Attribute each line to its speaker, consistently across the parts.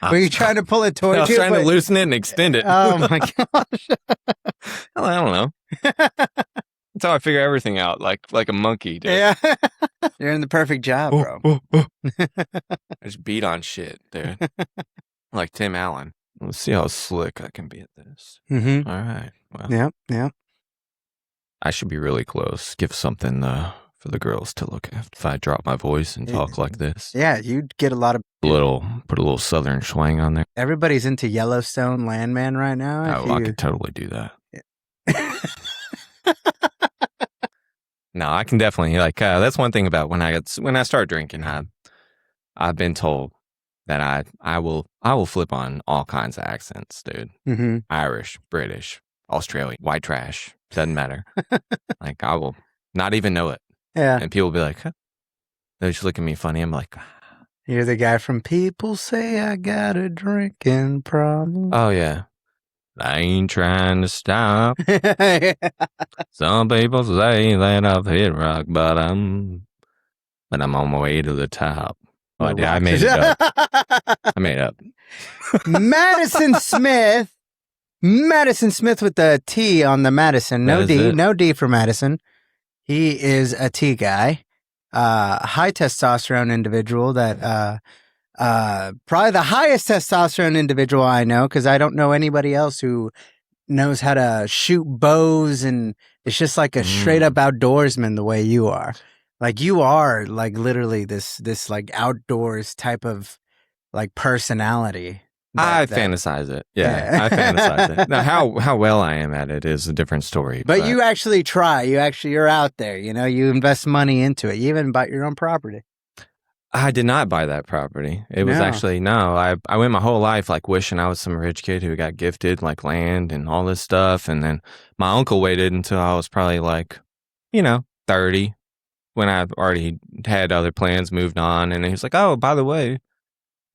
Speaker 1: Were you trying to pull it
Speaker 2: I
Speaker 1: towards
Speaker 2: was
Speaker 1: you?
Speaker 2: trying to loosen it and extend it.
Speaker 1: Oh my gosh.
Speaker 2: I don't know. That's how I figure everything out, like a monkey, dude.
Speaker 1: Yeah. You're in the perfect job, bro.
Speaker 2: I just beat on shit, dude. Like Tim Allen. Let's see how slick I can be at this.
Speaker 1: Mm-hmm.
Speaker 2: All right. Well,
Speaker 1: Yep.
Speaker 2: I should be really close. Give something for the girls to look at if I drop my voice and talk like this.
Speaker 1: Yeah, you'd get a lot of...
Speaker 2: Put a little southern swang on there.
Speaker 1: Everybody's into Yellowstone Landman right now.
Speaker 2: Oh, I could totally do that. No, I can definitely, like, that's one thing about when I start drinking, I've been told that I will flip on all kinds of accents, dude.
Speaker 1: Mm-hmm.
Speaker 2: Irish, British, Australian, white trash, doesn't matter. Like, I will not even know it.
Speaker 1: Yeah.
Speaker 2: And people will be like, huh? They just look at me funny. I'm like,
Speaker 1: You're the guy from People Say I Got a Drinking Problem.
Speaker 2: oh yeah, I ain't trying to stop. Some people say that I've hit rock bottom, but I'm on my way to the top. Oh, I made it up. I made it up.
Speaker 1: Madison Smith with the T on the Madison. No D. No D for Madison. He is a T guy. High testosterone individual that probably the highest testosterone individual I know, because I don't know anybody else who knows how to shoot bows, and it's just like a straight up outdoorsman the way you are. Like, you are like literally this like outdoors type of like personality.
Speaker 2: I fantasize it. Yeah, I fantasize it. Now, how well I am at it is a different story.
Speaker 1: But you actually try. You're out there. You know, you invest money into it. You even bought your own property.
Speaker 2: I did not buy that property. It was actually, I went my whole life like wishing I was some rich kid who got gifted like land and all this stuff. And then my uncle waited until I was probably like, 30, when I already had other plans, moved on. And he was like, oh, by the way,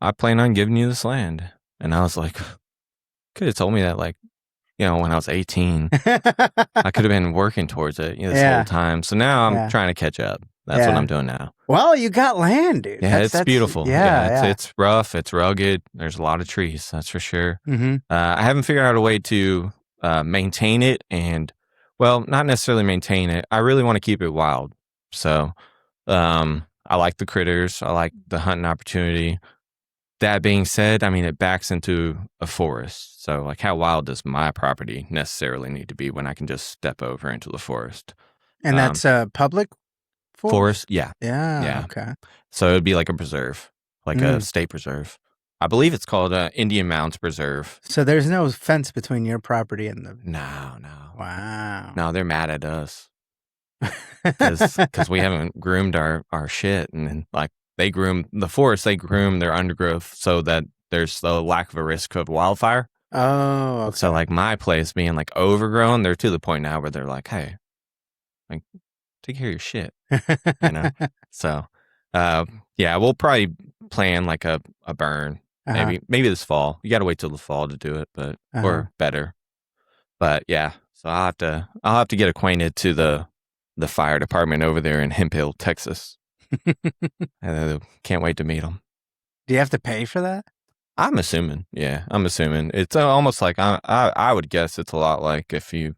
Speaker 2: I plan on giving you this land. And I was like, could have told me that like, when I was 18. I could have been working towards it this whole time. So now I'm trying to catch up. That's what I'm doing now.
Speaker 1: Well, you got land, dude.
Speaker 2: Yeah, it's beautiful. It's rough. It's rugged. There's a lot of trees. That's for sure.
Speaker 1: Mm-hmm.
Speaker 2: I haven't figured out a way to maintain it, and not necessarily maintain it. I really want to keep it wild. So I like the critters. I like the hunting opportunity. That being said, I mean, it backs into a forest. So like, how wild does my property necessarily need to be when I can just step over into the forest?
Speaker 1: And that's a public forest?
Speaker 2: Yeah.
Speaker 1: Okay.
Speaker 2: So it'd be like a preserve, like a state preserve. I believe it's called Indian Mounds Preserve.
Speaker 1: So there's no fence between your property and the...
Speaker 2: No.
Speaker 1: Wow.
Speaker 2: No, they're mad at us. Because we haven't groomed our shit. And then, like, they groom their undergrowth so that there's the lack of a risk of wildfire.
Speaker 1: Oh, okay.
Speaker 2: So like my place being like overgrown, they're to the point now where they're like, hey, like, take care of your shit. So we'll probably plan like a burn maybe this fall. You got to wait till the fall to do it, but or better. But yeah, so I'll have to get acquainted to the fire department over there in Hemp Hill, Texas. Can't wait to meet them.
Speaker 1: Do you have to pay for that?
Speaker 2: I'm assuming. Yeah, I'm assuming. It's almost like I would guess it's a lot like if you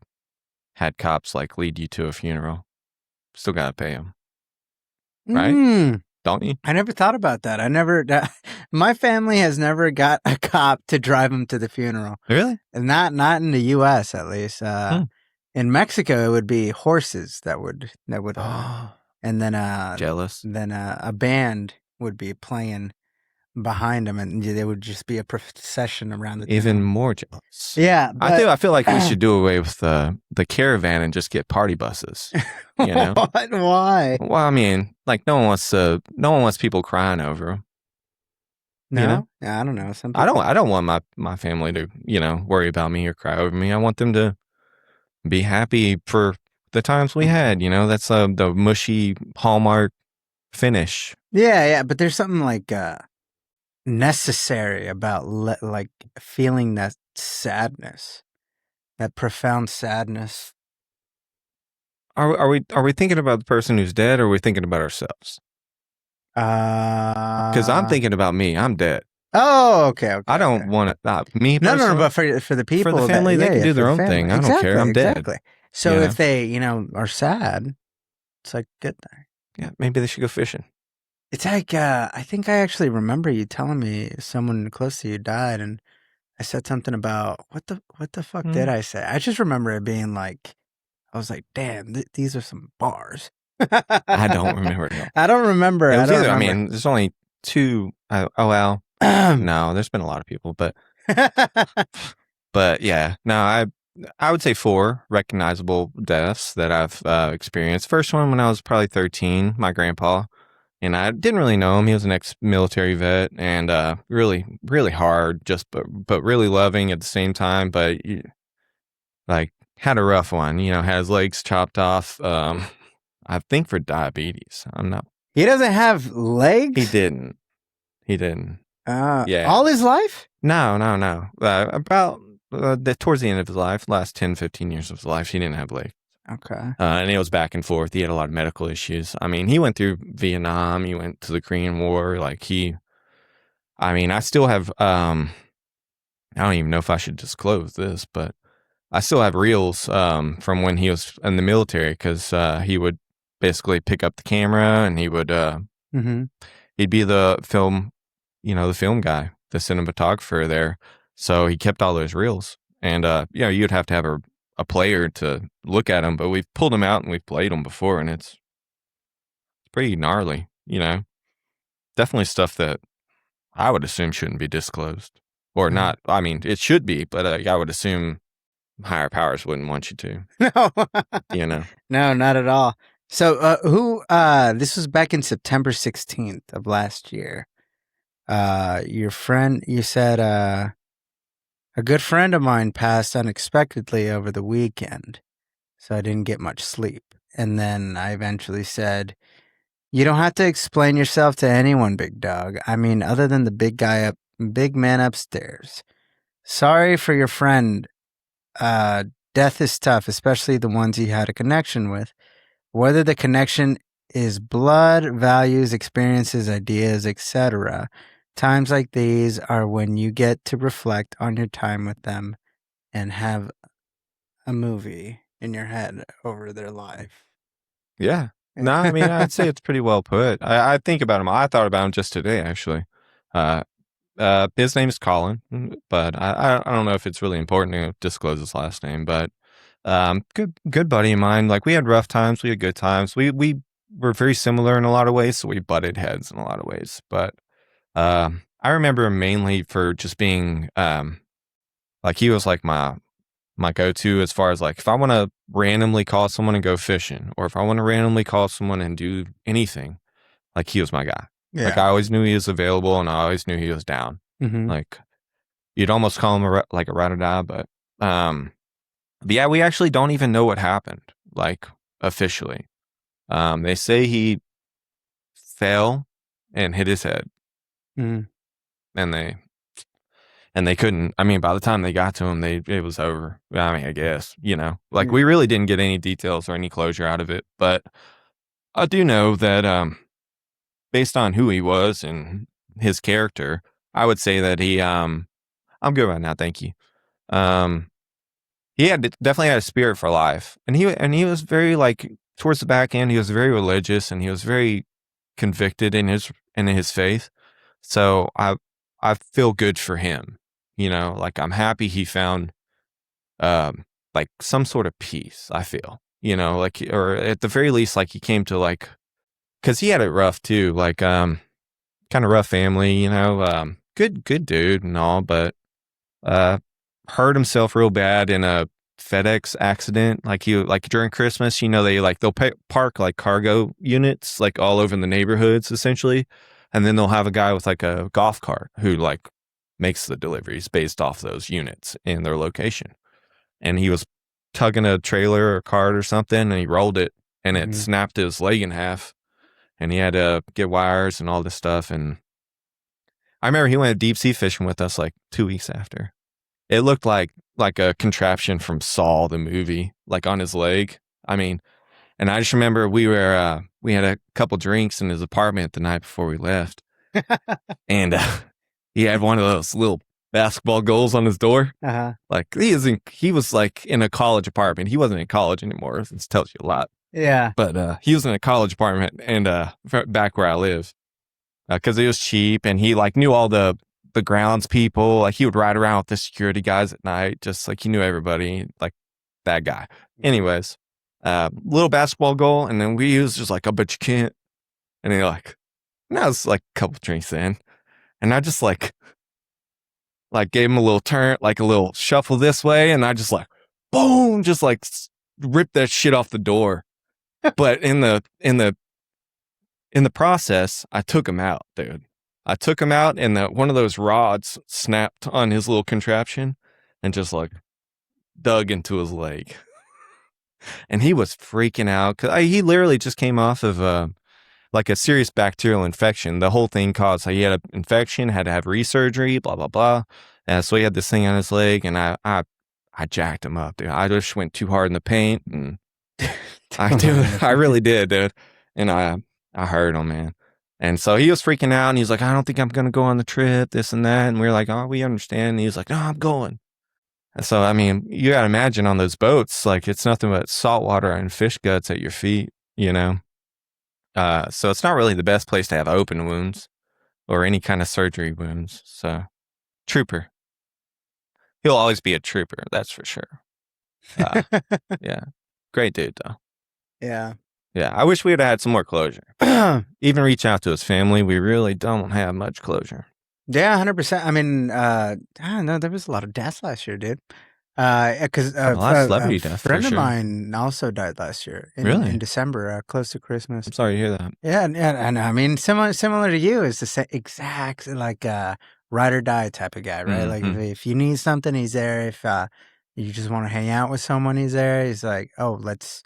Speaker 2: had cops like lead you to a funeral. Still got to pay them. Right? Don't you?
Speaker 1: I never thought about that. My family has never got a cop to drive them to the funeral.
Speaker 2: Really?
Speaker 1: And not in the U.S. at least. In Mexico, it would be horses that would, and then
Speaker 2: jealous.
Speaker 1: Then a band would be playing behind them, and there would just be a procession around the town.
Speaker 2: Even more jealous.
Speaker 1: Yeah, but,
Speaker 2: I feel like we should do away with the caravan and just get party buses. You know?
Speaker 1: What? Why?
Speaker 2: Well, I mean, like no one wants people crying over them.
Speaker 1: No,
Speaker 2: you know?
Speaker 1: Yeah, I don't know. Some
Speaker 2: people... I don't want my family to worry about me or cry over me. I want them to be happy for the times we had. That's the mushy Hallmark finish.
Speaker 1: Yeah, but there's something like necessary about like feeling that sadness, that profound sadness.
Speaker 2: Are we thinking about the person who's dead, or are we thinking about ourselves? Because I'm thinking about me. I'm dead.
Speaker 1: Oh, okay.
Speaker 2: I don't want to. Me
Speaker 1: No,
Speaker 2: personally,
Speaker 1: but for the people,
Speaker 2: for the family, they can do
Speaker 1: for
Speaker 2: their
Speaker 1: the
Speaker 2: own
Speaker 1: family.
Speaker 2: thing. I don't care. I'm dead.
Speaker 1: Exactly. So if they, are sad, it's like good thing.
Speaker 2: Yeah, maybe they should go fishing.
Speaker 1: It's like I think I actually remember you telling me someone close to you died, and I said something about what the fuck did I say? I just remember it being like, I was like, damn, these are some bars.
Speaker 2: I don't remember it.
Speaker 1: I don't remember.
Speaker 2: It was either. I mean, there's only two. Oh well. No, there's been a lot of people, but yeah. No, I would say 4 recognizable deaths that I've experienced. First one when I was probably 13, my grandpa, and I didn't really know him. He was an ex-military vet, and really, really hard, but really loving at the same time. But like had a rough one. Had his legs chopped off. I think for diabetes. I'm not.
Speaker 1: He doesn't have legs?
Speaker 2: He didn't. Yeah.
Speaker 1: All his life?
Speaker 2: No. About towards the end of his life, last 10, 15 years of his life, he didn't have legs.
Speaker 1: Okay.
Speaker 2: And it was back and forth. He had a lot of medical issues. I mean, he went through Vietnam. He went to the Korean War. I still have, I don't even know if I should disclose this, but I still have reels from when he was in the military because he would basically pick up the camera and he would, he'd be the film, the film guy, the cinematographer there. So he kept all those reels. And, you'd have to have a player to look at them, but we've pulled them out and we've played them before, and it's pretty gnarly, Definitely stuff that I would assume shouldn't be disclosed. Or not. I mean, it should be, but I would assume higher powers wouldn't want you to.
Speaker 1: No. No, not at all. So this was back in September 16th of last year. Your friend, you said a good friend of mine passed unexpectedly over the weekend, so I didn't get much sleep. And then I eventually said, you don't have to explain yourself to anyone, big dog. I mean, other than the big man upstairs. Sorry for your friend. Death is tough, especially the ones you had a connection with. Whether the connection is blood, values, experiences, ideas, etc. Times like these are when you get to reflect on your time with them and have a movie in your head over their life.
Speaker 2: Yeah. No, I mean, I'd say it's pretty well put. I think about him. I thought about him just today, actually. His name is Colin, but I don't know if it's really important to disclose his last name, but good buddy of mine. Like, we had rough times, we had good times. We were very similar in a lot of ways, so we butted heads in a lot of ways. But I remember him mainly for just being like, he was like my go-to as far as like, if I want to randomly call someone and go fishing, or if I want to randomly call someone and do anything, like, he was my guy. Yeah. Like, I always knew he was available and I always knew he was down. Like, you'd almost call him like a ride or die, but yeah, we actually don't even know what happened, like, officially. They say he fell and hit his head. And they couldn't. I mean, by the time they got to him, it was over. I mean, I guess, like, we really didn't get any details or any closure out of it. But I do know that based on who he was and his character, I would say that he, I'm good right now, thank you. He definitely had a spirit for life, and he was very, like, towards the back end, he was very religious and he was very convicted in his faith. So I feel good for him. Like, I'm happy he found, like, some sort of peace, I feel, like, or at the very least, like, he came to, like, cause he had it rough too, like, kind of rough family, good dude and all, but, hurt himself real bad in a FedEx accident. Like, during Christmas, they'll park like cargo units, like, all over in the neighborhoods essentially. And then they'll have a guy with, like, a golf cart who, like, makes the deliveries based off those units in their location. And he was tugging a trailer or cart or something, and he rolled it, and it snapped his leg in half, and he had to get wires and all this stuff. And I remember he went deep sea fishing with us like 2 weeks after. It looked like a contraption from Saw the movie, like, on his leg. I mean, and I just remember we had a couple drinks in his apartment the night before we left. And he had one of those little basketball goals on his door.
Speaker 1: Uh-huh.
Speaker 2: Like he was like in a college apartment. He wasn't in college anymore. This tells you a lot.
Speaker 1: Yeah.
Speaker 2: But he was in a college apartment and back where I live because it was cheap, and he like knew all the grounds people. Like he would ride around with the security guys at night, just like he knew everybody, like that guy. Anyways, little basketball goal, and then we used just like, I bet you can't. And he like, and I was like a couple drinks in, and I just like gave him a little turn, like a little shuffle this way, and I just like, boom, just like ripped that shit off the door. But in the process, I took him out, dude. I took him out, and one of those rods snapped on his little contraption and just like dug into his leg. And he was freaking out because he literally just came off of like a serious bacterial infection. The whole thing caused, he had an infection, had to have resurgery, blah, blah, blah. So he had this thing on his leg, and I jacked him up, dude. I just went too hard in the paint, and I really did, dude. And I hurt him, man. And so he was freaking out, and he's like, I don't think I'm going to go on the trip, this and that. And we were like, oh, we understand. And he was like, no, I'm going. And so, I mean, you got to imagine on those boats, like it's nothing but salt water and fish guts at your feet, you know? So it's not really the best place to have open wounds or any kind of surgery wounds. So, trooper. He'll always be a trooper, that's for sure. Yeah. Great dude, though.
Speaker 1: Yeah.
Speaker 2: Yeah. I wish we would have had some more closure. Even reach out to his family. We really don't have much closure.
Speaker 1: Yeah, 100%. I mean, I don't know. There was a lot of deaths last year, dude. Because
Speaker 2: a lot of celebrity
Speaker 1: a
Speaker 2: deaths.
Speaker 1: friend of mine also died last year.
Speaker 2: Really?
Speaker 1: In December, close to Christmas.
Speaker 2: I'm sorry to hear that.
Speaker 1: Yeah, and I mean, similar to you, is the exact like ride or die type of guy, right?
Speaker 2: Mm-hmm.
Speaker 1: Like if you need something, he's there. If you just want to hang out with someone, he's there. He's like, oh, let's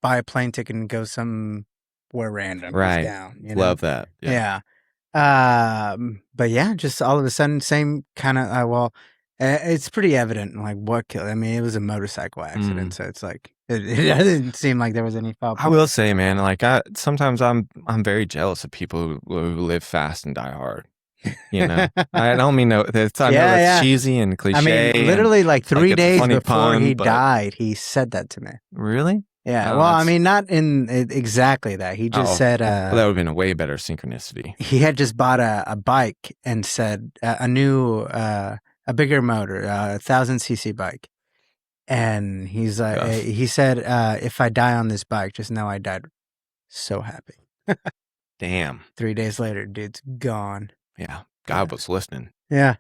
Speaker 1: buy a plane ticket and go somewhere random.
Speaker 2: Right.
Speaker 1: Down, you know?
Speaker 2: Love that.
Speaker 1: Yeah. But yeah, just all of a sudden, same kind of, it's pretty evident, like what killed. I mean, it was a motorcycle accident, so it's like it didn't seem like there was any foul play.
Speaker 2: I will say, man, like sometimes I'm very jealous of people who live fast and die hard. You know, I don't mean no. I know it's cheesy and cliche.
Speaker 1: I mean, literally, like 3 days before he died, he said that to me.
Speaker 2: Really?
Speaker 1: Yeah. Well, I mean, not in exactly that. He just said.
Speaker 2: Well, that would have been a way better synchronicity.
Speaker 1: He had just bought a bike and said a new. A bigger motor, 1,000cc bike. And he's like, he said, if I die on this bike, just know I died so happy.
Speaker 2: Damn.
Speaker 1: 3 days later, dude's gone.
Speaker 2: Yeah. God was listening.
Speaker 1: Yeah.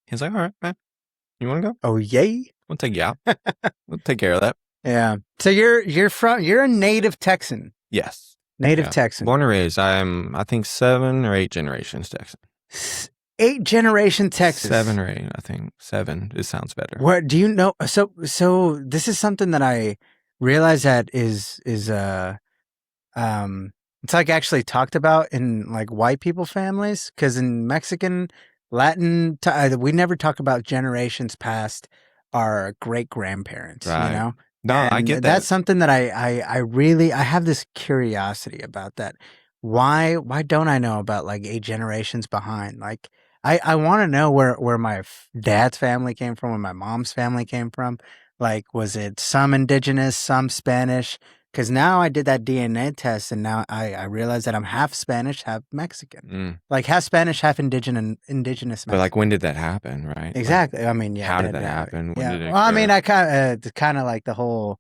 Speaker 2: He's like, all right, man. You want to go?
Speaker 1: Oh, yay.
Speaker 2: We'll take you out. We'll take care of that.
Speaker 1: Yeah. So you're a native Texan.
Speaker 2: Yes.
Speaker 1: Native Texan.
Speaker 2: Born and raised. I think 7 or 8 generations Texan.
Speaker 1: 8 generation Texas.
Speaker 2: 7 or 8, I think. 7. It sounds better.
Speaker 1: Where do you know? So this is something that I realize that is it's like actually talked about in like white people families, because in Mexican, Latin, we never talk about generations past our great grandparents. Right. You know.
Speaker 2: No, and I get that.
Speaker 1: That's something that I really have this curiosity about that. Why don't I know about like 8 generations behind? Like I want to know where my dad's family came from, where my mom's family came from. Like, was it some indigenous, some Spanish? Because now I did that DNA test, and now I realize that I'm half Spanish, half Mexican. Like half Spanish, half indigenous Mexican.
Speaker 2: But like, when did that happen, right?
Speaker 1: Exactly.
Speaker 2: Like,
Speaker 1: I mean, yeah.
Speaker 2: How did that happen? When did it
Speaker 1: well, I mean, I kind of like the whole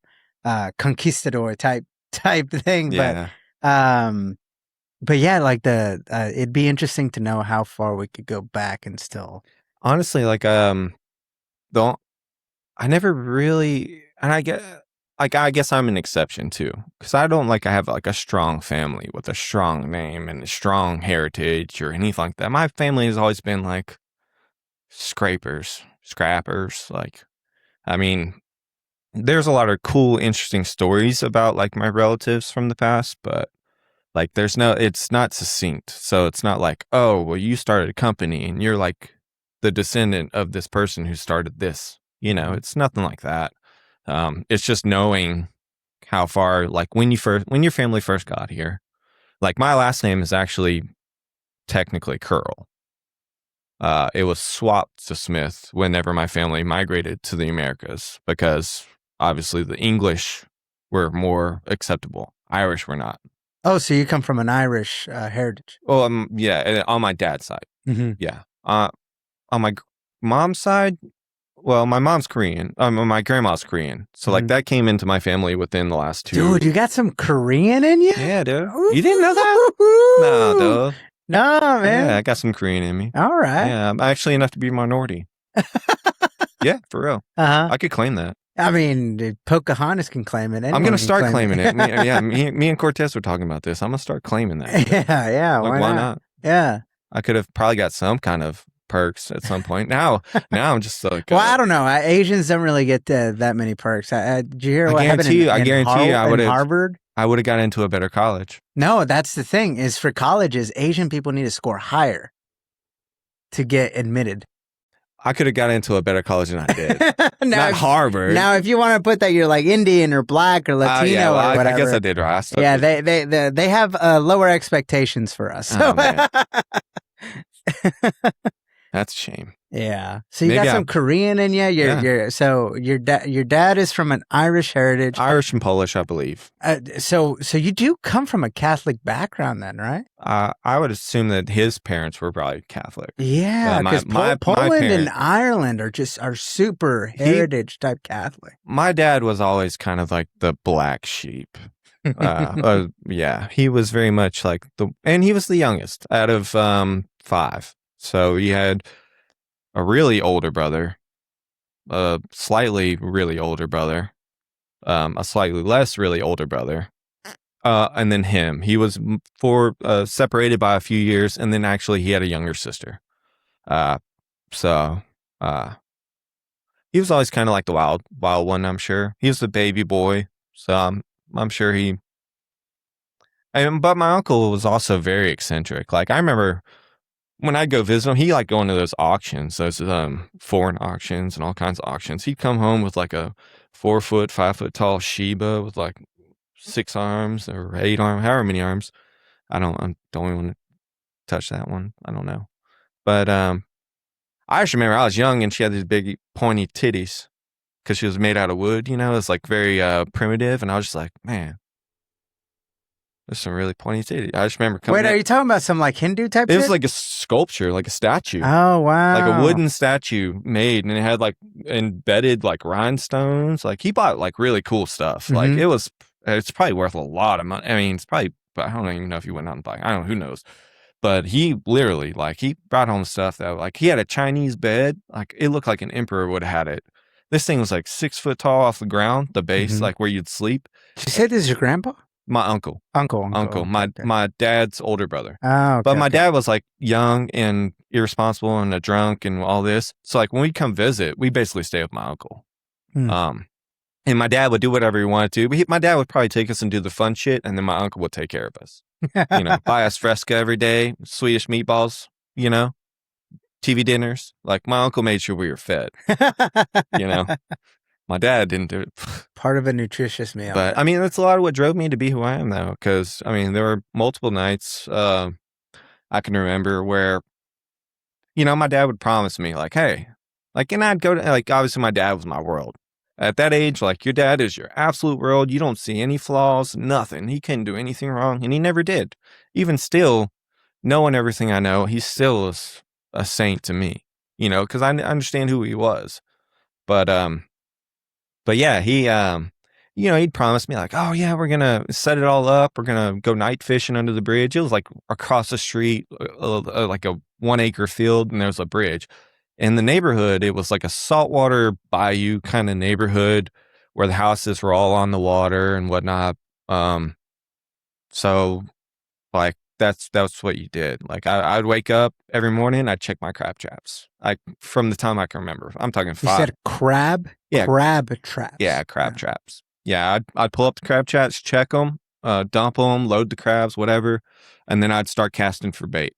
Speaker 1: conquistador type thing,
Speaker 2: yeah.
Speaker 1: But yeah, like it'd be interesting to know how far we could go back and still.
Speaker 2: Honestly, like I never really, and I guess I'm an exception too, because I have like a strong family with a strong name and a strong heritage or anything like that. My family has always been like scrappers. Like, I mean, there's a lot of cool, interesting stories about like my relatives from the past, but like it's not succinct. So it's not like, oh, well, you started a company and you're like the descendant of this person who started this. You know, it's nothing like that. It's just knowing how far, like when your family first got here. Like my last name is actually technically Curl. it was swapped to Smith whenever my family migrated to the Americas because obviously the English were more acceptable. Irish were not.
Speaker 1: Oh, so you come from an Irish heritage?
Speaker 2: Well, yeah, on my dad's side.
Speaker 1: Mm-hmm.
Speaker 2: Yeah. On my mom's side, well, my mom's Korean. My grandma's Korean. So, like, that came into my family within the last 2
Speaker 1: Dude, you got some Korean in you?
Speaker 2: Yeah, dude. You didn't know that? No, dude.
Speaker 1: No, man.
Speaker 2: Yeah, I got some Korean in me.
Speaker 1: All right.
Speaker 2: Yeah, I'm actually enough to be a minority. Yeah, for real. I could claim that.
Speaker 1: I mean, Pocahontas can claim it.
Speaker 2: I'm going to start claiming it. Me and Cortez were talking about this. I'm going to start claiming that.
Speaker 1: Yeah.
Speaker 2: Like, why not?
Speaker 1: Yeah.
Speaker 2: I could have probably got some kind of perks at some point. Now I'm just like...
Speaker 1: well, I don't know. Asians don't really get that many perks. Did you hear what happened in Harvard?
Speaker 2: I would have got into a better college.
Speaker 1: No, that's the thing, is for colleges, Asian people need to score higher to get admitted.
Speaker 2: I could have got into a better college than I did. Not Harvard.
Speaker 1: Now, if you want to put that you're like Indian or black or Latino or whatever.
Speaker 2: I guess I did right.
Speaker 1: Yeah, they have lower expectations for us.
Speaker 2: Oh, man. That's a shame.
Speaker 1: Yeah. So you got some Korean in you. So your dad is from an Irish heritage.
Speaker 2: Irish and Polish, I believe.
Speaker 1: So you do come from a Catholic background then, right?
Speaker 2: I would assume that his parents were probably Catholic.
Speaker 1: Yeah, because Poland and Ireland are super heritage type Catholic.
Speaker 2: My dad was always kind of like the black sheep. Yeah, he was very much like and he was the youngest out of 5. So he had a really older brother, a slightly really older brother, a slightly less really older brother, and then him. He was separated by a few years, and then actually he had a younger sister. So he was always kind of like the wild one, I'm sure. He was the baby boy, so I'm sure but my uncle was also very eccentric. Like, I remember when I'd go visit him, he liked going to those auctions, those foreign auctions and all kinds of auctions. He'd come home with like a 4 foot, 5 foot tall Sheba with like 6 arms or 8 arms, however many arms. I don't even want to touch that one. I don't know. But I just remember I was young and she had these big pointy titties because she was made out of wood, it's like very primitive. And I was just like, man, there's some really pointy titties. I just remember coming.
Speaker 1: Wait, are you talking about some like Hindu type?
Speaker 2: It was like a sculpture, like a statue.
Speaker 1: Oh wow!
Speaker 2: Like a wooden statue made, and it had like embedded like rhinestones. Like, he bought like really cool stuff. Mm-hmm. Like it's probably worth a lot of money. I mean, it's probably. I don't even know if he went out and bought. I don't know. Who knows? But he literally he brought home stuff that like he had a Chinese bed. Like, it looked like an emperor would have had it. This thing was like 6 foot tall off the ground, the base, like where you'd sleep.
Speaker 1: Did you say this is your grandpa?
Speaker 2: My uncle. My dad's older brother.
Speaker 1: Oh, okay,
Speaker 2: but my dad was like young and irresponsible and a drunk and all this. So like when we'd come visit, we basically stay with my uncle. And my dad would do whatever he wanted to. But my dad would probably take us and do the fun shit, and then my uncle would take care of us. Buy us fresca every day, Swedish meatballs, TV dinners. Like, my uncle made sure we were fed. My dad didn't do it.
Speaker 1: Part of a nutritious meal.
Speaker 2: But, I mean, that's a lot of what drove me to be who I am now. Because, I mean, there were multiple nights I can remember where, my dad would promise me, like, hey, like, and I'd go to, like, obviously my dad was my world. At that age, like, your dad is your absolute world. You don't see any flaws, nothing. He couldn't do anything wrong, and he never did. Even still, knowing everything I know, he still is a saint to me, because I understand who he was. But yeah, he, he'd promised me like, oh yeah, we're going to set it all up. We're going to go night fishing under the bridge. It was like across the street, like a 1 acre field, and there was a bridge. In the neighborhood, it was like a saltwater bayou kind of neighborhood where the houses were all on the water and whatnot. So like, that's what you did. Like, I'd wake up every morning, I'd check my crab traps. From the time I can remember, I'm talking 5.
Speaker 1: You said crab?
Speaker 2: Yeah.
Speaker 1: Crab traps.
Speaker 2: Yeah, crab traps. Yeah, I'd pull up the crab traps, check them, dump them, load the crabs, whatever, and then I'd start casting for bait.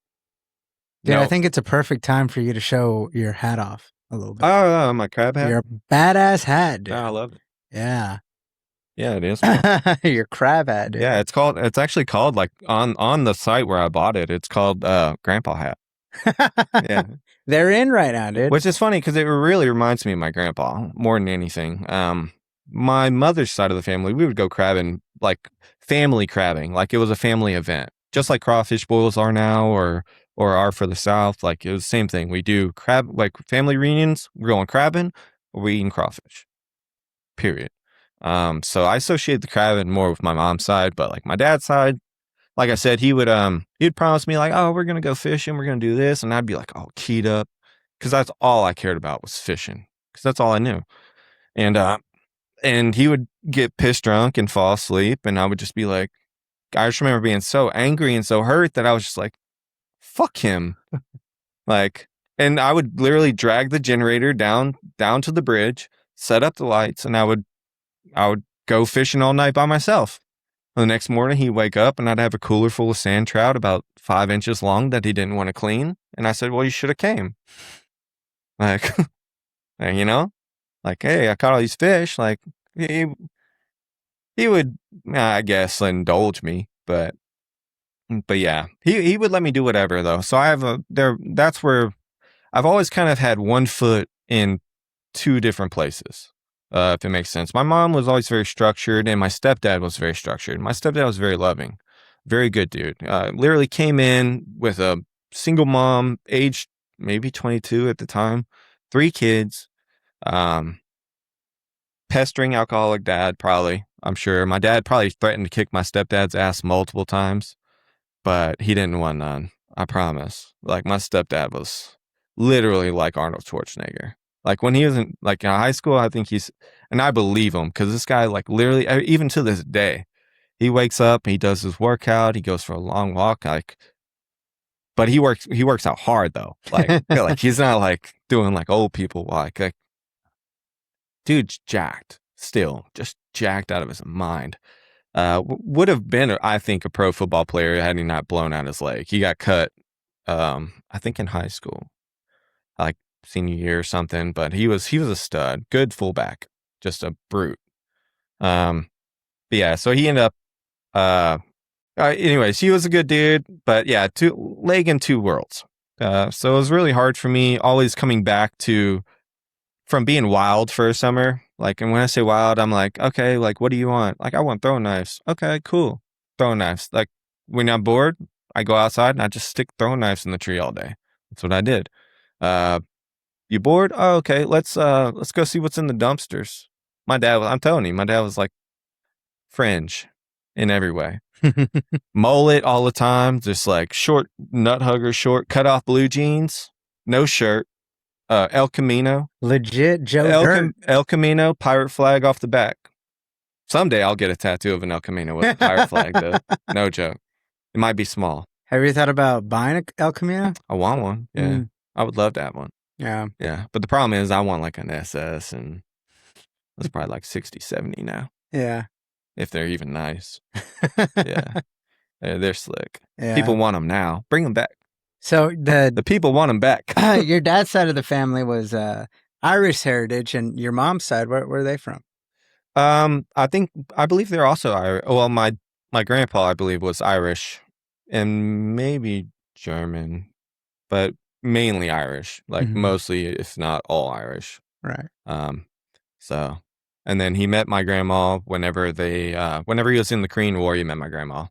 Speaker 1: Dude, I think it's a perfect time for you to show your hat off a little bit.
Speaker 2: Oh, my crab hat?
Speaker 1: Your badass hat, dude.
Speaker 2: Oh, I love it.
Speaker 1: Yeah.
Speaker 2: Yeah, it is.
Speaker 1: Your crab hat, dude.
Speaker 2: Yeah, it's actually called, like, on the site where I bought it, it's called Grandpa Hat. Yeah.
Speaker 1: They're in right now, dude.
Speaker 2: Which is funny because it really reminds me of my grandpa more than anything. My mother's side of the family, we would go crabbing, like family crabbing, like it was a family event, just like crawfish boils are now, or are for the South. Like it was the same thing. We do crab, like family reunions. We're going crabbing, or we eating crawfish. Period. So I associate the crabbing more with my mom's side, but like my dad's side, like I said, he'd promise me like, oh, we're gonna go fishing, we're gonna do this, and I'd be like, all keyed up, because that's all I cared about was fishing, because that's all I knew. And he would get pissed drunk and fall asleep, and I would just be like, I just remember being so angry and so hurt that I was just like, fuck him, like, and I would literally drag the generator down to the bridge, set up the lights, and I would go fishing all night by myself. The next morning, he'd wake up and I'd have a cooler full of sand trout about 5 inches long that he didn't want to clean. And I said, well, you should have came. Like, you know, like, hey, I caught all these fish. Like, he would, I guess, indulge me. But yeah, he would let me do whatever, though. So that's where I've always kind of had one foot in two different places. If it makes sense. My mom was always very structured, and my stepdad was very structured. My stepdad was very loving, very good dude. Literally came in with a single mom, aged maybe 22 at the time, 3 kids, pestering alcoholic dad, probably, I'm sure. My dad probably threatened to kick my stepdad's ass multiple times, but he didn't want none, I promise. Like, my stepdad was literally like Arnold Schwarzenegger. Like when he was in high school, I think and I believe him, because this guy, like, literally, even to this day, he wakes up, he does his workout, he goes for a long walk, like, but he works out hard though. Like, like he's not like doing like old people like dude's jacked, still just jacked out of his mind. Would have been, I think, a pro football player had he not blown out his leg. He got cut, I think in high school, like senior year or something, but he was a stud, good fullback, just a brute. But yeah, so he ended up, anyways, he was a good dude, but yeah, leg in two worlds. So it was really hard for me, always coming back from being wild for a summer. Like, and when I say wild, I'm like, okay, like, what do you want? Like, I want throwing knives. Okay, cool. Throwing knives. Like, when I'm bored, I go outside and I just stick throwing knives in the tree all day. That's what I did. You bored? Oh, okay. Let's go see what's in the dumpsters. I'm telling you, my dad was like fringe in every way. Mullet all the time, just like short nut hugger, short cut off blue jeans, no shirt, El Camino.
Speaker 1: Legit Joe Dirt.
Speaker 2: El Camino, pirate flag off the back. Someday I'll get a tattoo of an El Camino with a pirate flag, though. No joke. It might be small.
Speaker 1: Have you thought about buying a El Camino?
Speaker 2: I want one. Yeah. I would love to have one.
Speaker 1: Yeah.
Speaker 2: Yeah. But the problem is I want like an SS, and that's probably like 60, 70 now.
Speaker 1: Yeah.
Speaker 2: If they're even nice. Yeah. They're slick.
Speaker 1: Yeah.
Speaker 2: People want them now. Bring them back.
Speaker 1: So
Speaker 2: the people want them back.
Speaker 1: Your dad's side of the family was Irish heritage, and your mom's side, where are they from?
Speaker 2: I believe they're also Irish. Well, my grandpa, I believe, was Irish, and maybe German, but mainly Irish. Like mostly, if not all Irish.
Speaker 1: Right.
Speaker 2: So, and then he met my grandma whenever he was in the Korean War. He met my grandma.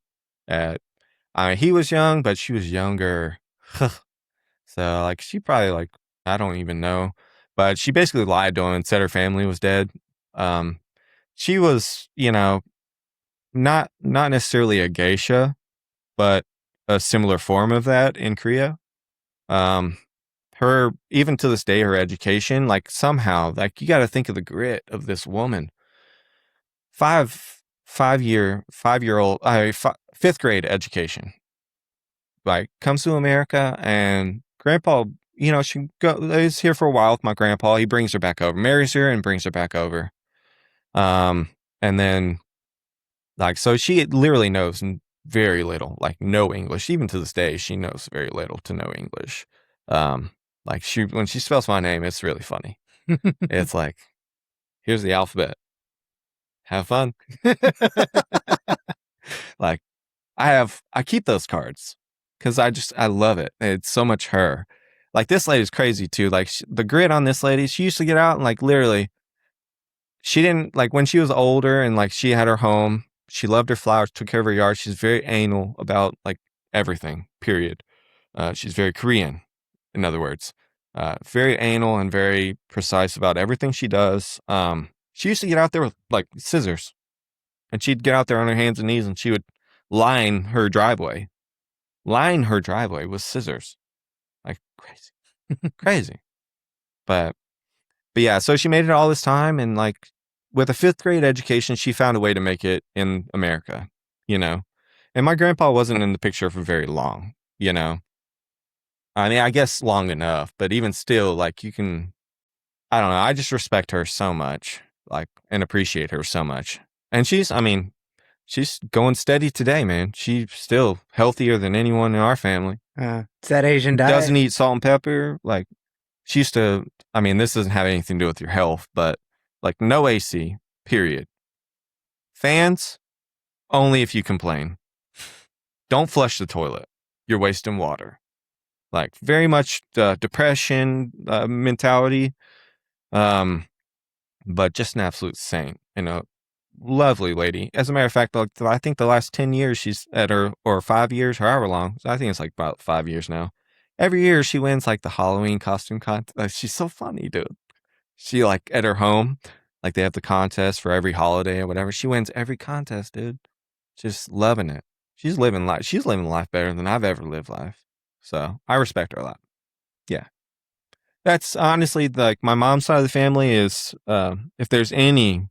Speaker 2: He was young, but she was younger. So, like, she probably, like, I don't even know, but she basically lied to him and said her family was dead. She was, not necessarily a geisha, but a similar form of that in Korea. Her, even to this day, her education, like, somehow, like, you got to think of the grit of this woman. Fifth grade education, like, comes to America, and grandpa, she is here for a while with my grandpa. He brings her back over, marries her, and brings her back over. And then, like, so she literally knows very little, like, no English. Even to this day, she knows very little to no English. Like, when she spells my name, it's really funny. It's like, here's the alphabet. Have fun. Like, I keep those cards. because I love it. It's so much her. Like, this lady's crazy too. Like, the grit on this lady, she used to get out and like literally, she didn't like when she was older and like she had her home. She loved her flowers, took care of her yard. She's very anal about like everything. Period. She's very Korean, in other words. Very anal and very precise about everything she does. She used to get out there with like scissors, and she'd get out there on her hands and knees, and she would line her driveway with scissors, like crazy, crazy. But yeah, so she made it all this time, and like with a 5th grade education, she found a way to make it in America, you know. And my grandpa wasn't in the picture for very long, you know. I mean, I guess long enough, but even still, like you can, I don't know. I just respect her so much, like, and appreciate her so much. And she's going steady today, man. She's still healthier than anyone in our family.
Speaker 1: It's that Asian diet.
Speaker 2: Doesn't eat salt and pepper. Like, she used to, I mean, this doesn't have anything to do with your health, but like no AC, period. Fans, only if you complain. Don't flush the toilet. You're wasting water. Like, very much depression mentality. But just an absolute saint and a lovely lady. As a matter of fact, like, I think the last 10 years she's at her, or 5 years, however long. I think it's like about 5 years now. Every year she wins like the Halloween costume contest. She's so funny, dude. She like at her home, like they have the contest for every holiday or whatever. She wins every contest, dude. Just loving it. She's living life. She's living life better than I've ever lived life. So I respect her a lot. Yeah. That's honestly like my mom's side of the family is, if there's any,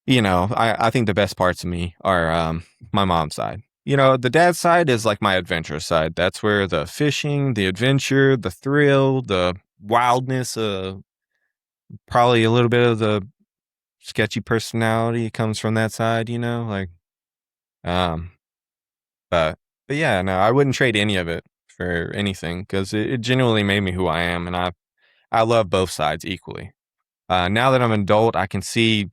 Speaker 2: you know, I think the best parts of me are my mom's side. You know, the dad's side is like my adventurous side. That's where the fishing, the adventure, the thrill, the wildness, probably a little bit of the sketchy personality comes from that side, you know, like, but yeah, no, I wouldn't trade any of it for anything because it genuinely made me who I am. And I love both sides equally. Now that I'm an adult, I can see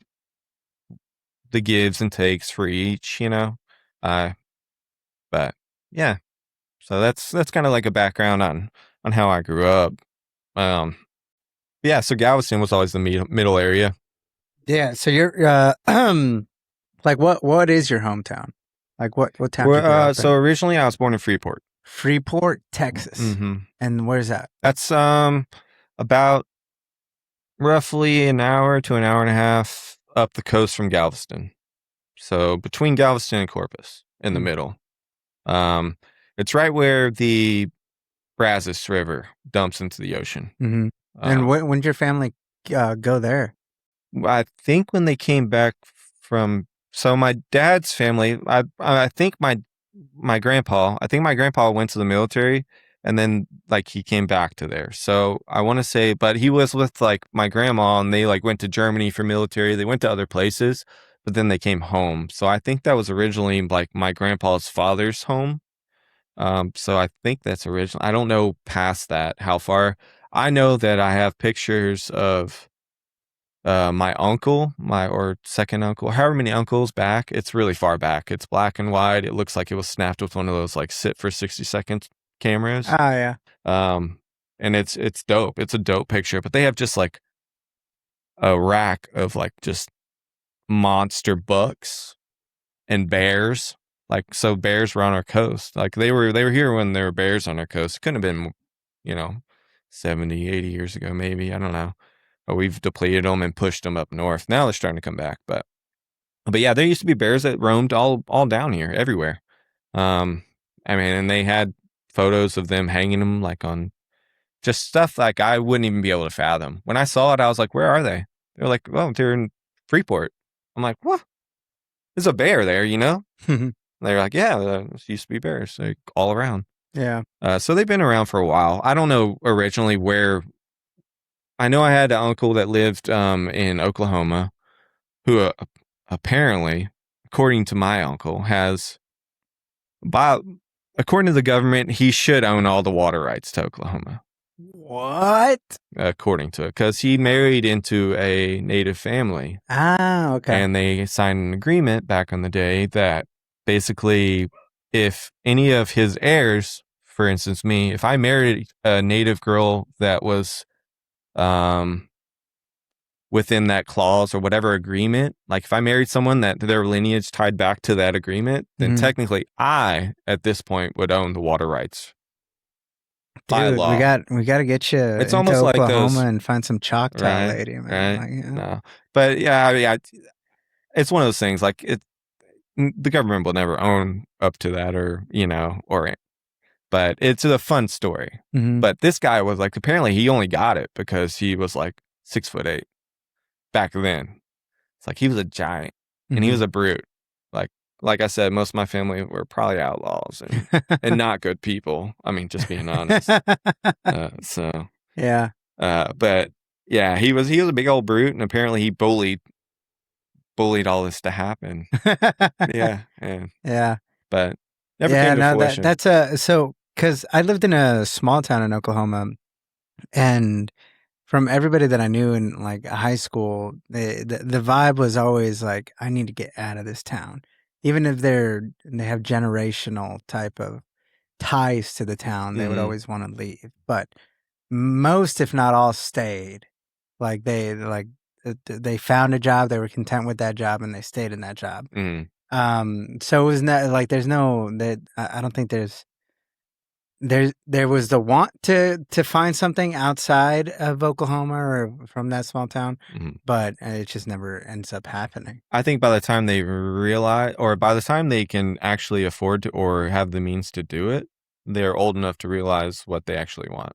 Speaker 2: the gives and takes for each, you know. But yeah, so that's kind of like a background on how I grew up. Yeah, so Galveston was always the middle area.
Speaker 1: Yeah, so you're like what is your hometown? Like what town? Did you grow up
Speaker 2: so
Speaker 1: in?
Speaker 2: originally I was born in Freeport,
Speaker 1: Texas.
Speaker 2: Mm-hmm.
Speaker 1: And where's that?
Speaker 2: That's about roughly an hour to an hour and a half up the coast from Galveston. So between Galveston and Corpus, in the middle. It's right where the Brazos River dumps into the ocean.
Speaker 1: Mm-hmm. And when did your family go there?
Speaker 2: I think when they came back from, so my dad's family, I think my grandpa went to the military, and then like he came back to there. So I want to say, but he was with like my grandma, and they like went to Germany for military. They went to other places, but then they came home. So I think that was originally like my grandpa's father's home. So I think that's original. I don't know past that how far. I know that I have pictures of my uncle, or second uncle, however many uncles back. It's really far back. It's black and white. It looks like it was snapped with one of those like sit for 60 seconds cameras.
Speaker 1: Oh yeah.
Speaker 2: And it's dope. It's a dope picture, but they have just like a rack of like just monster bucks and bears. Like, so bears were on our coast. Like they were here when there were bears on our coast. It couldn't have been, you know, 70, 80 years ago, maybe. I don't know. But we've depleted them and pushed them up north. Now they're starting to come back. But yeah, there used to be bears that roamed all down here, everywhere. I mean, and they had photos of them hanging them like on just stuff like I wouldn't even be able to fathom. When I saw it, I was like, where are they? They're like, well, they're in Freeport. I'm like, what? There's a bear there, you know? They're like, yeah, there used to be bears like, all around.
Speaker 1: Yeah.
Speaker 2: So they've been around for a while. I don't know originally where. I know I had an uncle that lived in Oklahoma who apparently, according to my uncle, according to the government, he should own all the water rights to Oklahoma.
Speaker 1: What?
Speaker 2: According to it, because he married into a native family.
Speaker 1: Ah, okay.
Speaker 2: And they signed an agreement back in the day that basically if any of his heirs for instance, me, if I married a native girl that was within that clause or whatever agreement, like if I married someone that their lineage tied back to that agreement, then technically I, at this point, would own the water rights. By
Speaker 1: Dude,
Speaker 2: law.
Speaker 1: we got to get you
Speaker 2: It's
Speaker 1: into
Speaker 2: almost like
Speaker 1: Oklahoma
Speaker 2: those,
Speaker 1: and find some Choctaw
Speaker 2: right?
Speaker 1: lady, man.
Speaker 2: Right?
Speaker 1: Like, yeah.
Speaker 2: No, but yeah, I mean, it's one of those things. Like the government will never own up to that, or but it's a fun story.
Speaker 1: Mhm.
Speaker 2: But this guy was like, apparently he only got it because he was like 6'8" back then. It's like he was a giant and he was a brute. Like I said, most of my family were probably outlaws and not good people. I mean, just being honest.
Speaker 1: Yeah.
Speaker 2: But yeah, he was a big old brute, and apparently he bullied all this to happen. Yeah,
Speaker 1: Yeah.
Speaker 2: but never came to fruition.
Speaker 1: That's so because I lived in a small town in Oklahoma, and from everybody that I knew in like high school, the vibe was always like, I need to get out of this town, even if they have generational type of ties to the town. They would always want to leave, but most, if not all, stayed. Like they found a job, they were content with that job, and they stayed in that job. So it was not like there's no that I don't think there was the want to find something outside of Oklahoma or from that small town, but it just never ends up happening.
Speaker 2: I think by the time they realize, or by the time they can actually afford to or have the means to do it, they're old enough to realize what they actually want.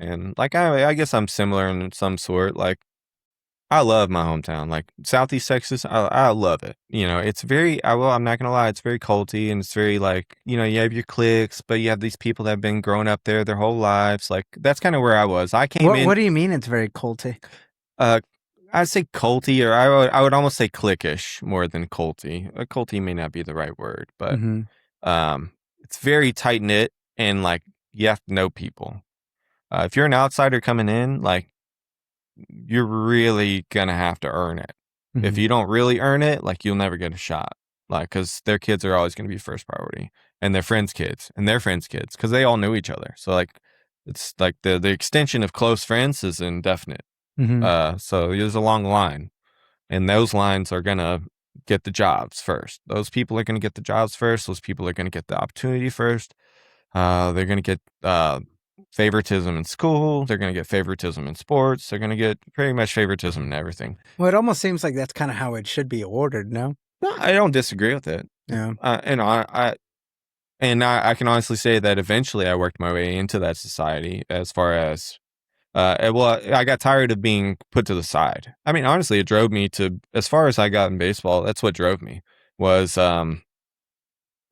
Speaker 2: And like I guess I'm similar in some sort. Like I love my hometown, like Southeast Texas. I love it. It's very, I'm not going to lie, it's very culty, and it's very like, you have your cliques, but you have these people that have been growing up there their whole lives. Like that's kind of where I was. I came in.
Speaker 1: What do you mean it's very culty?
Speaker 2: I'd say culty, or I would almost say cliquish more than culty. Culty may not be the right word, but it's very tight knit, and like you have to know people. If you're an outsider coming in, like you're really gonna have to earn it. If you don't really earn it, like you'll never get a shot. Like, cause their kids are always gonna be first priority, and their friends' kids, and their friends' kids, cause they all knew each other. So like, it's like the extension of close friends is indefinite. So there's a long line, and those lines are gonna get the jobs first. Those people are gonna get the jobs first. Those people are gonna get the opportunity first. They're gonna get favoritism in school. They're going to get favoritism in sports. They're going to get pretty much favoritism in everything.
Speaker 1: Well, it almost seems like that's kind of how it should be ordered, no?
Speaker 2: No, I don't disagree with it.
Speaker 1: Yeah.
Speaker 2: I can honestly say that eventually I worked my way into that society as far as, I got tired of being put to the side. I mean, honestly, it drove me to, as far as I got in baseball, that's what drove me was, I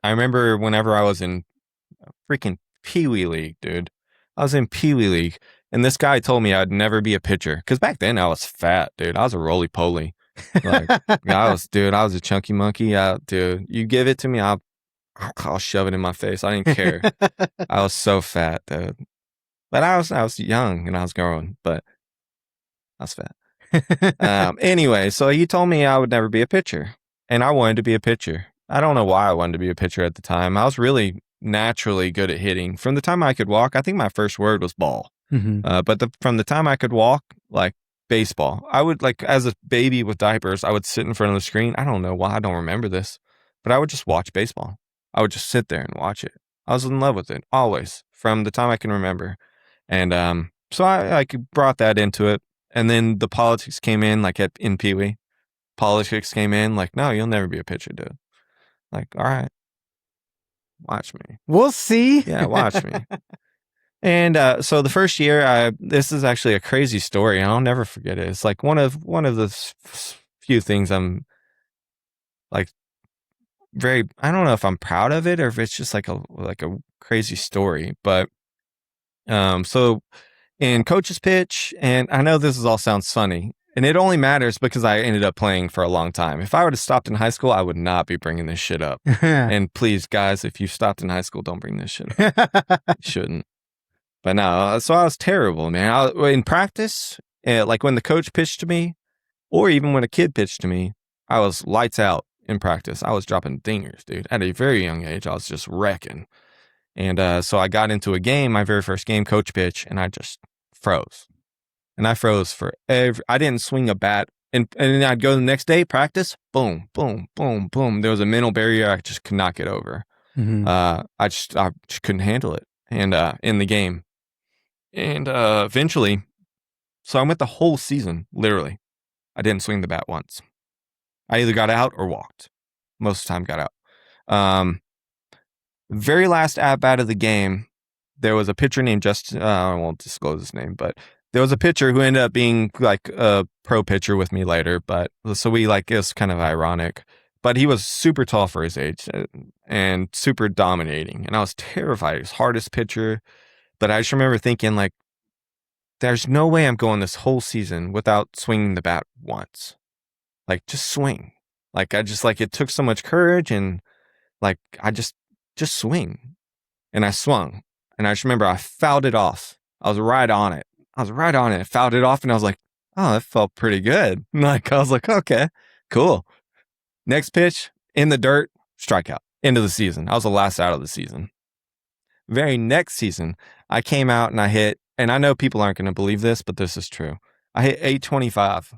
Speaker 2: remember whenever I was in freaking peewee league, dude. I was in peewee league, and this guy told me I'd never be a pitcher. Because back then I was fat, dude. I was a roly-poly. Like, I was a chunky monkey. Dude, you give it to me, I'll shove it in my face. I didn't care. I was so fat, dude. But I was young, and I was growing, but I was fat. Anyway, so he told me I would never be a pitcher, and I wanted to be a pitcher. I don't know why I wanted to be a pitcher at the time. I was really naturally good at hitting. From the time I could walk, I think my first word was ball. But from the time I could walk, like baseball, I would, like, as a baby with diapers, I would sit in front of the screen. I don't know why, I don't remember this, but I would just watch baseball. I would just sit there and watch it. I was in love with it, always, from the time I can remember. And so I brought that into it. And then the politics came in, like in Pee Wee. Politics came in, like, no, you'll never be a pitcher, dude. Like, all right. Watch me.
Speaker 1: We'll see.
Speaker 2: Yeah, watch me. And so the first year, this is actually a crazy story. I'll never forget it. It's like one of the few things I'm like very. I don't know if I'm proud of it or if it's just like a crazy story. But so in coach's pitch, and I know this all sounds funny, and it only matters because I ended up playing for a long time. If I would have stopped in high school, I would not be bringing this shit up. And please, guys, if you stopped in high school, don't bring this shit up. You shouldn't. But no, so I was terrible, man. In practice, like when the coach pitched to me, or even when a kid pitched to me, I was lights out in practice. I was dropping dingers, dude. At a very young age, I was just wrecking. And so I got into a game, my very first game, coach pitch, and I just froze. And I froze I didn't swing a bat. And then I'd go the next day, practice, boom, boom, boom, boom. There was a mental barrier I just could not get over.
Speaker 1: Mm-hmm.
Speaker 2: I just couldn't handle it. And in the game. And eventually, so I went the whole season, literally. I didn't swing the bat once. I either got out or walked. Most of the time got out. Very last at-bat of the game, there was a pitcher named Justin, I won't disclose his name, but there was a pitcher who ended up being like a pro pitcher with me later. But so it was kind of ironic. But he was super tall for his age and super dominating. And I was terrified. He was hardest pitcher. But I just remember thinking, like, there's no way I'm going this whole season without swinging the bat once. Like, just swing. Like, it took so much courage and, like, I just swing. And I swung. And I just remember I fouled it off. I was right on it. I fouled it off and I was like, oh, that felt pretty good. Like, I was like, okay, cool. Next pitch, in the dirt, strikeout. End of the season. I was the last out of the season. Very next season, I came out and I hit, and I know people aren't going to believe this, but this is true. I hit 825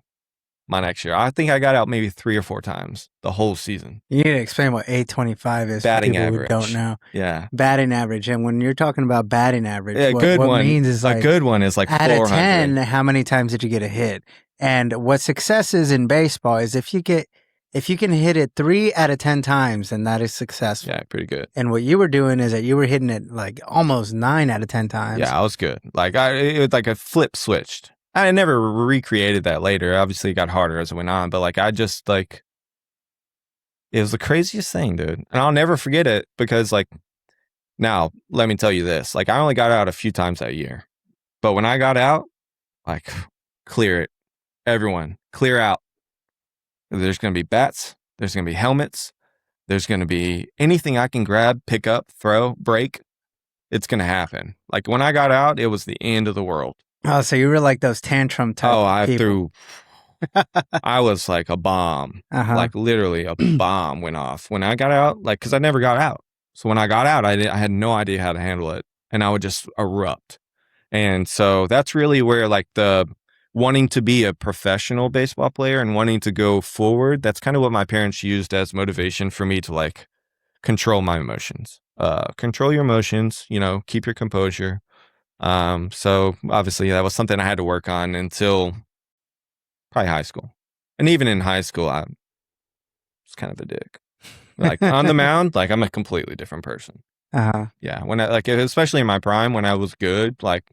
Speaker 2: my next year. I think I got out maybe 3 or 4 times the whole season.
Speaker 1: You need to explain what 825 is
Speaker 2: batting
Speaker 1: for people
Speaker 2: average.
Speaker 1: Who don't know.
Speaker 2: Yeah.
Speaker 1: Batting average. And when you're talking about batting average, what means is
Speaker 2: like, a good one is like 400.
Speaker 1: Out of 10, how many times did you get a hit? And what success is in baseball is if you can hit it 3 out of 10 times, then that is successful.
Speaker 2: Yeah, pretty good.
Speaker 1: And what you were doing is that you were hitting it like almost 9 out of 10 times.
Speaker 2: Yeah, I was good. Like it was like a flip switched. I never recreated that later. Obviously, it got harder as it went on. But like it was the craziest thing, dude. And I'll never forget it because like now, let me tell you this. Like I only got out a few times that year. But when I got out, like clear it. Everyone, clear out. There's going to be bats. There's going to be helmets. There's going to be anything I can grab, pick up, throw, break. It's going to happen. Like when I got out, it was the end of the world.
Speaker 1: Oh, so you were like those tantrum type people.
Speaker 2: I was like a bomb.
Speaker 1: Uh-huh.
Speaker 2: Like literally a bomb went off. When I got out, like, because I never got out. So when I got out, I had no idea how to handle it. And I would just erupt. And so that's really where like the wanting to be a professional baseball player and wanting to go forward, that's kind of what my parents used as motivation for me to like control my emotions. Control your emotions, keep your composure. So obviously that was something I had to work on until probably high school. And even in high school, I was kind of a dick. Like on the mound, like I'm a completely different person.
Speaker 1: Uh-huh.
Speaker 2: Yeah. When especially in my prime, when I was good, like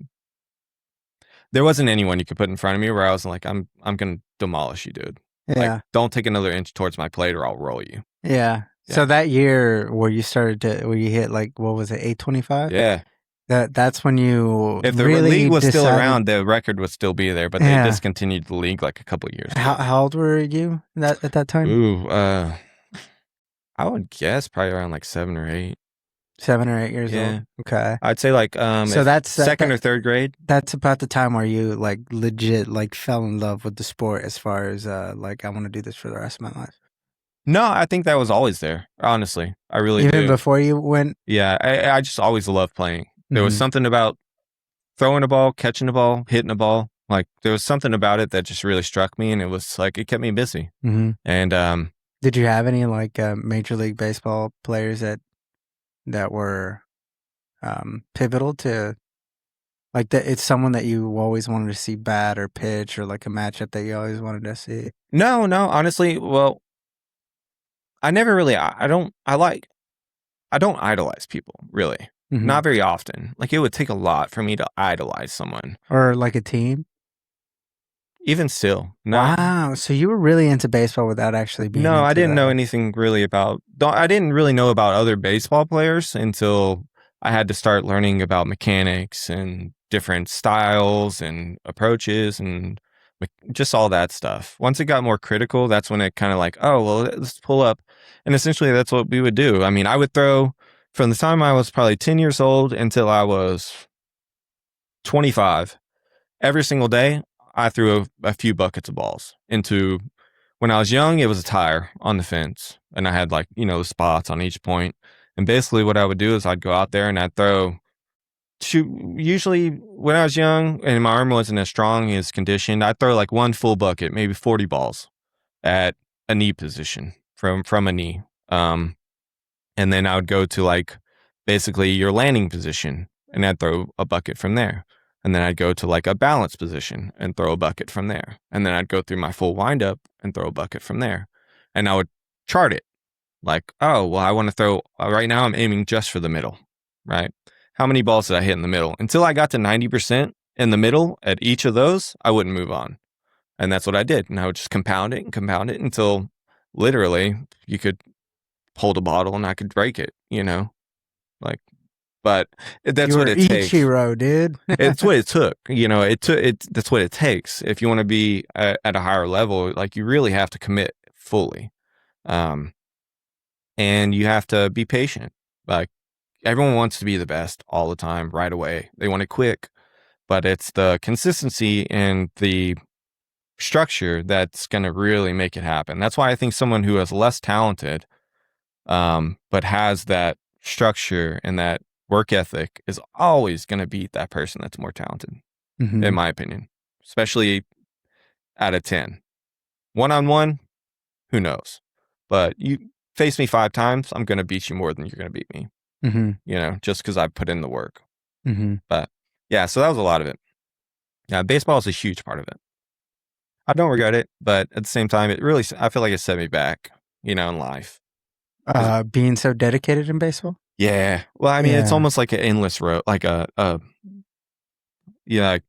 Speaker 2: there wasn't anyone you could put in front of me where I was like, I'm going to demolish you, dude.
Speaker 1: Yeah.
Speaker 2: Like, don't take another inch towards my plate or I'll roll you.
Speaker 1: Yeah. So that year where you hit like, what was it, 825?
Speaker 2: Yeah.
Speaker 1: That's when you
Speaker 2: if the
Speaker 1: really
Speaker 2: league was still around, the record would still be there, but they discontinued the league like a couple of years ago.
Speaker 1: How old were you at that time?
Speaker 2: Ooh, I would guess probably around like 7 or 8.
Speaker 1: 7 or 8 years old. Okay.
Speaker 2: I'd say like
Speaker 1: so that's
Speaker 2: second or third grade.
Speaker 1: That's about the time where you like legit like fell in love with the sport as far as like I want to do this for the rest of my life.
Speaker 2: No, I think that was always there. Honestly, I really
Speaker 1: even before you went.
Speaker 2: Yeah, I just always loved playing. There was something about throwing a ball, catching a ball, hitting a ball. Like there was something about it that just really struck me, and it was like it kept me busy.
Speaker 1: Mm-hmm.
Speaker 2: And
Speaker 1: did you have any like Major League Baseball players that were pivotal to like that? It's someone that you always wanted to see bat or pitch, or like a matchup that you always wanted to see.
Speaker 2: No, honestly, well, I never really. I don't idolize people really. Mm-hmm. Not very often. Like it would take a lot for me to idolize someone.
Speaker 1: Or like a team?
Speaker 2: Even still. No.
Speaker 1: Wow. So you were really into baseball without actually being
Speaker 2: No, I didn't know anything really about... I didn't really know about other baseball players until I had to start learning about mechanics and different styles and approaches and just all that stuff. Once it got more critical, that's when it kind of like, oh, well, let's pull up. And essentially that's what we would do. I mean, I would throw... From the time I was probably 10 years old until I was 25, every single day, I threw a few buckets of balls into, when I was young, it was a tire on the fence. And I had like, the spots on each point. And basically what I would do is I'd go out there and I'd usually when I was young and my arm wasn't as strong as conditioned, I'd throw like one full bucket, maybe 40 balls at a knee position from a knee. And then I would go to like basically your landing position and I'd throw a bucket from there. And then I'd go to like a balance position and throw a bucket from there. And then I'd go through my full windup and throw a bucket from there. And I would chart it like, oh, well, I want to throw right now. I'm aiming just for the middle, right? How many balls did I hit in the middle? Until I got to 90% in the middle at each of those, I wouldn't move on. And that's what I did. And I would just compound it until literally you could hold a bottle and I could break it, like, but that's what it takes.
Speaker 1: Ichiro, dude.
Speaker 2: It's what it took, that's what it takes. If you want to be at a higher level, like you really have to commit fully. And you have to be patient. Like everyone wants to be the best all the time, right away. They want it quick, but it's the consistency and the structure that's going to really make it happen. That's why I think someone who is less talented, but has that structure and that work ethic is always going to beat that person that's more talented, in my opinion, especially out of 10. One-on-one, who knows? But you face me 5 times, I'm going to beat you more than you're going to beat me, just because I've put in the work. But yeah, so that was a lot of it. Yeah, baseball is a huge part of it. I don't regret it, but at the same time, I feel like it set me back, in life.
Speaker 1: Being so dedicated in baseball?
Speaker 2: Yeah. Well, I mean, it's almost like an endless road, like like,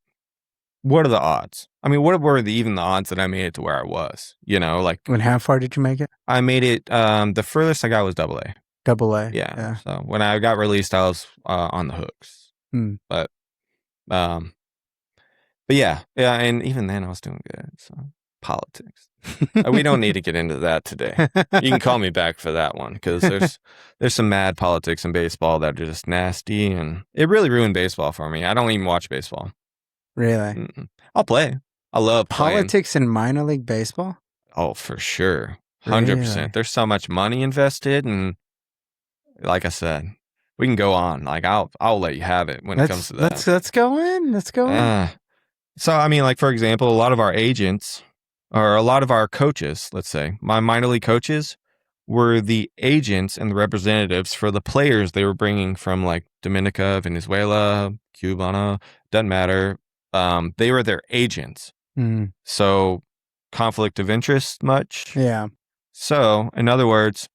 Speaker 2: what are the odds? I mean, what were even the odds that I made it to where I was, like.
Speaker 1: And how far did you make it?
Speaker 2: I made it, the furthest I got was AA.
Speaker 1: AA.
Speaker 2: Yeah. So when I got released, I was on the hooks. But yeah. And even then I was doing good. So politics. We don't need to get into that today. You can call me back for that one because there's some mad politics in baseball that are just nasty, and it really ruined baseball for me. I don't even watch baseball.
Speaker 1: Really?
Speaker 2: I'll play. I love
Speaker 1: politics in minor league baseball.
Speaker 2: Oh, for sure, 100%. Really? There's so much money invested, and like I said, we can go on. Like I'll let you have it when it comes to that.
Speaker 1: Let's go in. Let's go in.
Speaker 2: So I mean, like for example, a lot of our agents. Or a lot of our coaches, let's say, my minor league coaches were the agents and the representatives for the players they were bringing from like Dominica, Venezuela, Cubana, doesn't matter. They were their agents. So conflict of interest much?
Speaker 1: Yeah.
Speaker 2: So in other words,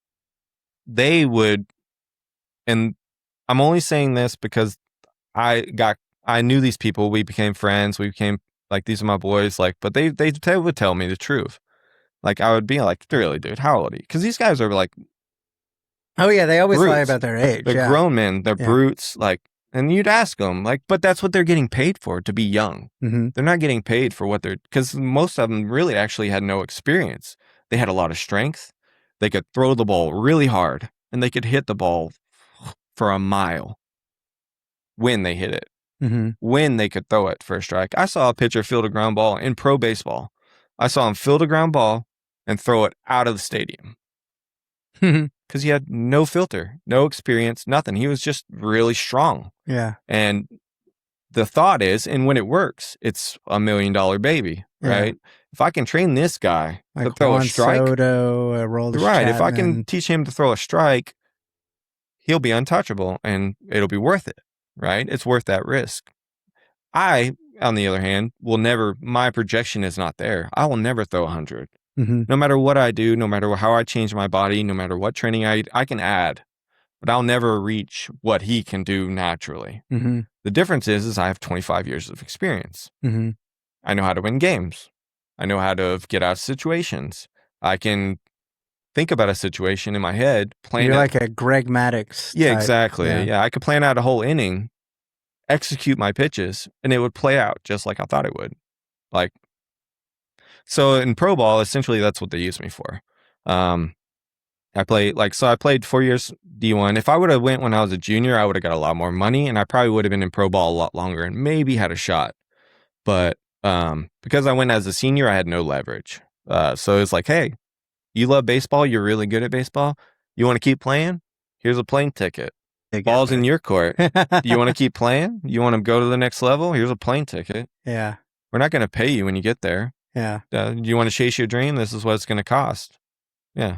Speaker 2: they would, and I'm only saying this because I knew these people. We became friends. We became like, these are my boys, like, but they would tell me the truth. Like, I would be like, really, dude, how old are you? Because these guys are like,
Speaker 1: oh yeah, they always
Speaker 2: brutes.
Speaker 1: lie about their age.
Speaker 2: They're grown men, they're brutes, like, and you'd ask them, like, but that's what they're getting paid for, to be young. They're not getting paid for what because most of them really actually had no experience. They had a lot of strength. They could throw the ball really hard, and they could hit the ball for a mile when they hit it. When they could throw it for a strike. I saw a pitcher field a ground ball in pro baseball. I saw him field a ground ball and throw it out of the stadium. Because he had no filter, no experience, nothing. He was just really strong.
Speaker 1: Yeah.
Speaker 2: And the thought is, and when it works, it's $1 million baby, right? If I can train this guy
Speaker 1: like
Speaker 2: to throw
Speaker 1: Juan
Speaker 2: a strike.
Speaker 1: Soto,
Speaker 2: right. If I can teach him to throw a strike, he'll be untouchable and it'll be worth it. Right? It's worth that risk. I, on the other hand, my projection is not there. I will never throw 100. No matter what I do, no matter how I change my body, no matter what training I can add, but I'll never reach what he can do naturally. The difference is I have 25 years of experience. I know how to win games. I know how to get out of situations. I can think about a situation in my head.
Speaker 1: You're like a Greg Maddux.
Speaker 2: Yeah, exactly. Yeah, I could plan out a whole inning, execute my pitches, and it would play out just like I thought it would. Like, so in pro ball, essentially that's what they use me for. I played 4 years D1. If I would have went when I was a junior, I would have got a lot more money, and I probably would have been in pro ball a lot longer and maybe had a shot. But because I went as a senior, I had no leverage. So it's like, hey, you love baseball. You're really good at baseball. You want to keep playing? Here's a plane ticket. Ball's in your court. Do you want to keep playing? You want to go to the next level? Here's a plane ticket.
Speaker 1: Yeah.
Speaker 2: We're not going to pay you when you get there.
Speaker 1: Yeah.
Speaker 2: Do you want to chase your dream? This is what it's going to cost. Yeah.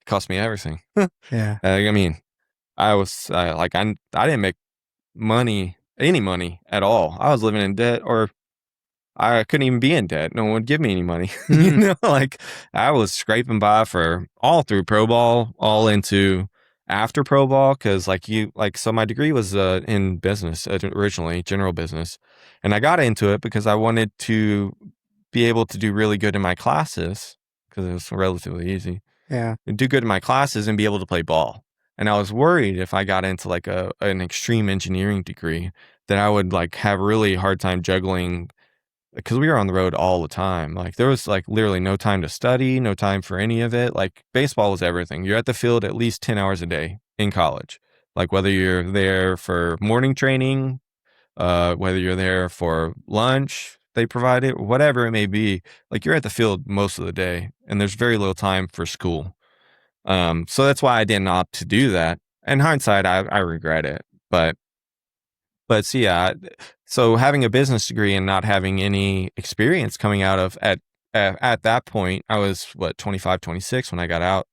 Speaker 2: It cost me everything.
Speaker 1: Yeah.
Speaker 2: I mean, I didn't make any money at all. I was living in debt, or I couldn't even be in debt. No one would give me any money. Like I was scraping by for all through pro ball, all into after pro ball. Cause so my degree was in business originally, general business. And I got into it because I wanted to be able to do really good in my classes, because it was relatively easy.
Speaker 1: Yeah.
Speaker 2: Do good in my classes and be able to play ball. And I was worried if I got into like an extreme engineering degree that I would like have really hard time juggling, because we were on the road all the time. Like there was like literally no time to study, no time for any of it. Like baseball was everything. You're at the field at least 10 hours a day in college. Like whether you're there for morning training, whether you're there for lunch, they provide it, whatever it may be. Like you're at the field most of the day, and there's very little time for school. So that's why I didn't opt to do that. In hindsight, I regret it. But so yeah, so having a business degree and not having any experience coming out of at that point, I was 25, 26 when I got out.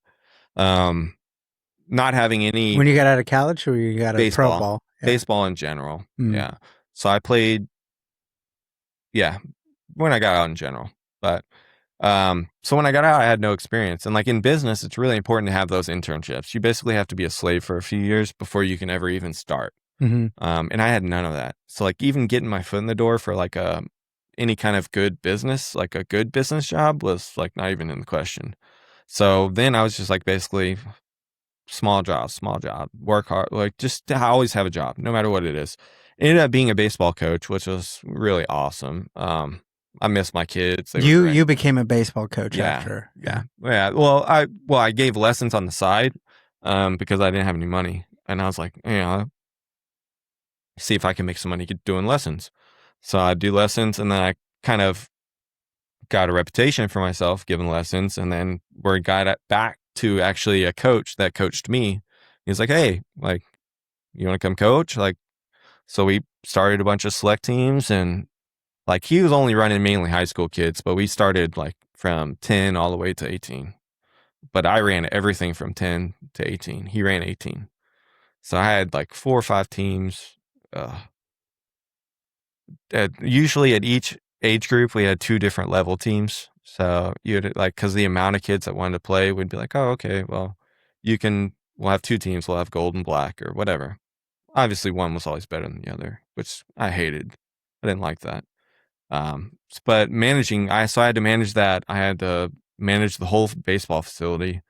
Speaker 2: Not having any.
Speaker 1: When you got out of college, or you got out of pro ball?
Speaker 2: Yeah. Baseball in general. Yeah. So I played, when I got out in general. But so when I got out, I had no experience. And like in business, it's really important to have those internships. You basically have to be a slave for a few years before you can ever even start. And I had none of that. So like even getting my foot in the door for like any kind of good business, like a good business job, was like not even in the question. So then I was just like basically small job, work hard, like just always have a job, no matter what it is. Ended up being a baseball coach, which was really awesome. I miss my kids.
Speaker 1: You became a baseball coach after. Yeah.
Speaker 2: Well, I gave lessons on the side because I didn't have any money, and I was like, see if I can make some money doing lessons. So I do lessons, and then I kind of got a reputation for myself giving lessons, and then we got back to actually a coach that coached me. He was like, hey, like, you want to come coach? Like, so we started a bunch of select teams, and like he was only running mainly high school kids, but we started like from 10 all the way to 18. But I ran everything from 10 to 18. He ran 18. So I had like 4 or 5 teams. Usually at each age group, we had 2 different level teams. So you'd like, because the amount of kids that wanted to play, we'd be like, oh, okay, well, we'll have 2 teams. We'll have gold and black or whatever. Obviously, one was always better than the other, which I hated. I didn't like that. But managing, I had to manage that. I had to manage the whole baseball facility,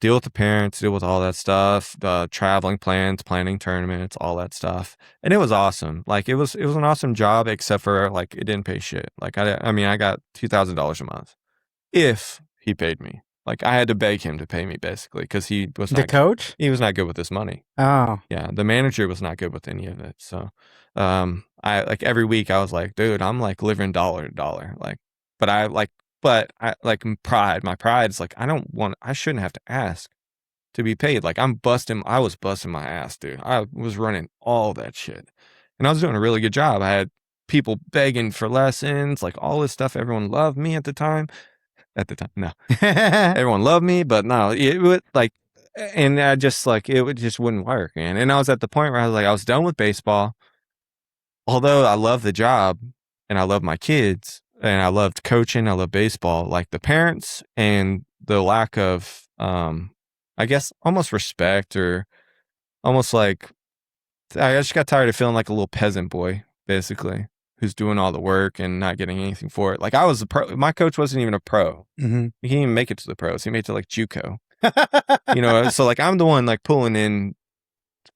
Speaker 2: deal with the parents, deal with all that stuff, the traveling plans, planning tournaments, all that stuff. And it was awesome. Like it was an awesome job, except for like it didn't pay shit. Like I mean, I got $2,000 a month if he paid me. Like I had to beg him to pay me basically, because he was not,
Speaker 1: the coach.
Speaker 2: He was not good with his money.
Speaker 1: Oh
Speaker 2: yeah, the manager was not good with any of it. So I like every week I was like, dude, I'm like living dollar to dollar. Like, but I like pride. My pride is like, I shouldn't have to ask to be paid. Like I was busting my ass, dude. I was running all that shit, and I was doing a really good job. I had people begging for lessons, like all this stuff. Everyone loved me at the time. No, everyone loved me, but no, it would like, and I just like, just wouldn't work, man. And I was at the point where I was like, I was done with baseball. Although I love the job and I love my kids and I loved coaching, I love baseball, like the parents and the lack of, I guess almost respect, or almost like, I just got tired of feeling like a little peasant boy, basically, who's doing all the work and not getting anything for it. Like I was a pro. My coach wasn't even a pro. He didn't even make it to the pros. He made it to like JUCO. So like I'm the one like pulling in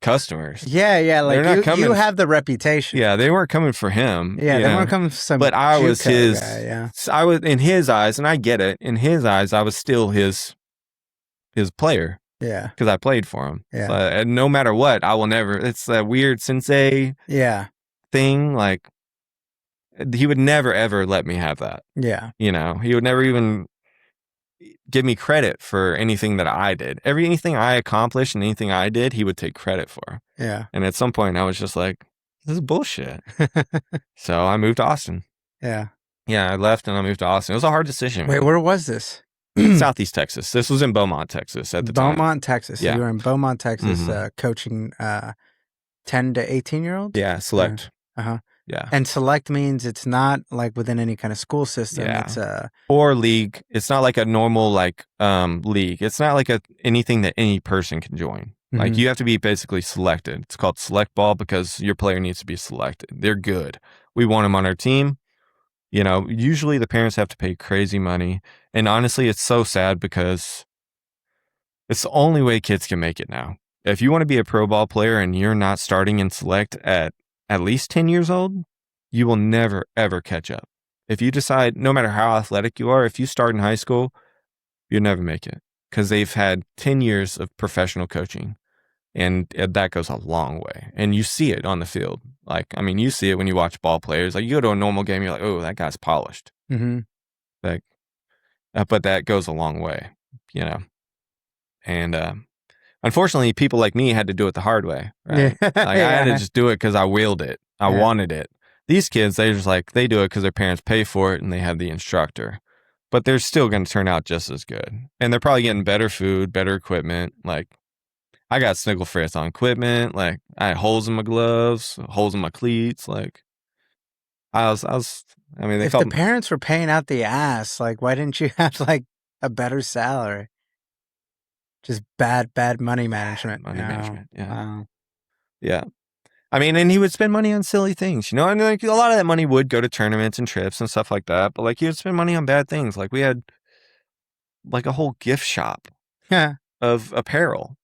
Speaker 2: customers.
Speaker 1: Yeah. Like you have the reputation.
Speaker 2: Yeah, they weren't coming for him.
Speaker 1: Yeah, they weren't coming for some.
Speaker 2: But I was his
Speaker 1: guy, yeah.
Speaker 2: I was in his eyes, and I get it. In his eyes, I was still his player.
Speaker 1: Yeah,
Speaker 2: because I played for him.
Speaker 1: Yeah,
Speaker 2: so, and no matter what, I will never. It's that weird sensei. Thing. Like he would never ever let me have that.
Speaker 1: Yeah,
Speaker 2: he would never even give me credit for anything that I did. Anything I accomplished and anything I did, he would take credit for.
Speaker 1: Yeah.
Speaker 2: And at some point, I was just like, this is bullshit. So I moved to Austin.
Speaker 1: Yeah.
Speaker 2: Yeah, I left and I moved to Austin. It was a hard decision.
Speaker 1: Wait, where was this?
Speaker 2: Southeast Texas. This was in Beaumont, Texas at the time.
Speaker 1: Beaumont, Texas.
Speaker 2: Yeah.
Speaker 1: You were in Beaumont, Texas, coaching 10 to 18-year-olds?
Speaker 2: Yeah, select.
Speaker 1: Uh-huh.
Speaker 2: Yeah.
Speaker 1: And select means it's not like within any kind of school system.
Speaker 2: Yeah.
Speaker 1: It's
Speaker 2: or league. It's not like a normal like league. It's not like anything that any person can join. Like you have to be basically selected. It's called select ball because your player needs to be selected. They're good. We want them on our team. You know, usually the parents have to pay crazy money. And honestly, it's so sad because it's the only way kids can make it now. If you want to be a pro ball player and you're not starting in select at least 10 years old, you will never, ever catch up. If you decide, no matter how athletic you are, if you start in high school, you'll never make it because they've had 10 years of professional coaching. And that goes a long way. And you see it on the field. Like, I mean, you see it when you watch ball players. Like, you go to a normal game, you're like, oh, that guy's polished.
Speaker 1: Mm-hmm.
Speaker 2: Like, but that goes a long way, you know. And unfortunately, people like me had to do it the hard way. Right?
Speaker 1: Yeah.
Speaker 2: Like, I had to just do it because I willed it. I wanted it. These kids, they just like, they do it because their parents pay for it and they have the instructor. But they're still going to turn out just as good. And they're probably getting better food, better equipment. Like, I got sniggle fritz on equipment. Like, I had holes in my gloves, holes in my cleats. Like, I mean,
Speaker 1: if the parents were paying out the ass, like, why didn't you have like a better salary? Just bad money management.
Speaker 2: Management, yeah.
Speaker 1: Wow.
Speaker 2: Yeah. I mean, and he would spend money on silly things, you know? And like a lot of that money would go to tournaments and trips and stuff like that. But like he would spend money on bad things. Like we had like a whole gift shop of apparel.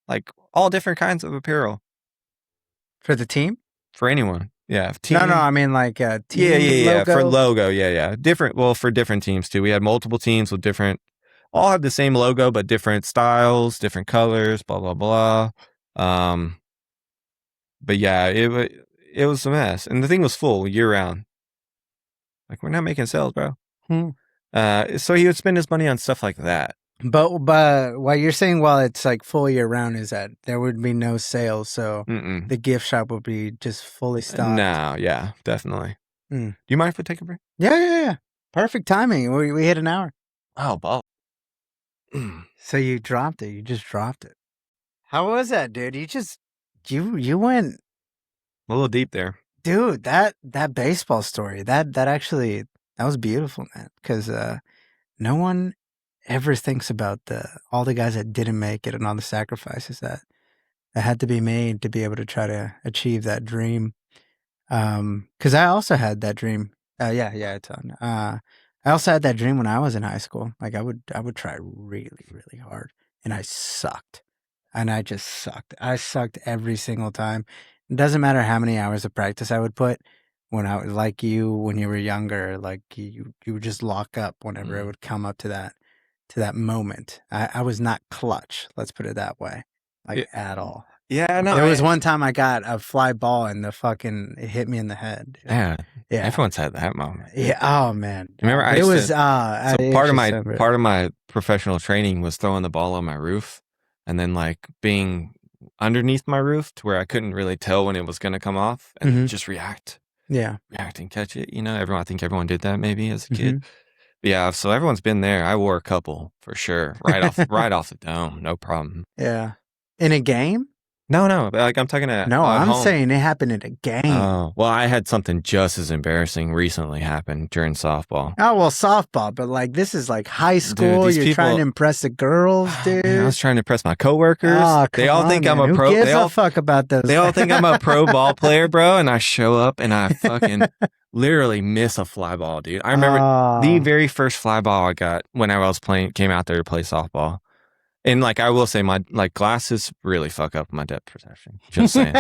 Speaker 2: Like all different kinds of apparel.
Speaker 1: For the team?
Speaker 2: For anyone. Yeah. Team.
Speaker 1: No, I mean like a team
Speaker 2: Yeah.
Speaker 1: logo?
Speaker 2: For logo. Yeah. For different teams too. We had multiple teams with all have the same logo, but different styles, different colors, blah, blah, blah. But yeah, it was a mess. And the thing was full year round. Like, we're not making sales, bro. So he would spend his money on stuff like that.
Speaker 1: But what you're saying, while it's like full year round, is that there would be no sales, so the gift shop would be just fully stocked.
Speaker 2: No, yeah, definitely. Do you mind if we take a break?
Speaker 1: Yeah. Perfect timing. We hit an hour.
Speaker 2: Oh, ball.
Speaker 1: So you dropped it. You just dropped it. How was that, dude? You went
Speaker 2: a little deep there,
Speaker 1: dude. That baseball story that was beautiful, man. Because no one ever thinks about all the guys that didn't make it and all the sacrifices that had to be made to be able to try to achieve that dream. Because I also had that dream. Yeah, it's on. I also had that dream when I was in high school. Like I would try really, really hard, and I sucked. And I just sucked. I sucked every single time. It doesn't matter how many hours of practice I would put. When I was like you, when you were younger, like you would just lock up whenever it would come up to that moment. I was not clutch. Let's put it that way, at all.
Speaker 2: Yeah, no.
Speaker 1: There was one time I got a fly ball and it hit me in the head.
Speaker 2: Yeah. Everyone's had that moment.
Speaker 1: Yeah. Oh man.
Speaker 2: Remember, part of my professional training was throwing the ball on my roof, and then like being underneath my roof to where I couldn't really tell when it was going to come off, and just react.
Speaker 1: Yeah.
Speaker 2: React and catch it. You know, I think everyone did that maybe as a kid. Yeah. So everyone's been there. I wore a couple for sure. Right off the dome. No problem.
Speaker 1: Yeah. In a game?
Speaker 2: No. Like I'm talking at
Speaker 1: I'm
Speaker 2: home.
Speaker 1: saying it happened in a game.
Speaker 2: Oh, well, I had something just as embarrassing recently happen during softball.
Speaker 1: Oh, well, softball, but like this is like high school. Dude, you're trying to impress the girls, dude.
Speaker 2: Man, I was trying to impress my coworkers. Oh, they all think I'm a pro.
Speaker 1: Who gives a fuck about those?
Speaker 2: They all think I'm a pro ball player, bro. And I show up and I fucking literally miss a fly ball, dude. I remember the very first fly ball I got when I came out there to play softball. And like I will say, my like glasses really fuck up my depth perception. Just saying,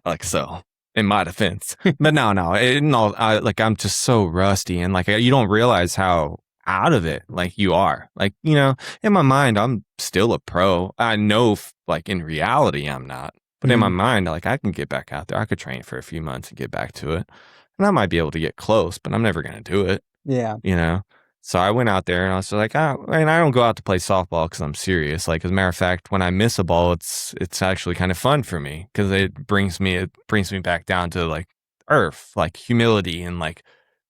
Speaker 2: like so. In my defense, but no, I'm just so rusty, and like you don't realize how out of it like you are. Like in my mind, I'm still a pro. I know, like in reality, I'm not. But in my mind, like I can get back out there. I could train for a few months and get back to it, and I might be able to get close, but I'm never gonna do it.
Speaker 1: Yeah,
Speaker 2: So I went out there and I was like, oh, and I don't go out to play softball because I'm serious. Like, as a matter of fact, when I miss a ball, it's actually kind of fun for me because it brings me back down to like earth, like humility, and like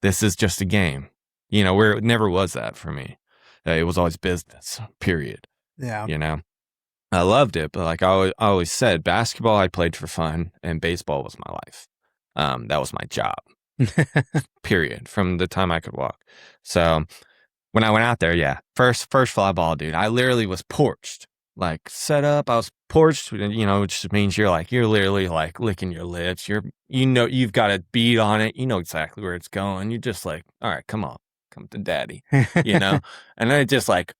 Speaker 2: this is just a game, where it never was that for me. It was always business, period.
Speaker 1: Yeah.
Speaker 2: I loved it, but like I always said, basketball I played for fun, and baseball was my life. That was my job, period, from the time I could walk. So when I went out there, yeah, first fly ball, dude, I literally was porched, like set up. I was porched, which means you're literally like licking your lips. You've got a bead on it. You know exactly where it's going. You're just like, all right, come to daddy, and then it just like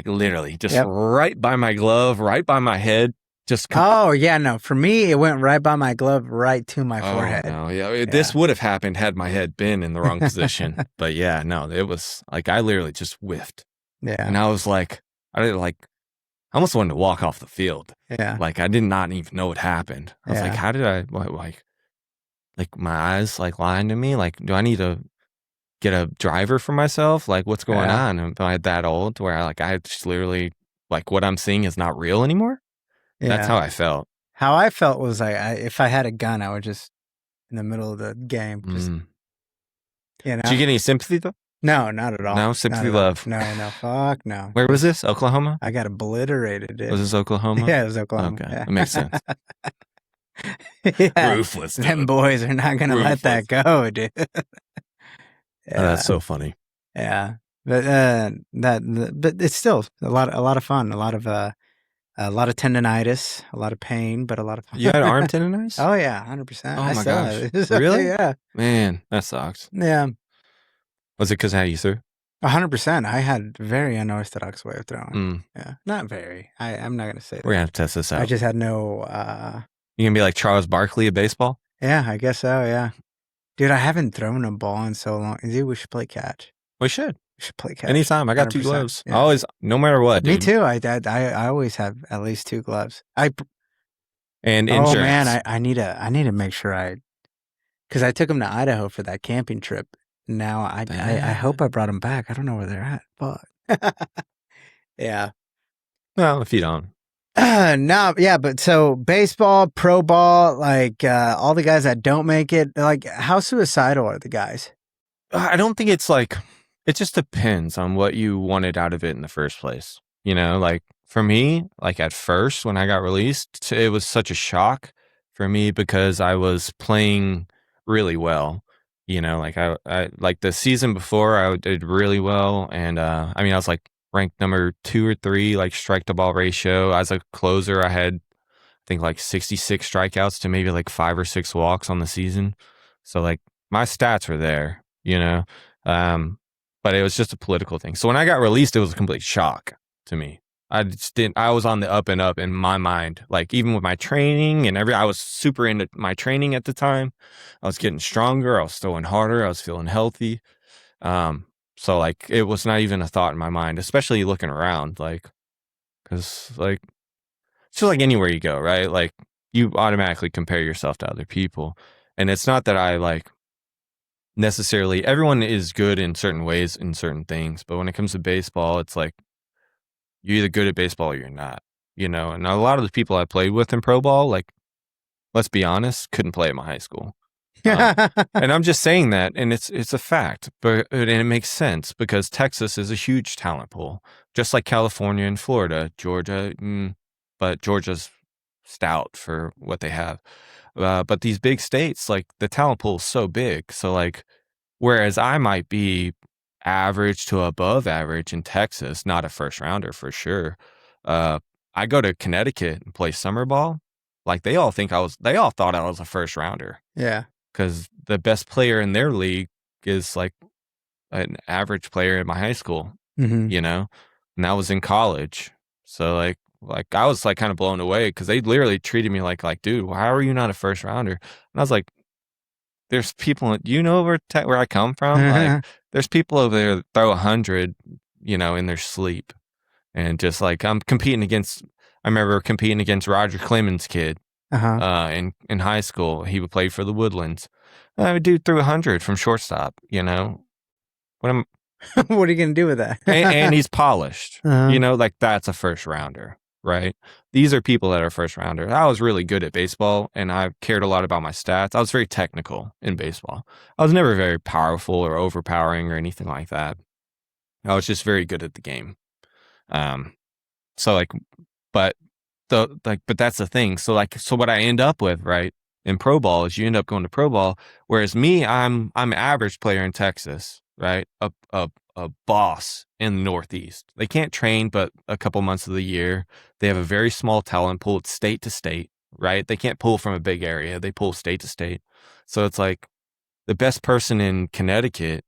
Speaker 2: literally just right by my glove, right by my head.
Speaker 1: Oh, yeah, no. For me, it went right by my glove, right to my forehead.
Speaker 2: No, yeah. This would have happened had my head been in the wrong position. But yeah, no, it was like I literally just whiffed.
Speaker 1: Yeah.
Speaker 2: And I was like, I almost wanted to walk off the field.
Speaker 1: Yeah.
Speaker 2: Like I did not even know what happened. I was like, how did I, like my eyes lying to me? Like, do I need to get a driver for myself? Like, what's going on? Am I that old where I just literally, what I'm seeing is not real anymore? Yeah. That's how I felt.
Speaker 1: How I felt was if I had a gun, I would just, in the middle of the game, just,
Speaker 2: Did you get any sympathy though?
Speaker 1: No, not at all.
Speaker 2: No sympathy, love.
Speaker 1: No, fuck no.
Speaker 2: Where was this? Oklahoma?
Speaker 1: I got obliterated, dude.
Speaker 2: Was this Oklahoma?
Speaker 1: Yeah, it was Oklahoma.
Speaker 2: Okay,
Speaker 1: yeah.
Speaker 2: that makes sense. Ruthless. Dude.
Speaker 1: Them boys are not gonna let that go, dude.
Speaker 2: Oh, that's so funny.
Speaker 1: Yeah, but but it's still a lot of fun. A lot of tendonitis, a lot of pain, but a lot of fun.
Speaker 2: You had arm tendonitis?
Speaker 1: Oh yeah, 100%.
Speaker 2: Oh my gosh, really?
Speaker 1: Yeah,
Speaker 2: man, that sucks.
Speaker 1: Yeah.
Speaker 2: Was it because how you threw?
Speaker 1: 100%. I had a very unorthodox way of throwing. Yeah, not very. I'm not gonna say that.
Speaker 2: We're gonna have to test this out.
Speaker 1: I just had no.
Speaker 2: You gonna be like Charles Barkley of baseball?
Speaker 1: Yeah, I guess so. Yeah, dude, I haven't thrown a ball in so long. Dude, we should play catch.
Speaker 2: We should.
Speaker 1: Play catch.
Speaker 2: Anytime. I got 2 gloves. Yeah. Always, no matter what.
Speaker 1: Me
Speaker 2: dude.
Speaker 1: too. I always have at least 2 gloves.
Speaker 2: And insurance.
Speaker 1: Oh man, I need to make sure because I took them to Idaho for that camping trip. Now I hope I brought them back. I don't know where they're at. Fuck. Yeah.
Speaker 2: Well, if you don't.
Speaker 1: No, yeah, but so baseball, pro ball, all the guys that don't make it, how suicidal are the guys?
Speaker 2: I don't think it's it just depends on what you wanted out of it in the first place. For me, at first when I got released, it was such a shock for me because I was playing really well. I the season before I did really well. And, I was ranked number 2 or 3, strike to ball ratio. As a closer, I had, I think 66 strikeouts to maybe 5 or 6 walks on the season. So my stats were there, but it was just a political thing. So when I got released, it was a complete shock to me. I was on the up and up in my mind. Even with my training and I was super into my training at the time. I was getting stronger. I was throwing harder. I was feeling healthy. So it was not even a thought in my mind, especially looking around, cause it's just anywhere you go, right? You automatically compare yourself to other people. And it's not that I necessarily, everyone is good in certain ways in certain things. But when it comes to baseball, it's you're either good at baseball or you're not, and a lot of the people I played with in pro ball, let's be honest, couldn't play at my high school. And I'm just saying that, and it's a fact, and it makes sense because Texas is a huge talent pool, just like California and Florida, Georgia, but Georgia's stout for what they have. But these big states, the talent pool is so big. So whereas I might be average to above average in Texas, not a first rounder for sure. I go to Connecticut and play summer ball. They all thought I was a first rounder.
Speaker 1: Yeah.
Speaker 2: Because the best player in their league is an average player in my high school, and that was in college. So I was kind of blown away because they literally treated me like, dude, how are you not a first rounder? And I was like, there's people, where I come from? There's people over there that throw 100, in their sleep. And just I'm competing against, I remember competing against Roger Clemens' kid in high school. He would play for the Woodlands. Dude threw 100 from shortstop, What am
Speaker 1: What are you going to do with that?
Speaker 2: and he's polished.
Speaker 1: Uh-huh.
Speaker 2: Like that's a first rounder, right? These are people that are first rounders. I was really good at baseball and I cared a lot about my stats. I was very technical in baseball. I was never very powerful or overpowering or anything like that. I was just very good at the game. Um, so like, but but that's the thing. So what I end up with, right, in pro ball is you end up going to pro ball. Whereas me, I'm an average player in Texas, right? A boss in the Northeast. They can't train but a couple months of the year. They have a very small talent pool. It's state to state, right? They can't pull from a big area. They pull state to state. So it's like the best person in Connecticut,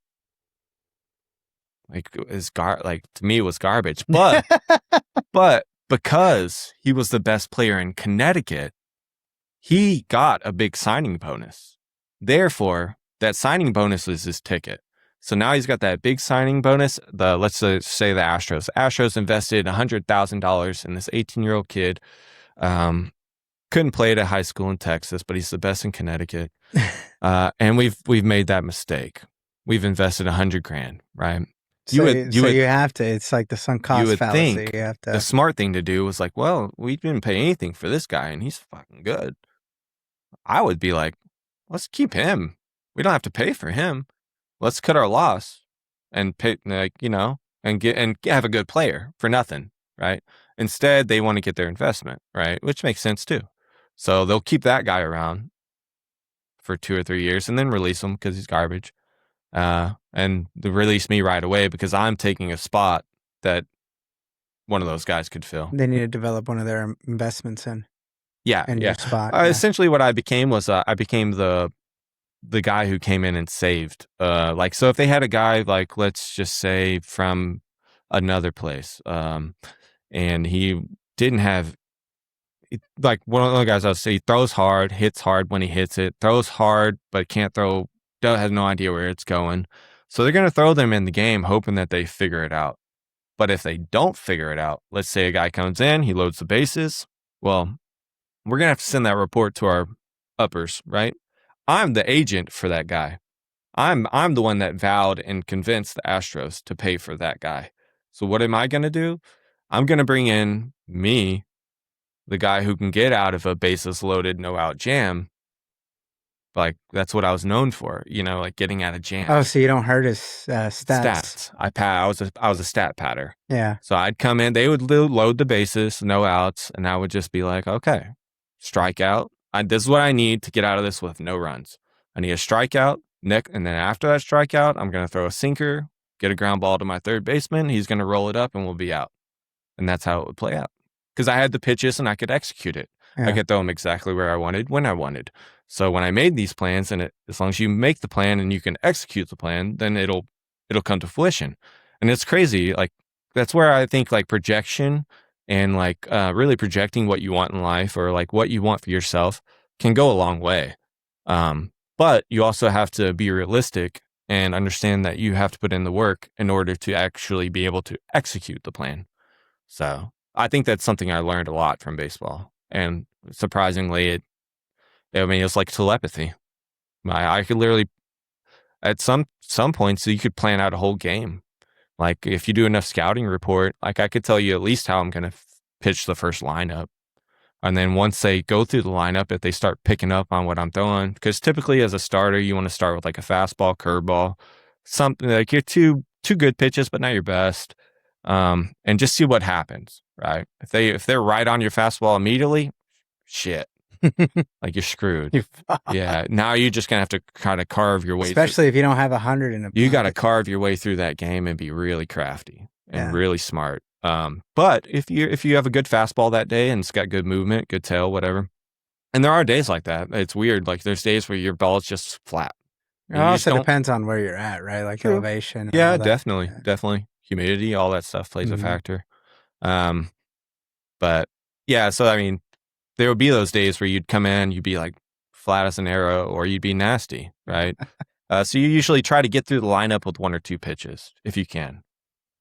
Speaker 2: like to me was garbage. But because he was the best player in Connecticut, he got a big signing bonus. Therefore, that signing bonus was his ticket. So now he's got that big signing bonus. Let's say the Astros. Astros invested $100,000 in this 18-year-old kid. Couldn't play at a high school in Texas, but he's the best in Connecticut. And we've made that mistake. We've invested $100,000, right?
Speaker 1: So you have to. It's like the sunk cost fallacy.
Speaker 2: Think
Speaker 1: you have to.
Speaker 2: The smart thing to do was like, well, we didn't pay anything for this guy, and he's fucking good. I would be like, let's keep him. We don't have to pay for him. Let's cut our loss and pay, and have a good player for nothing, right? Instead, they want to get their investment, right? Which makes sense too. So they'll keep that guy around for 2 or 3 years and then release him because he's garbage. And they release me right away because I'm taking a spot that one of those guys could fill.
Speaker 1: They need to develop one of their investments in.
Speaker 2: Yeah,
Speaker 1: your spot.
Speaker 2: Essentially, what I became was I became the guy who came in and saved. So if they had a guy like, let's just say from another place, and he didn't have like one of the guys I would say, he throws hard, hits hard when he hits it, throws hard but can't throw, has no idea where it's going. So they're going to throw them in the game hoping that they figure it out. But if they don't figure it out, let's say a guy comes in, he loads the bases. Well, we're going to have to send that report to our uppers, right? I'm the agent for that guy. I'm the one that vowed and convinced the Astros to pay for that guy. So what am I going to do? I'm going to bring in me, the guy who can get out of a bases loaded, no out jam. Like that's what I was known for, like getting out of jam.
Speaker 1: Oh, so you don't hurt his stats.
Speaker 2: I was a stat patter.
Speaker 1: Yeah.
Speaker 2: So I'd come in, they would load the bases, no outs, and I would just be like, okay, strikeout. This is what I need to get out of this with no runs. I need a strikeout, and then after that strikeout, I'm going to throw a sinker, get a ground ball to my third baseman. He's going to roll it up, and we'll be out. And that's how it would play out. Because I had the pitches and I could execute it. Yeah. I could throw them exactly where I wanted, when I wanted. So when I made these plans, and as long as you make the plan and you can execute the plan, then it'll come to fruition. And it's crazy. Like that's where I think like projection and like really projecting what you want in life or like what you want for yourself can go a long way. But you also have to be realistic and understand that you have to put in the work in order to actually be able to execute the plan. So I think that's something I learned a lot from baseball. And surprisingly, it's like telepathy. I could literally, at some points, you could plan out a whole game. Like if you do enough scouting report, like I could tell you at least how I'm going to pitch the first lineup. And then once they go through the lineup, if they start picking up on what I'm throwing, because typically as a starter, you want to start with like a fastball, curveball, something like your two good pitches, but not your best. And just see what happens, right? If they're right on your fastball immediately, shit. Like you're screwed. Yeah. Now you're just gonna have to kind of carve your way.
Speaker 1: Especially if you don't have 100 in a.
Speaker 2: You got to carve your way through that game and be really crafty and really smart. But if you have a good fastball that day and it's got good movement, good tail, whatever, and there are days like that. It's weird. Like there's days where your ball's just flat.
Speaker 1: It also depends on where you're at, right? Like elevation.
Speaker 2: Yeah, definitely. Humidity, all that stuff plays a factor. But yeah, so I mean, there would be those days where you'd come in, you'd be like flat as an arrow, or you'd be nasty, right? So you usually try to get through the lineup with 1 or 2 pitches if you can,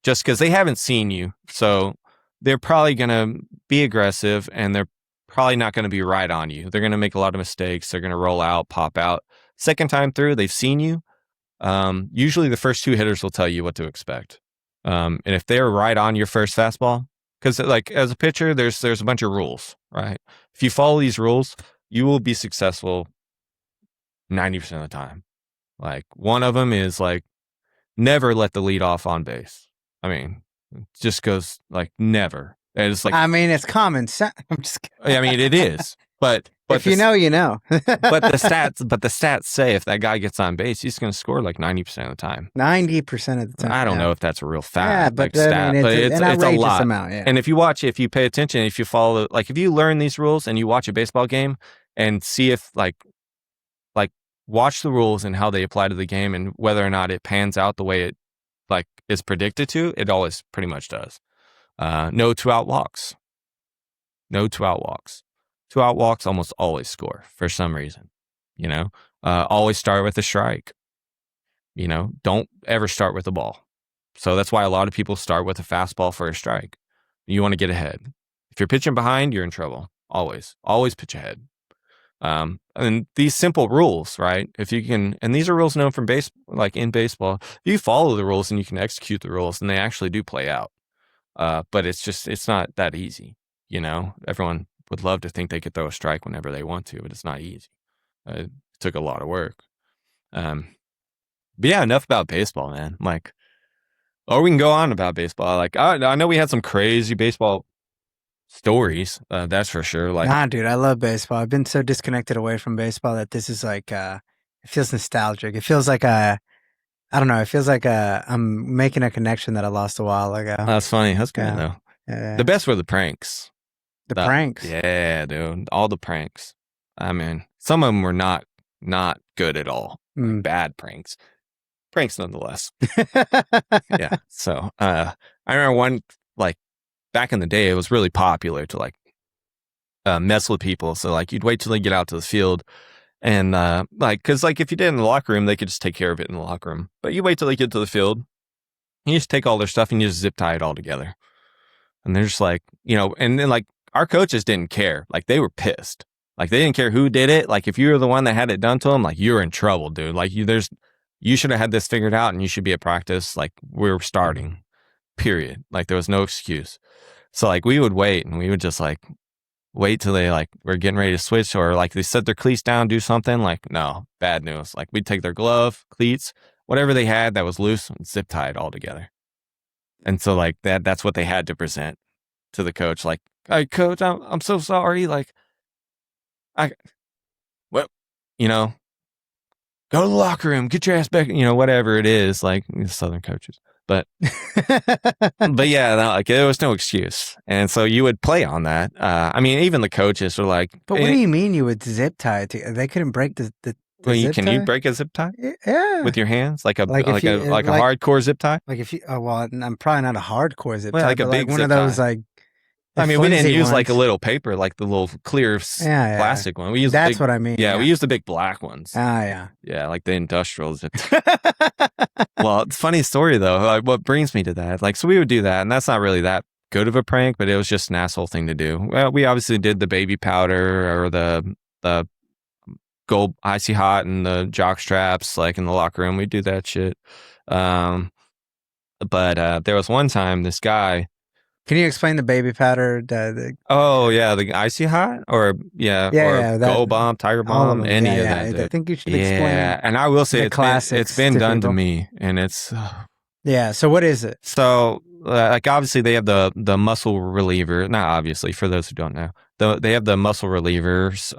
Speaker 2: just because they haven't seen you. So they're probably going to be aggressive and they're probably not going to be right on you. They're going to make a lot of mistakes. They're going to roll out, pop out. Second time through, they've seen you. Usually the first 2 hitters will tell you what to expect. And if they're right on your first fastball, because like as a pitcher, there's a bunch of rules, right? If you follow these rules, you will be successful 90% of the time. Like one of them is like never let the lead off on base. I mean, it just goes like never. And it's like,
Speaker 1: I mean, it's common sense. I'm just kidding.
Speaker 2: I mean, it is, but
Speaker 1: if you know, you know.
Speaker 2: but the stats say if that guy gets on base, he's going to score like 90% of the time.
Speaker 1: 90% of the time.
Speaker 2: I don't know if that's a real fact.
Speaker 1: Yeah, but
Speaker 2: like stat,
Speaker 1: I mean, it's an outrageous
Speaker 2: a lot.
Speaker 1: amount. Yeah.
Speaker 2: And if you pay attention, if you follow, like if you learn these rules and you watch a baseball game and see if like watch the rules and how they apply to the game and whether or not it pans out the way it like is predicted to, it always pretty much does. No 2-out walks. No 2-out walks. 2-out walks almost always score for some reason. You know, always start with a strike. You know, don't ever start with a ball. So that's why a lot of people start with a fastball for a strike. You want to get ahead. If you're pitching behind, you're in trouble. Always pitch ahead. And these simple rules, right? If you can, and these are rules known from like in baseball, if you follow the rules and you can execute the rules, and they actually do play out. But it's not that easy. You know, everyone would love to think they could throw a strike whenever they want to, but it's not easy. It took a lot of work. But yeah, enough about baseball, man. Like, or we can go on about baseball. Like, I know we had some crazy baseball stories, that's for sure. Like,
Speaker 1: nah, dude, I love baseball. I've been so disconnected away from baseball that this is like, it feels nostalgic. It feels like I don't know. It feels like I'm making a connection that I lost a while ago.
Speaker 2: That's funny. That's good though.
Speaker 1: Yeah.
Speaker 2: The best were the pranks.
Speaker 1: The pranks.
Speaker 2: Yeah, dude. All the pranks. I mean, some of them were not good at all. Like bad pranks. Pranks nonetheless. Yeah. So I remember one, like back in the day, it was really popular to like mess with people. So like you'd wait till they get out to the field and like, cause like if you did in the locker room, they could just take care of it in the locker room. But you wait till they get to the field, you just take all their stuff and you just zip tie it all together. And they're just like, you know, and then like our coaches didn't care. Like they were pissed. Like they didn't care who did it. Like if you were the one that had it done to them, like you're in trouble, dude. Like you should have had this figured out and you should be at practice. Like we're starting, period. Like there was no excuse. So like we would wait and we would just like wait till they like were getting ready to switch or like they set their cleats down, do something. Like no, bad news. Like we'd take their glove, cleats, whatever they had that was loose and zip tie it all together. And so like that's what they had to present to the coach. Like, hey coach, I'm so sorry. Like you know, go to the locker room, get your ass back, you know, whatever it is, like Southern coaches. But yeah, like there was no excuse. And so you would play on that. I mean, even the coaches were like,
Speaker 1: but what do you mean you would zip tie it to? They couldn't break the
Speaker 2: well,
Speaker 1: zip
Speaker 2: can
Speaker 1: tie?
Speaker 2: you break a zip tie?
Speaker 1: Yeah.
Speaker 2: With your hands? Like a
Speaker 1: Like
Speaker 2: a hardcore zip tie?
Speaker 1: Like if you, well, I'm probably not a hardcore zip tie,
Speaker 2: like a
Speaker 1: but
Speaker 2: big
Speaker 1: like one
Speaker 2: zip
Speaker 1: of those
Speaker 2: tie.
Speaker 1: like,
Speaker 2: I mean, we didn't use like a
Speaker 1: ones.
Speaker 2: little paper, like the little clear plastic one. We used
Speaker 1: That's what I mean.
Speaker 2: Yeah, we used the big black ones.
Speaker 1: Ah, yeah.
Speaker 2: Yeah, like the industrial zip tie. Well, it's a funny story though. Like, what brings me to that? Like, so we would do that, and that's not really that good of a prank, but it was just an asshole thing to do. Well, we obviously did the baby powder or the gold icy hot and the jock straps, like in the locker room. We do that shit. But there was one time this guy.
Speaker 1: Can you explain the baby powder?
Speaker 2: Oh yeah, the icy hot or gold bomb, tiger bomb, any of that.
Speaker 1: I think you should explain.
Speaker 2: Yeah, and I will say it's been done to me, and it's
Speaker 1: yeah. So what is it?
Speaker 2: So like obviously they have the muscle reliever. Not obviously for those who don't know, they have the muscle relievers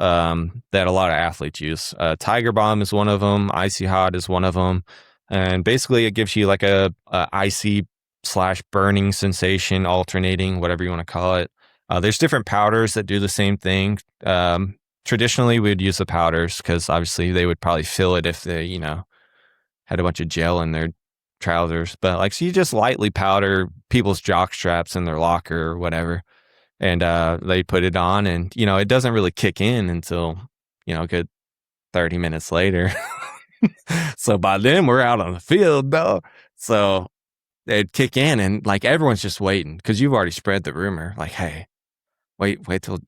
Speaker 2: that a lot of athletes use. Tiger bomb is one of them. Icy hot is one of them, and basically it gives you like a icy / burning sensation, alternating, whatever you want to call it. There's different powders that do the same thing. Traditionally, we'd use the powders because obviously they would probably feel it if they, you know, had a bunch of gel in their trousers. But like, so you just lightly powder people's jock straps in their locker or whatever, and they put it on, and you know, it doesn't really kick in until, you know, a good 30 minutes later. So by then we're out on the field, though. So they'd kick in and like everyone's just waiting because you've already spread the rumor. Like, hey, wait till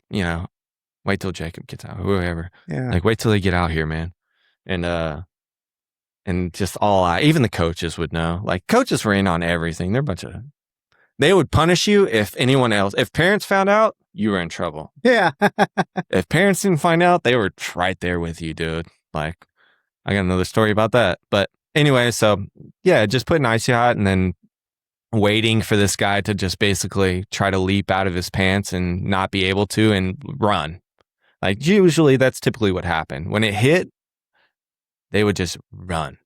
Speaker 2: Jacob gets out, whoever.
Speaker 1: Yeah.
Speaker 2: Like, wait till they get out here, man. And and just even the coaches would know. Like coaches were in on everything. They're a bunch of. They would punish you if parents found out, you were in trouble.
Speaker 1: Yeah.
Speaker 2: If parents didn't find out, they were right there with you, dude. Like, I got another story about that. But anyway, so yeah, just putting icy hot and then waiting for this guy to just basically try to leap out of his pants and not be able to and run. Like, usually that's typically what happened. When it hit, they would just run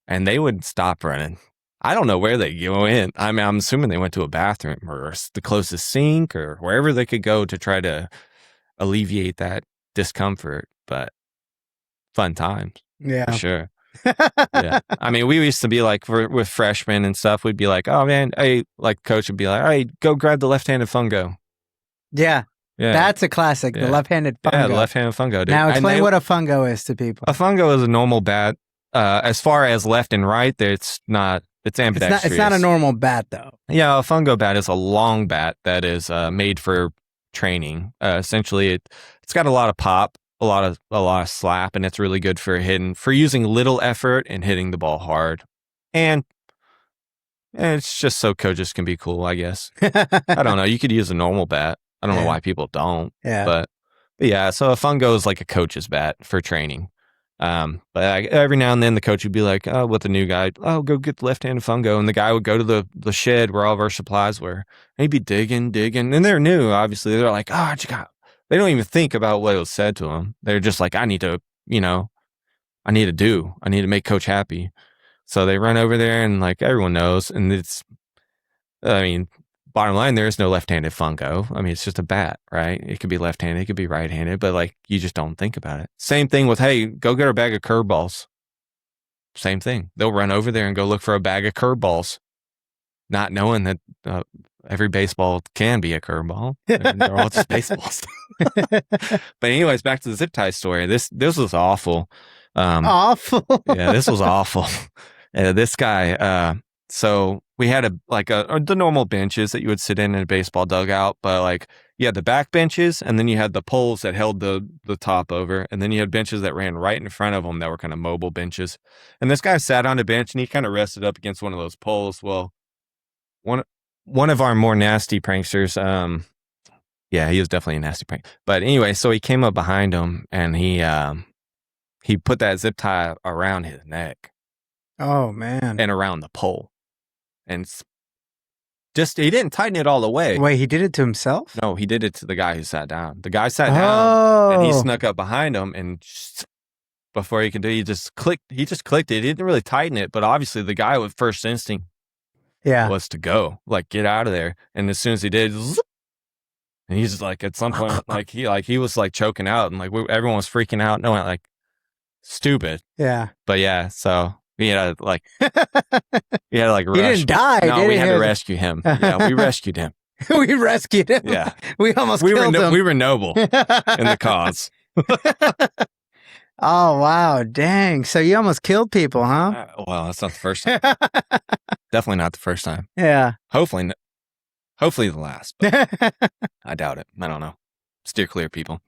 Speaker 2: and they would stop running. I don't know where they go in. I mean, I'm assuming they went to a bathroom or the closest sink or wherever they could go to try to alleviate that discomfort. But fun times.
Speaker 1: Yeah.
Speaker 2: For sure. Yeah. I mean, we used to be like, with freshmen and stuff, we'd be like, oh man, like coach would be like, all right, go grab the left-handed fungo.
Speaker 1: Yeah. Yeah. That's a classic. The left-handed fungo.
Speaker 2: Yeah, the left-handed fungo. Dude.
Speaker 1: Now explain what a fungo is to people.
Speaker 2: A fungo is a normal bat. As far as left and right, it's ambidextrous.
Speaker 1: It's not a normal bat though.
Speaker 2: Yeah, a fungo bat is a long bat that is made for training. Essentially, it's got a lot of pop, a lot of slap, and it's really good for using little effort and hitting the ball hard. And it's just so coaches can be cool, I guess. I don't know. You could use a normal bat. I don't know why people don't.
Speaker 1: Yeah.
Speaker 2: But yeah, so a fungo is like a coach's bat for training. But every now and then the coach would be like, oh, with the new guy, oh, go get the left-handed fungo. And the guy would go to the shed where all of our supplies were. And he'd be digging. And they're new, obviously. They're like, oh, they don't even think about what was said to them. They're just like, I need to make coach happy. So they run over there and like everyone knows. And bottom line, there is no left-handed fungo. I mean, it's just a bat, right? It could be left-handed, it could be right-handed, but like you just don't think about it. Same thing with, hey, go get a bag of curveballs. Same thing. They'll run over there and go look for a bag of curveballs, not knowing that every baseball can be a curveball. They're all just baseballs. But anyways, back to the zip tie story. This was awful.
Speaker 1: Awful.
Speaker 2: Yeah, this was awful. This guy. So we had the normal benches that you would sit in a baseball dugout, but like you had the back benches and then you had the poles that held the top over. And then you had benches that ran right in front of them that were kind of mobile benches. And this guy sat on a bench and he kind of rested up against one of those poles. Well, one of our more nasty pranksters, he was definitely a nasty prank. But anyway, so he came up behind him and he put that zip tie around his neck.
Speaker 1: Oh man.
Speaker 2: And around the pole. And he didn't tighten it all the way.
Speaker 1: Wait, he did it to himself?
Speaker 2: No, he did it to the guy who sat down. The guy sat down and he snuck up behind him and before he could do it, he just clicked it. He didn't really tighten it, but obviously the guy with first instinct was to go, like get out of there. And as soon as he did, and he's just like, at some point, he was like choking out and like everyone was freaking out. No one like stupid.
Speaker 1: Yeah.
Speaker 2: But yeah, so we had to rush.
Speaker 1: He didn't die.
Speaker 2: No, we had to rescue him. Yeah, we rescued him.
Speaker 1: We rescued him.
Speaker 2: Yeah.
Speaker 1: We almost killed him.
Speaker 2: We were noble in the cause.
Speaker 1: Oh, wow. Dang. So you almost killed people, huh?
Speaker 2: Well, that's not the first time. Definitely not the first time.
Speaker 1: Yeah.
Speaker 2: Hopefully the last. But I doubt it. I don't know. Steer clear, people.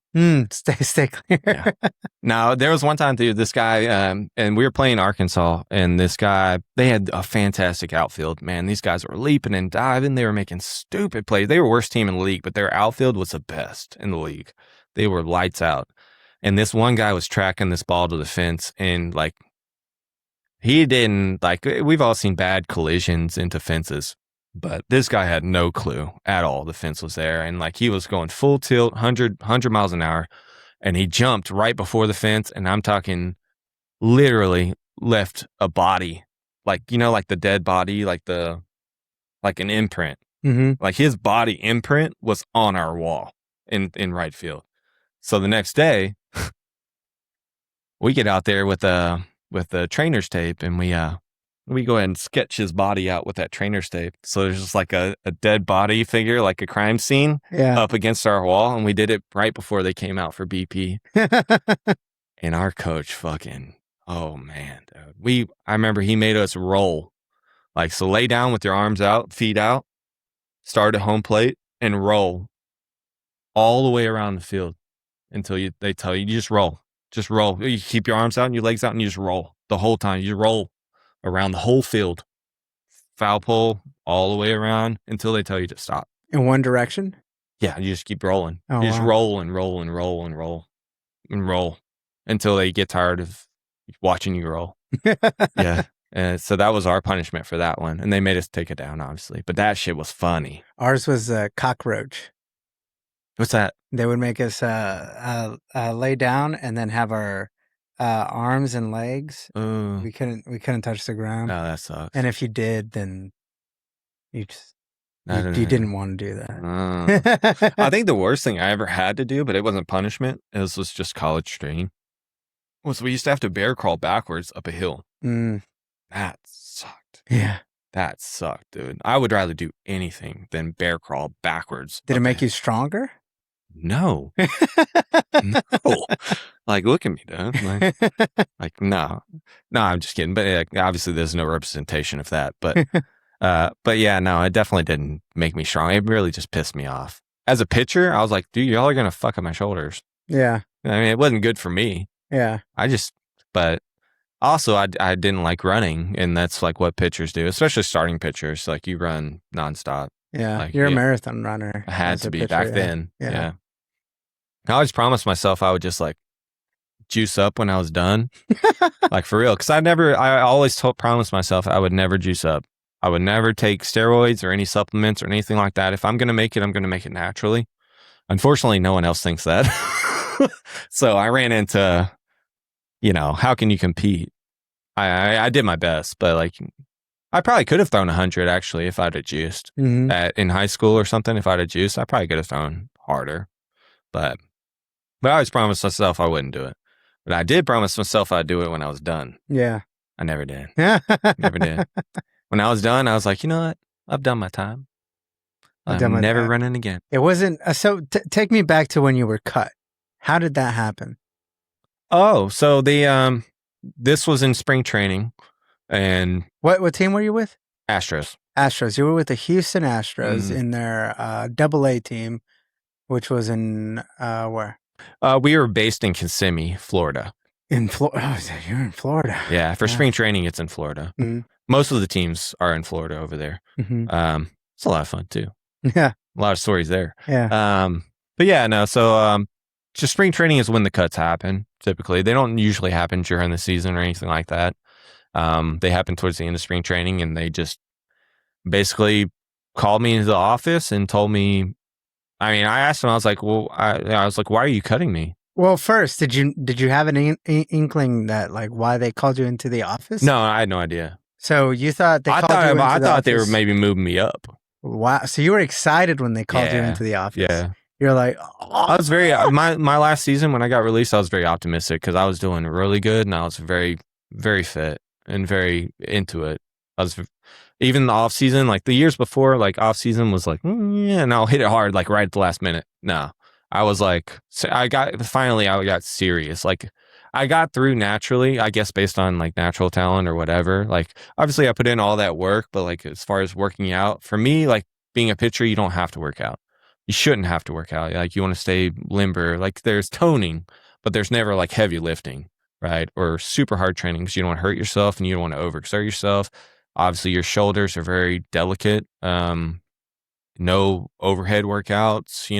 Speaker 1: Stay clear.
Speaker 2: Yeah. Now, there was one time, dude, this guy, and we were playing Arkansas, and this guy, they had a fantastic outfield. Man, these guys were leaping and diving. They were making stupid plays. They were worst team in the league, but their outfield was the best in the league. They were lights out. And this one guy was tracking this ball to the fence, and like, he didn't, like, we've all seen bad collisions into fences. But this guy had no clue at all. The fence was there. And like he was going full tilt, 100 miles an hour. And he jumped right before the fence. And I'm talking literally left a body, like, like the dead body, like an imprint.
Speaker 1: Mm-hmm.
Speaker 2: Like his body imprint was on our wall in right field. So the next day we get out there with the trainer's tape and we go ahead and sketch his body out with that trainer's tape. So there's just like a dead body figure, like a crime scene up against our wall. And we did it right before they came out for BP. And our coach oh man, dude. I remember he made us roll. Like, so lay down with your arms out, feet out, start at home plate and roll all the way around the field until they tell you just roll. Just roll. You keep your arms out and your legs out and you just roll the whole time. You roll around the whole field. Foul pole all the way around until they tell you to stop.
Speaker 1: In one direction?
Speaker 2: Yeah, you just keep rolling.
Speaker 1: Oh,
Speaker 2: You just
Speaker 1: wow.
Speaker 2: roll and roll and roll and roll and roll until they get tired of watching you roll. Yeah. And so that was our punishment for that one. And they made us take it down, obviously. But that shit was funny.
Speaker 1: Ours was a cockroach.
Speaker 2: What's that?
Speaker 1: They would make us lay down and then have our arms and legs.
Speaker 2: Oh,
Speaker 1: We couldn't touch the ground.
Speaker 2: no, that sucks.
Speaker 1: And if you did, then you just
Speaker 2: No.
Speaker 1: you didn't want to do that.
Speaker 2: I think the worst thing I ever had to do, but it wasn't punishment, was just college training, was we used to have to bear crawl backwards up a hill. That sucked.
Speaker 1: Yeah.
Speaker 2: That sucked, dude. I would rather do anything than bear crawl backwards.
Speaker 1: Did it make you stronger?
Speaker 2: No. No. Like, look at me, dude. Like, no. No, I'm just kidding. But obviously there's no representation of that. But yeah, no, it definitely didn't make me strong. It really just pissed me off. As a pitcher, I was like, dude, y'all are going to fuck up my shoulders.
Speaker 1: Yeah.
Speaker 2: I mean, it wasn't good for me.
Speaker 1: Yeah.
Speaker 2: But also I didn't like running, and that's like what pitchers do, especially starting pitchers. Like, you run nonstop.
Speaker 1: Yeah.
Speaker 2: Like,
Speaker 1: You're a marathon runner.
Speaker 2: I had to be
Speaker 1: pitcher,
Speaker 2: back then.
Speaker 1: Yeah.
Speaker 2: Yeah. I always promised myself I would just like juice up when I was done. Like, for real. Cause I always promised myself I would never juice up. I would never take steroids or any supplements or anything like that. If I'm going to make it, I'm going to make it naturally. Unfortunately, no one else thinks that. So I ran into, how can you compete? I did my best, but like, I probably could have thrown 100 actually if I'd have juiced in high school or something. If I'd have juiced, I probably could have thrown harder. But I always promised myself I wouldn't do it. But I did promise myself I'd do it when I was done.
Speaker 1: Yeah.
Speaker 2: I never did. Never did. When I was done, I was like, you know what? I've done my time. I'm never running again.
Speaker 1: It wasn't. So take me back to when you were cut. How did that happen?
Speaker 2: Oh, so this was in spring training, and
Speaker 1: what team were you with?
Speaker 2: Astros.
Speaker 1: Astros. You were with the Houston Astros in their AA team, which was in where?
Speaker 2: We were based in Kissimmee, Florida.
Speaker 1: In Florida. Oh, you're in Florida.
Speaker 2: Yeah, for spring training, it's in Florida. Mm-hmm. Most of the teams are in Florida over there. Mm-hmm. It's a lot of fun too.
Speaker 1: Yeah,
Speaker 2: a lot of stories there.
Speaker 1: Yeah.
Speaker 2: But yeah, no. So just spring training is when the cuts happen. Typically, they don't usually happen during the season or anything like that. They happen towards the end of spring training, and they just basically called me into the office and told me. I mean, I asked them. I was like, "Well, I was like, why are you cutting me?"
Speaker 1: Well, first, did you have an inkling that like why they called you into the office?
Speaker 2: No, I had no idea.
Speaker 1: So you thought they called you into the office?
Speaker 2: I thought they were maybe moving me up.
Speaker 1: Wow. So you were excited when they called you into the office.
Speaker 2: Yeah.
Speaker 1: You're like, oh.
Speaker 2: I was very, my last season when I got released, I was very optimistic because I was doing really good and I was very, very fit and very into it. I was, even the off season, like the years before, like off season was like, yeah, and I'll hit it hard, like right at the last minute. No, I was like, I got serious. Like, I got through naturally, I guess, based on like natural talent or whatever. Like, obviously I put in all that work, but like, as far as working out, for me, like being a pitcher, you don't have to work out. You shouldn't have to work out. Like, you want to stay limber. Like, there's toning, but there's never like heavy lifting, right? Or super hard training because you don't want to hurt yourself and you don't want to overexert yourself. Obviously, your shoulders are very delicate. No overhead workouts,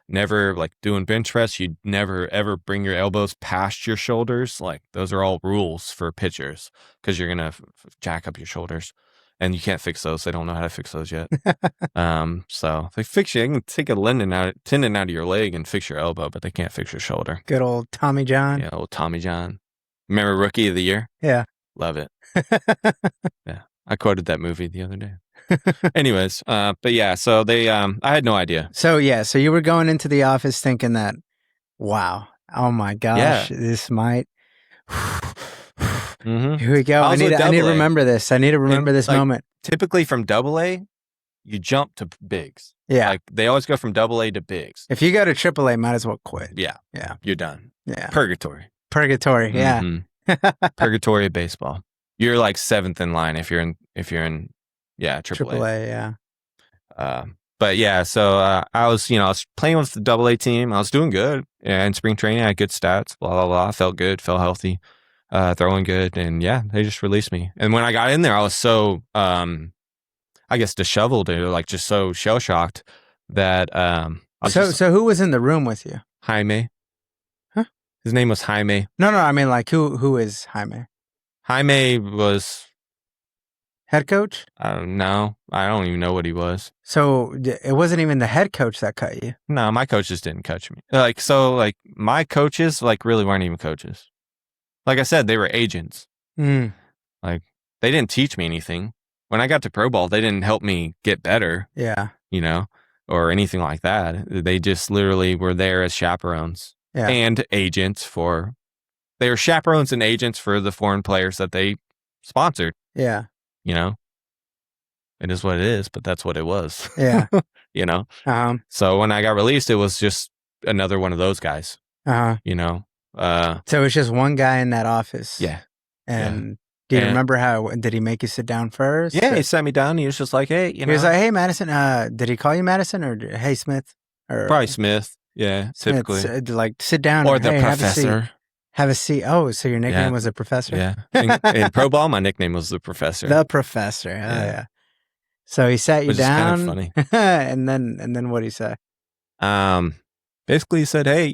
Speaker 2: never like doing bench press. You never ever bring your elbows past your shoulders. Like, those are all rules for pitchers because you're going to jack up your shoulders and you can't fix those. They don't know how to fix those yet. So they fix you. They can take a tendon out of your leg and fix your elbow, but they can't fix your shoulder.
Speaker 1: Good old Tommy John.
Speaker 2: Yeah, old Tommy John. Remember Rookie of the Year?
Speaker 1: Yeah.
Speaker 2: Love it. Yeah. I quoted that movie the other day. Anyways, but yeah, so they, I had no idea.
Speaker 1: So you were going into the office thinking that, wow, oh my gosh, this might, here we go. I need to remember this. I need to remember this moment.
Speaker 2: Typically from AA, you jump to bigs.
Speaker 1: Yeah.
Speaker 2: Like, they always go from AA to bigs.
Speaker 1: If you go to AAA, might as well quit.
Speaker 2: Yeah.
Speaker 1: Yeah.
Speaker 2: You're done.
Speaker 1: Yeah.
Speaker 2: Purgatory.
Speaker 1: Yeah.
Speaker 2: Mm-hmm. Purgatory of baseball. You're like seventh in line if you're in AAA.
Speaker 1: AAA, yeah.
Speaker 2: But yeah, so I was playing with the AA team. I was doing good. Yeah, in spring training, I had good stats. Blah blah blah. I felt good. Felt healthy. Throwing good, and yeah, they just released me. And when I got in there, I was so I guess disheveled or like just so shell shocked that
Speaker 1: So who was in the room with you?
Speaker 2: Jaime.
Speaker 1: Huh?
Speaker 2: His name was Jaime.
Speaker 1: No, I mean like who is Jaime?
Speaker 2: Jaime was
Speaker 1: head coach?
Speaker 2: No, I don't even know what he was.
Speaker 1: So it wasn't even the head coach that cut you?
Speaker 2: No, my coaches didn't coach me. My coaches really weren't even coaches. Like I said, they were agents. Like they didn't teach me anything. When I got to pro ball, they didn't help me get better.
Speaker 1: Yeah.
Speaker 2: Or anything like that. They just literally were there as chaperones and agents they were chaperones and agents for the foreign players that they sponsored.
Speaker 1: Yeah.
Speaker 2: It is what it is, but that's what it was.
Speaker 1: Yeah.
Speaker 2: So when I got released, it was just another one of those guys. So
Speaker 1: it was just one guy in that office.
Speaker 2: Yeah.
Speaker 1: And do you remember did he make you sit down first?
Speaker 2: Yeah, he sat me down. He was just like, hey,
Speaker 1: He was like, hey, Matison. Did he call you Matison or hey, Smith? Or
Speaker 2: probably Smith. Yeah, typically.
Speaker 1: Like sit down.
Speaker 2: Or the professor.
Speaker 1: Have a seat. Oh, so your nickname was the professor?
Speaker 2: Yeah. In pro ball, my nickname was the professor.
Speaker 1: The professor. Oh, yeah. So he sat you
Speaker 2: Which
Speaker 1: down.
Speaker 2: Is kind of funny.
Speaker 1: and then what did he say?
Speaker 2: Basically he said, hey,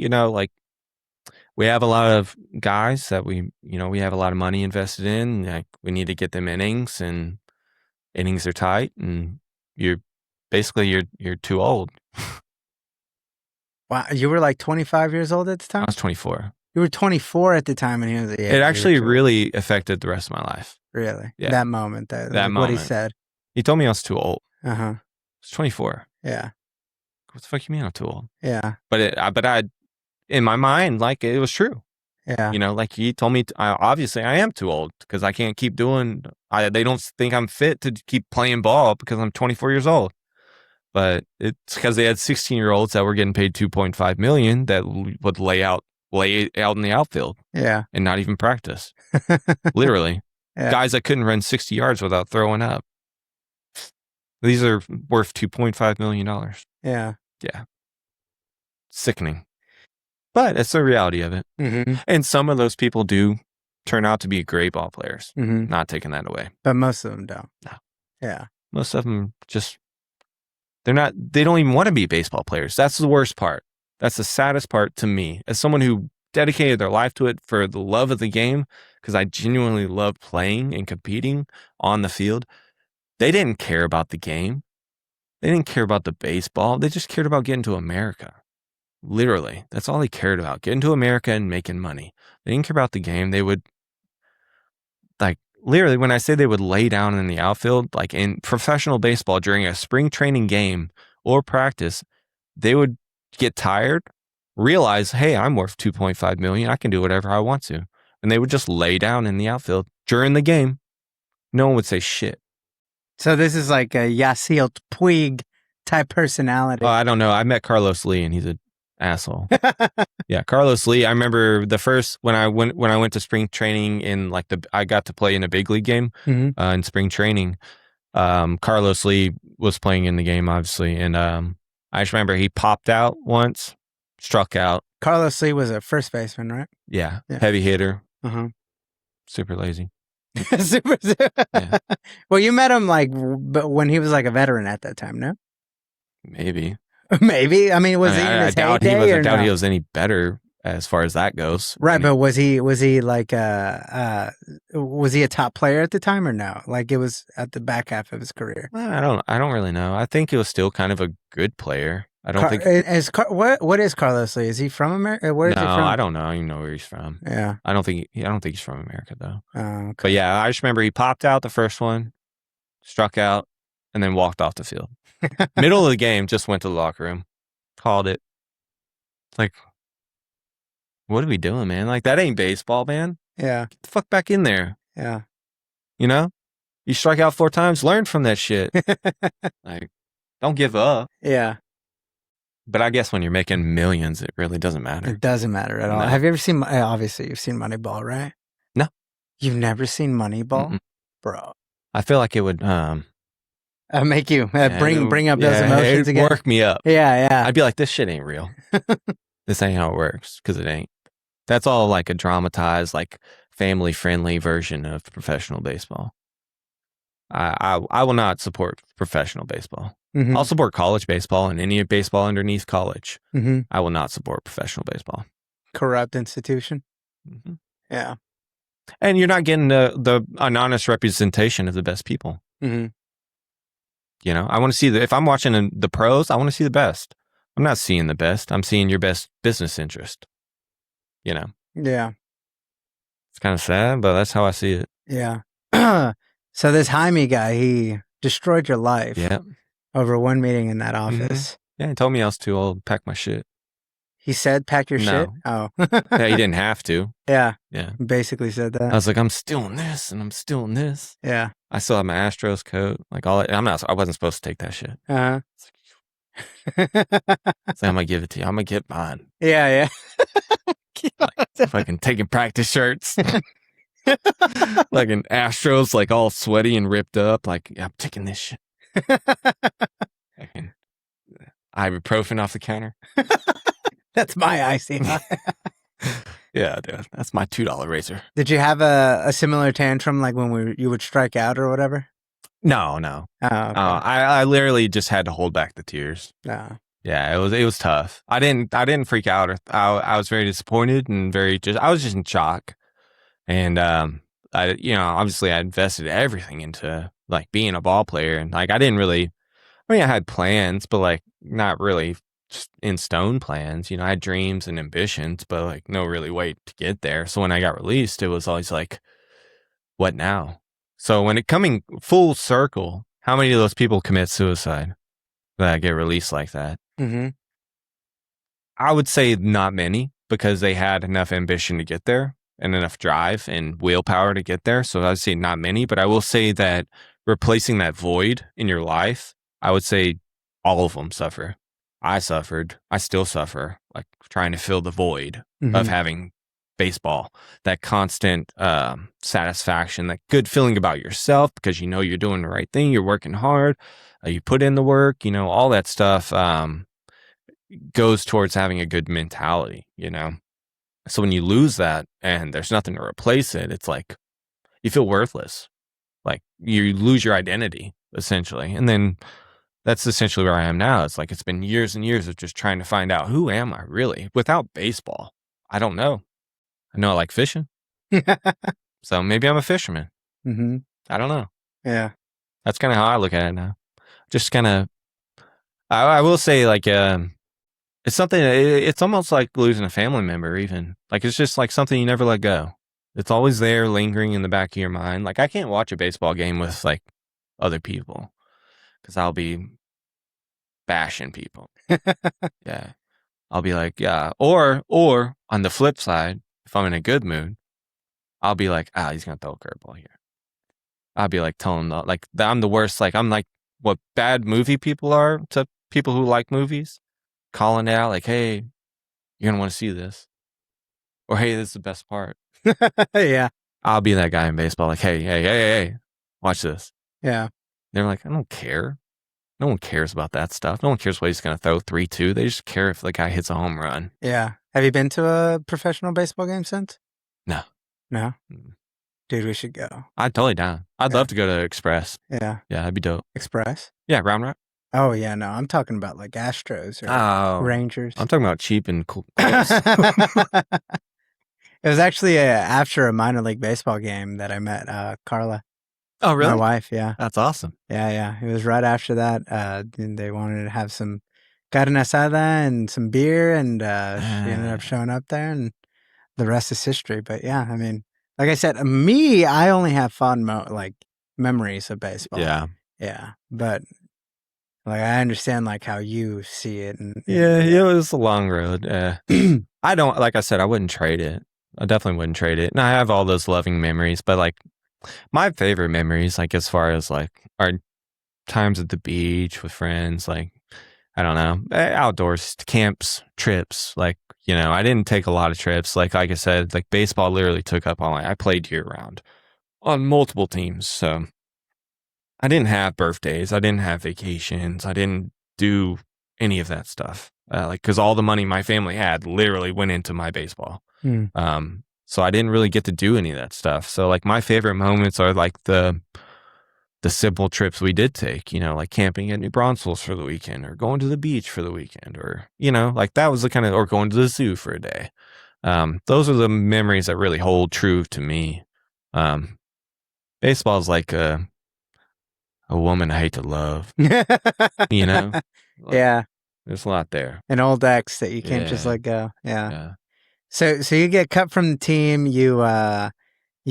Speaker 2: we have a lot of guys that we have a lot of money invested in. Like we need to get them innings, and innings are tight, and you're too old.
Speaker 1: Wow, you were like 25 years old at the time?
Speaker 2: I was 24.
Speaker 1: You were 24 at the time, and he was
Speaker 2: it actually really affected the rest of my life.
Speaker 1: Really?
Speaker 2: Yeah.
Speaker 1: That moment. That moment. What he said.
Speaker 2: He told me I was too old.
Speaker 1: I
Speaker 2: was 24.
Speaker 1: Yeah.
Speaker 2: What the fuck you mean I'm too old?
Speaker 1: Yeah.
Speaker 2: But I in my mind, like it was true.
Speaker 1: Yeah.
Speaker 2: Like he told me, obviously I am too old because I can't keep doing, they don't think I'm fit to keep playing ball because I'm 24 years old. But it's because they had 16-year-olds that were getting paid $2.5 million that would lay out in the outfield.
Speaker 1: Yeah.
Speaker 2: And not even practice. Literally. Yeah. Guys that couldn't run 60 yards without throwing up. These are worth $2.5 million.
Speaker 1: Yeah.
Speaker 2: Yeah. Sickening. But it's the reality of it.
Speaker 1: Mm-hmm.
Speaker 2: And some of those people do turn out to be great ball players.
Speaker 1: Mm-hmm.
Speaker 2: Not taking that away.
Speaker 1: But most of them don't.
Speaker 2: No.
Speaker 1: Yeah.
Speaker 2: Most of them just, they don't even want to be baseball players. That's the worst part. That's the saddest part to me. As someone who dedicated their life to it for the love of the game, because I genuinely love playing and competing on the field, they didn't care about the game. They didn't care about the baseball. They just cared about getting to America. Literally. That's all they cared about. Getting to America and making money. They didn't care about the game. They would, literally, when I say they would lay down in the outfield, like in professional baseball during a spring training game or practice, they would get tired, realize, hey, I'm worth $2.5 million. I can do whatever I want to. And they would just lay down in the outfield during the game. No one would say shit.
Speaker 1: So this is like a Yasiel Puig type personality.
Speaker 2: Oh, I don't know. I met Carlos Lee, and he's an asshole. Yeah, Carlos Lee. I remember the first when I went to spring training in I got to play in a big league game in spring training. Carlos Lee was playing in the game, obviously, and I just remember he popped out once, struck out.
Speaker 1: Carlos Lee was a first baseman, right?
Speaker 2: Yeah. Heavy hitter. Super lazy.
Speaker 1: Super. Yeah. Well, you met him but when he was like a veteran at that time, no?
Speaker 2: Maybe.
Speaker 1: Maybe. I mean, was he in his heyday
Speaker 2: I doubt he was any better as far as that goes.
Speaker 1: Right, but was he like was he a top player at the time or no? Like it was at the back half of his career.
Speaker 2: I don't really know. I think he was still kind of a good player. I don't think.
Speaker 1: What is Carlos Lee? Is he from America? Where is he from?
Speaker 2: No, I don't know. I don't even know where he's from.
Speaker 1: Yeah,
Speaker 2: I don't think he's from America though.
Speaker 1: Oh, okay.
Speaker 2: But yeah, I just remember he popped out the first one, struck out, and then walked off the field. Middle of the game, just went to the locker room, called it. Like, what are we doing, man? Like that ain't baseball, man.
Speaker 1: Yeah,
Speaker 2: get the fuck back in there.
Speaker 1: Yeah,
Speaker 2: you strike out 4 times, learn from that shit. Like, don't give up.
Speaker 1: Yeah.
Speaker 2: But I guess when you're making millions, it really doesn't matter.
Speaker 1: It doesn't matter at all.
Speaker 2: No.
Speaker 1: Have you ever seen, obviously you've seen Moneyball, right?
Speaker 2: No.
Speaker 1: You've never seen Moneyball? Mm-mm. Bro.
Speaker 2: I feel like it would,
Speaker 1: Make you bring up those emotions again.
Speaker 2: Work me up.
Speaker 1: Yeah.
Speaker 2: I'd be like, this shit ain't real. This ain't how it works, because it ain't. That's all like a dramatized, like family-friendly version of professional baseball. I will not support professional baseball.
Speaker 1: Mm-hmm.
Speaker 2: I'll support college baseball and any baseball underneath college.
Speaker 1: Mm-hmm.
Speaker 2: I will not support professional baseball.
Speaker 1: Corrupt institution.
Speaker 2: Mm-hmm.
Speaker 1: Yeah.
Speaker 2: And you're not getting an honest representation of the best people.
Speaker 1: Mm-hmm.
Speaker 2: You know, I want to see if I'm watching the pros, I want to see the best. I'm not seeing the best. I'm seeing your best business interest. You know?
Speaker 1: Yeah.
Speaker 2: It's kind of sad, but that's how I see it.
Speaker 1: Yeah. So this Jaime guy, he destroyed your life over one meeting in that office.
Speaker 2: Mm-hmm. Yeah, he told me I was too old to pack my shit.
Speaker 1: He said, pack your shit? Oh.
Speaker 2: Yeah, he didn't have to.
Speaker 1: Yeah.
Speaker 2: Yeah.
Speaker 1: Basically said that.
Speaker 2: I was like, I'm stealing this and I'm stealing this.
Speaker 1: Yeah.
Speaker 2: I still have my Astros coat. Like I wasn't supposed to take that shit.
Speaker 1: Uh-huh.
Speaker 2: It's like, I'm gonna give it to you. I'm gonna get mine.
Speaker 1: Yeah.
Speaker 2: Like, fucking taking practice shirts. Like an Astros, like all sweaty and ripped up. Like, yeah, I'm taking this shit. Fucking ibuprofen off the counter.
Speaker 1: That's my icing.
Speaker 2: Yeah, dude. That's my $2 razor.
Speaker 1: Did you have a similar tantrum like when you would strike out or whatever?
Speaker 2: No.
Speaker 1: Oh, okay.
Speaker 2: I literally just had to hold back the tears.
Speaker 1: No.
Speaker 2: Yeah, it was tough. I didn't freak out. I was very disappointed and I was just in shock. And obviously I invested everything into like being a ball player, and like I had plans, but like not really in stone plans. You know, I had dreams and ambitions, but like no really way to get there. So when I got released, it was always like, what now? So when it coming full circle, how many of those people commit suicide that get released like that?
Speaker 1: Mm-hmm.
Speaker 2: I would say not many, because they had enough ambition to get there and enough drive and willpower to get there. So I'd say not many, but I will say that replacing that void in your life, I would say all of them suffer. I suffered. I still suffer, like trying to fill the void of having baseball, that constant satisfaction, that good feeling about yourself because you know you're doing the right thing, you're working hard, you put in the work, you know, all that stuff goes towards having a good mentality, you know. So when you lose that and there's nothing to replace it, it's like you feel worthless. Like you lose your identity, essentially. And then that's essentially where I am now. It's like it's been years and years of just trying to find out, who am I really without baseball? I don't know. I know I like fishing. So maybe I'm a fisherman.
Speaker 1: Mm-hmm.
Speaker 2: I don't know.
Speaker 1: Yeah.
Speaker 2: That's kind of how I look at it now. Just kind of, I will say, like, it's something, it's almost like losing a family member, even. Like, it's just like something you never let go. It's always there, lingering in the back of your mind. Like, I can't watch a baseball game with, like, other people, because I'll be bashing people. Yeah. I'll be like, yeah. Or on the flip side, if I'm in a good mood, I'll be like, he's going to throw a curveball here. I'll be like telling them, like, I'm the worst. Like, I'm like what bad movie people are to people who like movies. Calling out, like, hey, you're going to want to see this. Or, hey, this is the best part.
Speaker 1: Yeah.
Speaker 2: I'll be that guy in baseball, like, hey, watch this.
Speaker 1: Yeah.
Speaker 2: They're like, I don't care. No one cares about that stuff. No one cares what he's going to throw 3-2. They just care if the guy hits a home run.
Speaker 1: Yeah. Have you been to a professional baseball game since?
Speaker 2: No.
Speaker 1: No? Dude, we should go.
Speaker 2: I'd totally down. I'd love to go to Express.
Speaker 1: Yeah.
Speaker 2: Yeah, that'd be dope.
Speaker 1: Express?
Speaker 2: Yeah, Round Rock.
Speaker 1: Oh, yeah, no. I'm talking about like Astros or Rangers.
Speaker 2: I'm talking about cheap and cool.
Speaker 1: It was actually after a minor league baseball game that I met Carla.
Speaker 2: Oh, really?
Speaker 1: My wife, yeah.
Speaker 2: That's awesome.
Speaker 1: Yeah. It was right after that. And they wanted to have some carne asada and some beer, and she ended up showing up there, and the rest is history. But yeah, I mean, like I said, I only have fond memories of baseball.
Speaker 2: Yeah.
Speaker 1: Yeah. But like, I understand like how you see it. And
Speaker 2: yeah, it was a long road. I don't, like I said, I wouldn't trade it. I definitely wouldn't trade it. And I have all those loving memories, but like my favorite memories, like as far as like our times at the beach with friends, like, I don't know, outdoors, camps, trips, like, you know, I didn't take a lot of trips. Like I said, like baseball literally took up I played year round on multiple teams. So I didn't have birthdays. I didn't have vacations. I didn't do any of that stuff. Because all the money my family had literally went into my baseball. So I didn't really get to do any of that stuff. So like my favorite moments are like the simple trips we did take, like camping at New Braunfels for the weekend or going to the beach for the weekend or, like that was the kind of, or going to the zoo for a day. Those are the memories that really hold true to me. Baseball is like a woman I hate to love, Like,
Speaker 1: yeah.
Speaker 2: there's a lot there.
Speaker 1: An old ex that you can't just let go. Yeah.
Speaker 2: Yeah.
Speaker 1: So you get cut from the team. You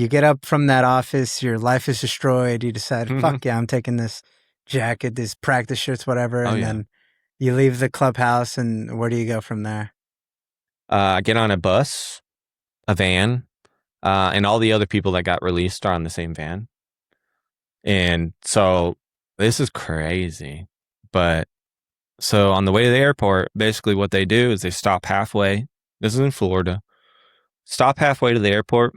Speaker 1: get up from that office. Your life is destroyed. You decide, fuck yeah, I'm taking this jacket, these practice shirts, whatever. And then you leave the clubhouse. And where do you go from there?
Speaker 2: I get on a bus, a van, and all the other people that got released are on the same van. And so this is crazy. But so on the way to the airport, basically what they do is they stop halfway. This is in Florida. Stop halfway to the airport,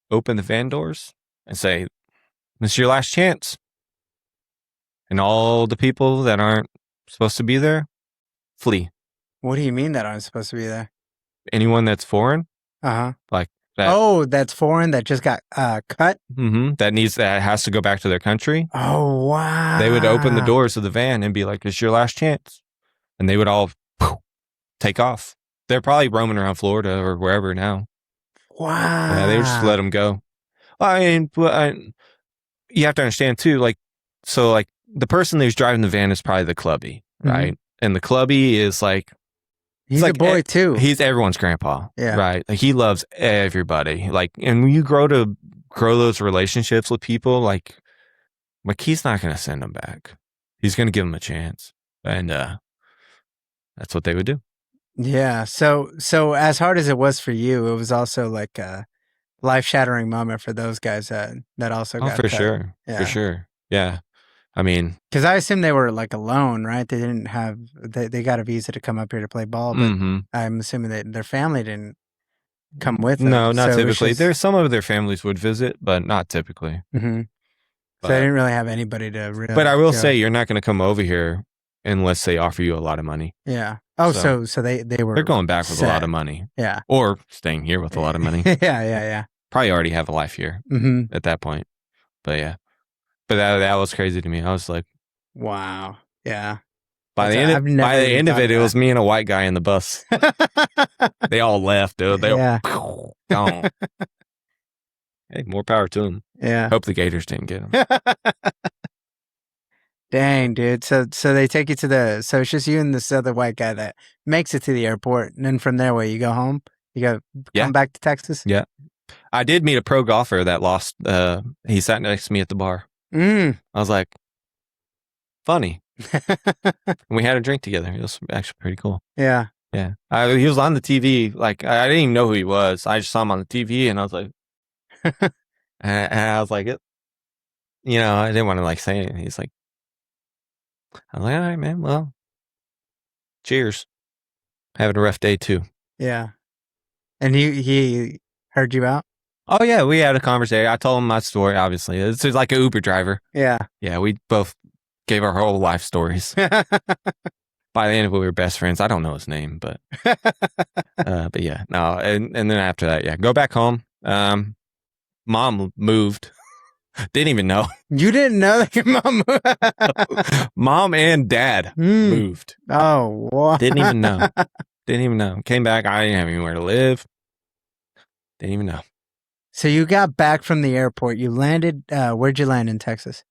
Speaker 2: open the van doors, and say, "This is your last chance." And all the people that aren't supposed to be there, flee.
Speaker 1: What do you mean that aren't supposed to be there?
Speaker 2: Anyone that's foreign, like that.
Speaker 1: Oh, that's foreign that just got cut.
Speaker 2: That has to go back to their country.
Speaker 1: Oh wow!
Speaker 2: They would open the doors of the van and be like, "It's your last chance," and they would all take off. They're probably roaming around Florida or wherever now.
Speaker 1: Wow!
Speaker 2: Yeah, they would just let them go. I mean, you have to understand too. Like the person who's driving the van is probably the clubby, right? And the clubby is like.
Speaker 1: He's like a boy too.
Speaker 2: He's everyone's grandpa,
Speaker 1: yeah.
Speaker 2: Right? Like he loves everybody. Like, and when you grow those relationships with people, like he's not going to send them back. He's going to give them a chance, and that's what they would do.
Speaker 1: Yeah. So as hard as it was for you, it was also like a life-shattering moment for those guys that also got cut.
Speaker 2: Sure, for sure, yeah. I mean,
Speaker 1: because I assume they were like alone, right? They didn't have they got a visa to come up here to play ball, but I'm assuming that their family didn't come with them.
Speaker 2: No, not typically. There's some of their families would visit, but not typically.
Speaker 1: So they didn't really have anybody to really.
Speaker 2: But I will say, you're not going to come over here unless they offer you a lot of money.
Speaker 1: Yeah. Oh, so they were.
Speaker 2: They're going back with a lot of money.
Speaker 1: Yeah.
Speaker 2: Or staying here with a lot of money.
Speaker 1: Yeah.
Speaker 2: Probably already have a life here at that point. But yeah. But that was crazy to me. I was like,
Speaker 1: wow. Yeah.
Speaker 2: By the end of it, it was me and a white guy in the bus. They all left, dude. They were gone. Hey, more power to them.
Speaker 1: Yeah.
Speaker 2: Hope the Gators didn't get them.
Speaker 1: Dang, dude. So they take you to so it's just you and this other white guy that makes it to the airport. And then from there, where you go home? You come back to Texas?
Speaker 2: Yeah. I did meet a pro golfer that lost. He sat next to me at the bar. I was like, funny. And we had a drink together. It was actually pretty cool.
Speaker 1: Yeah.
Speaker 2: Yeah. He was on the TV. Like, I didn't even know who he was. I just saw him on the TV and I was like, and I was like, I didn't want to like say anything. He's like, I'm like, all right, man. Well, cheers. Having a rough day too.
Speaker 1: Yeah. And he heard you out?
Speaker 2: Oh yeah, we had a conversation. I told him my story. Obviously, it's like an Uber driver.
Speaker 1: Yeah.
Speaker 2: Yeah, we both gave our whole life stories. By the end of it, we were best friends. I don't know his name, but yeah, no. And then after that, yeah, go back home. Mom moved. Didn't even know. You
Speaker 1: didn't know that your mom moved?
Speaker 2: Mom and dad moved.
Speaker 1: Oh, wow.
Speaker 2: Didn't even know. Came back. I didn't have anywhere to live. Didn't even know.
Speaker 1: So you got back from the airport. You landed. Where'd you land in Texas?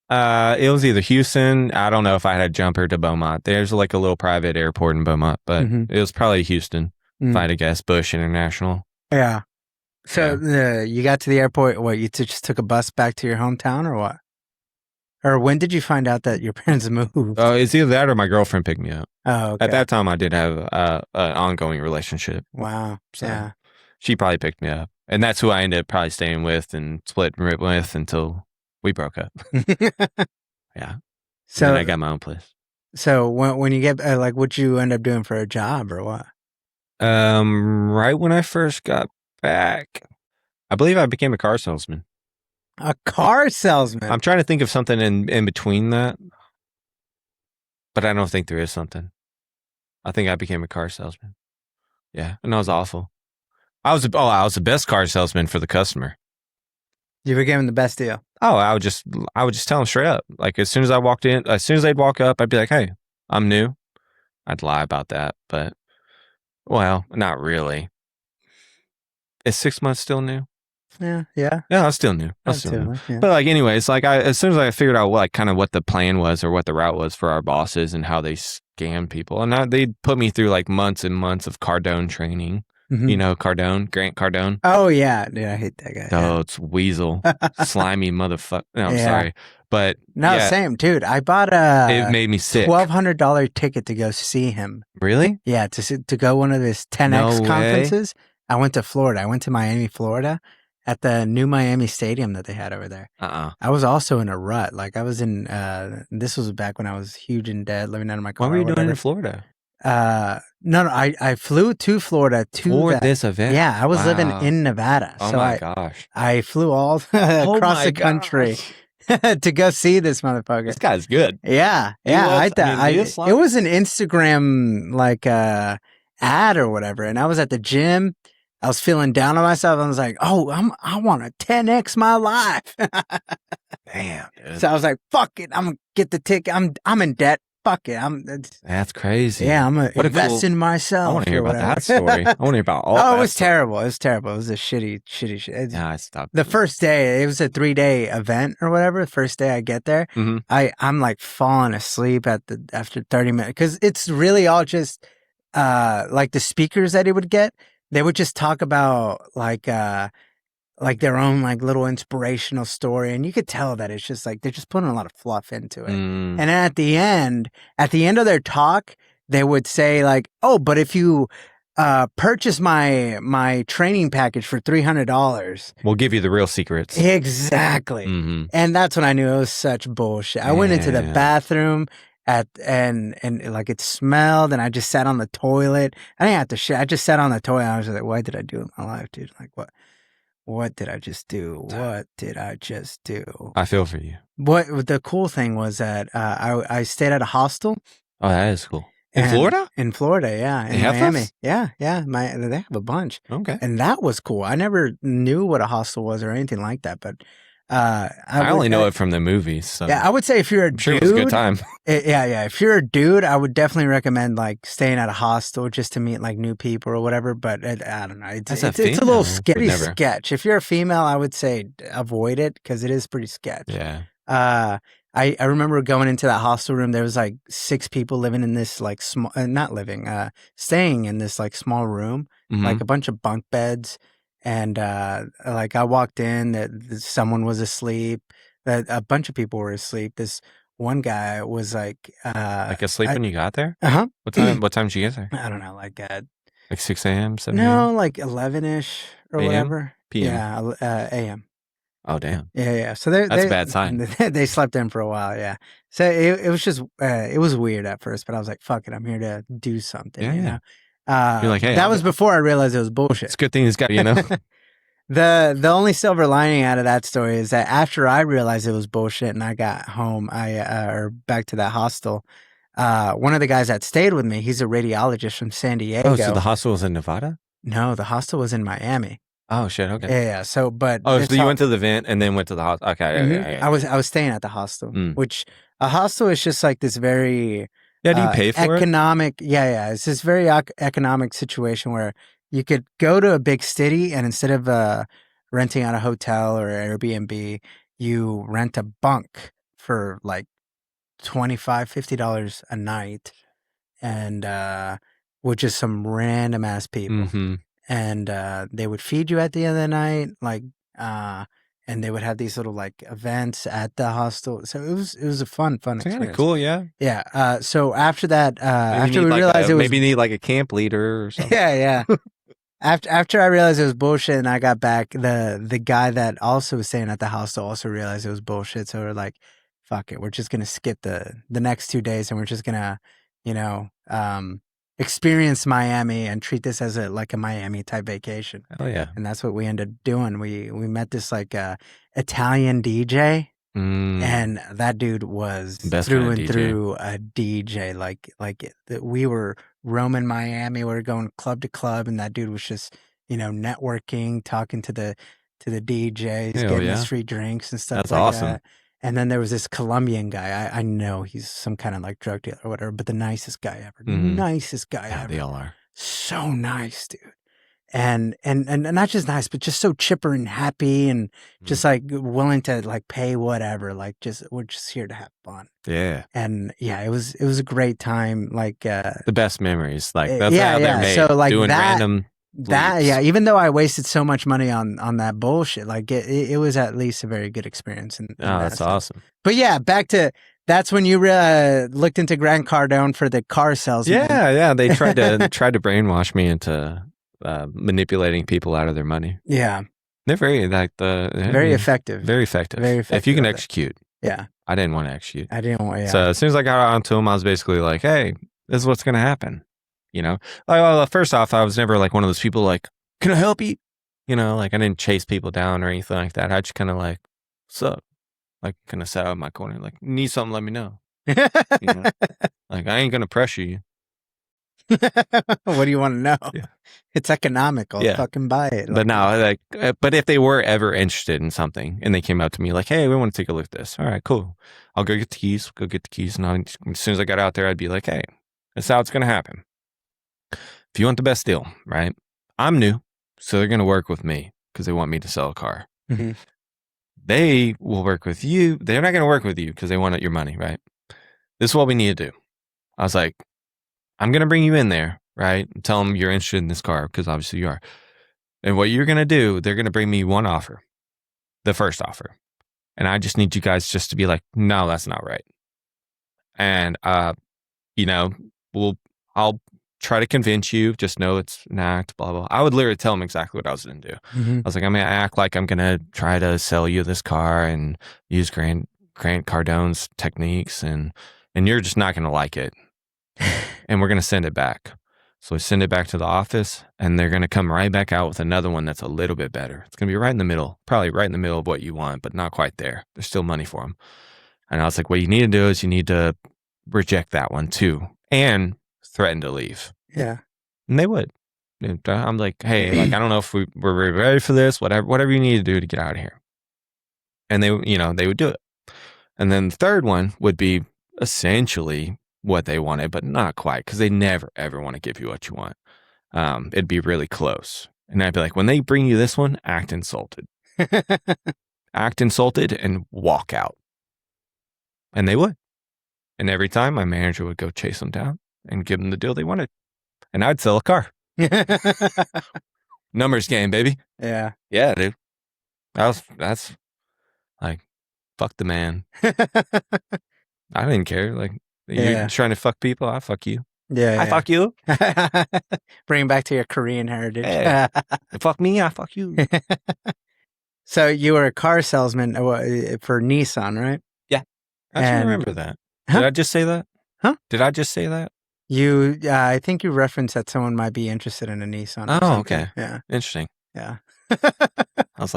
Speaker 2: It was either Houston. I don't know if I had a jumper to Beaumont. There's like a little private airport in Beaumont, but it was probably Houston. If I had to guess, Bush International.
Speaker 1: Yeah. So you got to the airport. What, you just took a bus back to your hometown or what? Or when did you find out that your parents moved?
Speaker 2: Oh, it's either that or my girlfriend picked me up.
Speaker 1: Oh, okay.
Speaker 2: At that time, I did have an ongoing relationship.
Speaker 1: Wow.
Speaker 2: So
Speaker 1: yeah.
Speaker 2: She probably picked me up. And that's who I ended up probably staying with and splitting with until we broke up. Yeah. So then I got my own place.
Speaker 1: So when you get, what'd you end up doing for a job or what?
Speaker 2: Right when I first got back, I believe I became a car salesman.
Speaker 1: A car salesman.
Speaker 2: I'm trying to think of something in between that, but I don't think there is something. I think I became a car salesman. Yeah, and that was awful. I was the best car salesman for the customer.
Speaker 1: You became the best deal.
Speaker 2: Oh, I would just tell them straight up. Like as soon as they'd walk up, I'd be like, "Hey, I'm new." I'd lie about that, but well, not really. Is 6 months still new?
Speaker 1: Yeah.
Speaker 2: Yeah, I was still new.
Speaker 1: Yeah.
Speaker 2: But like, anyways, like as soon as I figured out what the plan was or what the route was for our bosses and how they scam people, and they'd put me through like months and months of Cardone training.
Speaker 1: Mhm.
Speaker 2: You know, Cardone, Grant Cardone.
Speaker 1: Oh yeah, dude, I hate that guy.
Speaker 2: Oh, it's weasel, slimy motherfucker. No, I'm
Speaker 1: Yeah.
Speaker 2: sorry, but
Speaker 1: No,
Speaker 2: yeah,
Speaker 1: same, dude. I bought
Speaker 2: it made me sick.
Speaker 1: $1,200 ticket to go see him.
Speaker 2: Really?
Speaker 1: Yeah, to go one of his 10X
Speaker 2: No way.
Speaker 1: conferences. I went to Florida. I went to Miami, Florida, at the new Miami Stadium that they had over there. I was also in a rut. Like I was in. This was back when I was huge in debt, living out of my car.
Speaker 2: What were you
Speaker 1: or
Speaker 2: doing
Speaker 1: whatever.
Speaker 2: in Florida?
Speaker 1: No, I flew to Florida
Speaker 2: For this event.
Speaker 1: Yeah, I was living
Speaker 2: Wow.
Speaker 1: in Nevada.
Speaker 2: Oh
Speaker 1: so
Speaker 2: my gosh.
Speaker 1: I flew all across the country to go see this motherfucker.
Speaker 2: This guy's good.
Speaker 1: Yeah, yeah. It was an Instagram like ad or whatever, and I was at the gym. I was feeling down on myself. I was like, "Oh, I want to 10x my life."
Speaker 2: Damn, dude.
Speaker 1: So I was like, "Fuck it, I'm gonna get the ticket. I'm in debt. Fuck it.
Speaker 2: That's crazy.
Speaker 1: Yeah, I'm gonna invest in myself."
Speaker 2: I want to hear about that story. I want to hear about all.
Speaker 1: Oh, it was terrible. It was terrible. It was a shitty shit.
Speaker 2: Yeah, I stopped.
Speaker 1: The first day, it was a 3-day event or whatever. The first day I get there, I'm like falling asleep after 30 minutes because it's really all just like the speakers that he would get. They would just talk about like their own like little inspirational story, and you could tell that it's just like they're just putting a lot of fluff into it. And then at the end of their talk, they would say like, "Oh, but if you purchase my training package for $300,
Speaker 2: we'll give you the real secrets."
Speaker 1: Exactly. And that's when I knew it was such bullshit. I went into the bathroom and like it smelled, and I just sat on the toilet. I didn't have to shit. I just sat on the toilet. And I was like, "What did I do in my life, dude? Like what did I just do? What did I just do?"
Speaker 2: I feel for you.
Speaker 1: What the cool thing was that I stayed at a hostel.
Speaker 2: Oh, that is cool. In Florida?
Speaker 1: In Florida, yeah. In Miami. Yeah. They have a bunch.
Speaker 2: Okay.
Speaker 1: And that was cool. I never knew what a hostel was or anything like that, but
Speaker 2: I only know it from the movies. So.
Speaker 1: Yeah, I would say if you're a dude,
Speaker 2: sure it was a good time.
Speaker 1: Yeah. If you're a dude, I would definitely recommend like staying at a hostel just to meet like new people or whatever. But I don't know. It's a little pretty sketch. If you're a female, I would say avoid it because it is pretty sketch.
Speaker 2: Yeah.
Speaker 1: I remember going into that hostel room. There was like 6 people living in this like small, staying in this like small room, like a bunch of bunk beds. And like I walked in, that someone was asleep. That a bunch of people were asleep. This one guy was like
Speaker 2: asleep when you got there. What time did you get there?
Speaker 1: I don't know, like
Speaker 2: 6 a.m. 7
Speaker 1: no,
Speaker 2: a.m.?
Speaker 1: like 11ish or
Speaker 2: AM?
Speaker 1: whatever.
Speaker 2: PM?
Speaker 1: Yeah, a.m.
Speaker 2: Oh damn.
Speaker 1: Yeah. So
Speaker 2: that's a bad sign.
Speaker 1: They slept in for a while. Yeah. So it was just it was weird at first, but I was like, "Fuck it, I'm here to do something."
Speaker 2: Yeah,
Speaker 1: you know.
Speaker 2: You're like, hey,
Speaker 1: that was before I realized it was bullshit.
Speaker 2: It's a good thing this guy, you know.
Speaker 1: The only silver lining out of that story is that after I realized it was bullshit and I got home, or back to that hostel, one of the guys that stayed with me, he's a radiologist from San Diego.
Speaker 2: Oh, so the hostel was in Nevada?
Speaker 1: No, the hostel was in Miami.
Speaker 2: Oh shit! Okay.
Speaker 1: Yeah. So, but
Speaker 2: so you went to the event and then went to the hostel. Okay. Okay.
Speaker 1: I was staying at the hostel, which a hostel is just like this very
Speaker 2: do you pay for
Speaker 1: economic? Yeah. It's this very economic situation where you could go to a big city and instead of renting out a hotel or Airbnb, you rent a bunk for like $25-$50 a night, and with just some random ass people. And they would feed you at the end of the night, like, and they would have these little like events at the hostel. So it was a fun experience.
Speaker 2: Kind of cool, yeah.
Speaker 1: Yeah. So after that, after we realized it was
Speaker 2: maybe you need like a camp leader or something.
Speaker 1: Yeah. After I realized it was bullshit and I got back, the guy that also was staying at the hostel also realized it was bullshit. So we're like, fuck it, we're just gonna skip the next 2 days and we're just gonna, experience Miami and treat this as a Miami type vacation.
Speaker 2: Oh yeah.
Speaker 1: And that's what we ended up doing. We met this Italian DJ, and that dude was
Speaker 2: Best
Speaker 1: through
Speaker 2: kind of
Speaker 1: and
Speaker 2: DJ.
Speaker 1: through a DJ. We were roaming Miami, we were going club to club, and that dude was just networking, talking to the DJs,
Speaker 2: Hell
Speaker 1: getting
Speaker 2: yeah.
Speaker 1: us free drinks and stuff.
Speaker 2: That's
Speaker 1: like
Speaker 2: awesome.
Speaker 1: that. And then there was this Colombian guy. I know he's some kind of drug dealer or whatever, but the nicest guy ever. Nicest guy
Speaker 2: Yeah,
Speaker 1: ever.
Speaker 2: they all are.
Speaker 1: So nice, dude. And not just nice, but just so chipper and happy, and just willing to pay whatever. We're just here to have fun.
Speaker 2: Yeah.
Speaker 1: And yeah, it was a great time.
Speaker 2: The best memories. That's
Speaker 1: yeah,
Speaker 2: how they're
Speaker 1: yeah.
Speaker 2: made.
Speaker 1: So
Speaker 2: doing
Speaker 1: that,
Speaker 2: random leaps.
Speaker 1: yeah. Even though I wasted so much money on that bullshit, it was at least a very good experience. And
Speaker 2: that's awesome.
Speaker 1: But yeah, back to. That's when you looked into Grant Cardone for the car salesman.
Speaker 2: Yeah. They tried to brainwash me into manipulating people out of their money.
Speaker 1: Yeah,
Speaker 2: they're very
Speaker 1: very effective.
Speaker 2: Very effective.
Speaker 1: Very effective.
Speaker 2: If you can execute.
Speaker 1: Yeah,
Speaker 2: I didn't want to execute.
Speaker 1: I didn't want. Yeah.
Speaker 2: So as soon as I got onto him, I was basically like, "Hey, this is what's going to happen." First off, I was never one of those people "Can I help you?" I didn't chase people down or anything like that. I just kind of "What's up?" Kind of sat out in my corner, need something, let me know. I ain't gonna pressure you.
Speaker 1: What do you want to know?
Speaker 2: Yeah.
Speaker 1: It's economical. Yeah. Fucking buy it.
Speaker 2: But no, but if they were ever interested in something and they came up to me "Hey, we want to take a look at this." All right, cool. I'll go get the keys. And as soon as I got out there, I'd be "Hey, that's how it's gonna happen. If you want the best deal, right? I'm new, so they're gonna work with me because they want me to sell a car.
Speaker 1: Mm-hmm.
Speaker 2: They will work with you. They're not going to work with you because they want your money, right? This is what we need to do. I was like, I'm going to bring you in there, right? And tell them you're interested in this car because obviously you are. And what you're going to do, they're going to bring me one offer, the first offer. And I just need you guys just to be no, that's not right. And, I'll try to convince you, just know it's an act, blah, blah. I would literally tell them exactly what I was going to do.
Speaker 1: Mm-hmm.
Speaker 2: I was I'm going to act like I'm going to try to sell you this car and use Grant Cardone's techniques, and you're just not going to like it. And we're going to send it back. So we send it back to the office, and they're going to come right back out with another one that's a little bit better. It's going to be right in the middle, probably right in the middle of what you want, but not quite there. There's still money for them. And I was what you need to do is you need to reject that one too, and threaten to leave.
Speaker 1: Yeah.
Speaker 2: And they would. I'm "Hey, I don't know if we're ready for this, whatever you need to do to get out of here." And they would do it. And then the third one would be essentially what they wanted, but not quite, because they never, ever want to give you what you want. It'd be really close. And I'd be when they bring you this one, act insulted. Act insulted and walk out. And they would. And every time my manager would go chase them down and give them the deal they wanted. And I'd sell a car. Numbers game, baby.
Speaker 1: Yeah.
Speaker 2: Yeah, dude. That's fuck the man. I didn't care. You're trying to fuck people, I fuck you.
Speaker 1: Yeah.
Speaker 2: I fuck you.
Speaker 1: Bring back to your Korean heritage.
Speaker 2: Hey, fuck me, I fuck you.
Speaker 1: So you were a car salesman for Nissan, right?
Speaker 2: Yeah. I should remember that.
Speaker 1: Huh?
Speaker 2: Did I just say that?
Speaker 1: Huh?
Speaker 2: Did I just say that?
Speaker 1: I think you referenced that someone might be interested in a Nissan.
Speaker 2: Oh, okay.
Speaker 1: Yeah.
Speaker 2: Interesting.
Speaker 1: Yeah.
Speaker 2: I was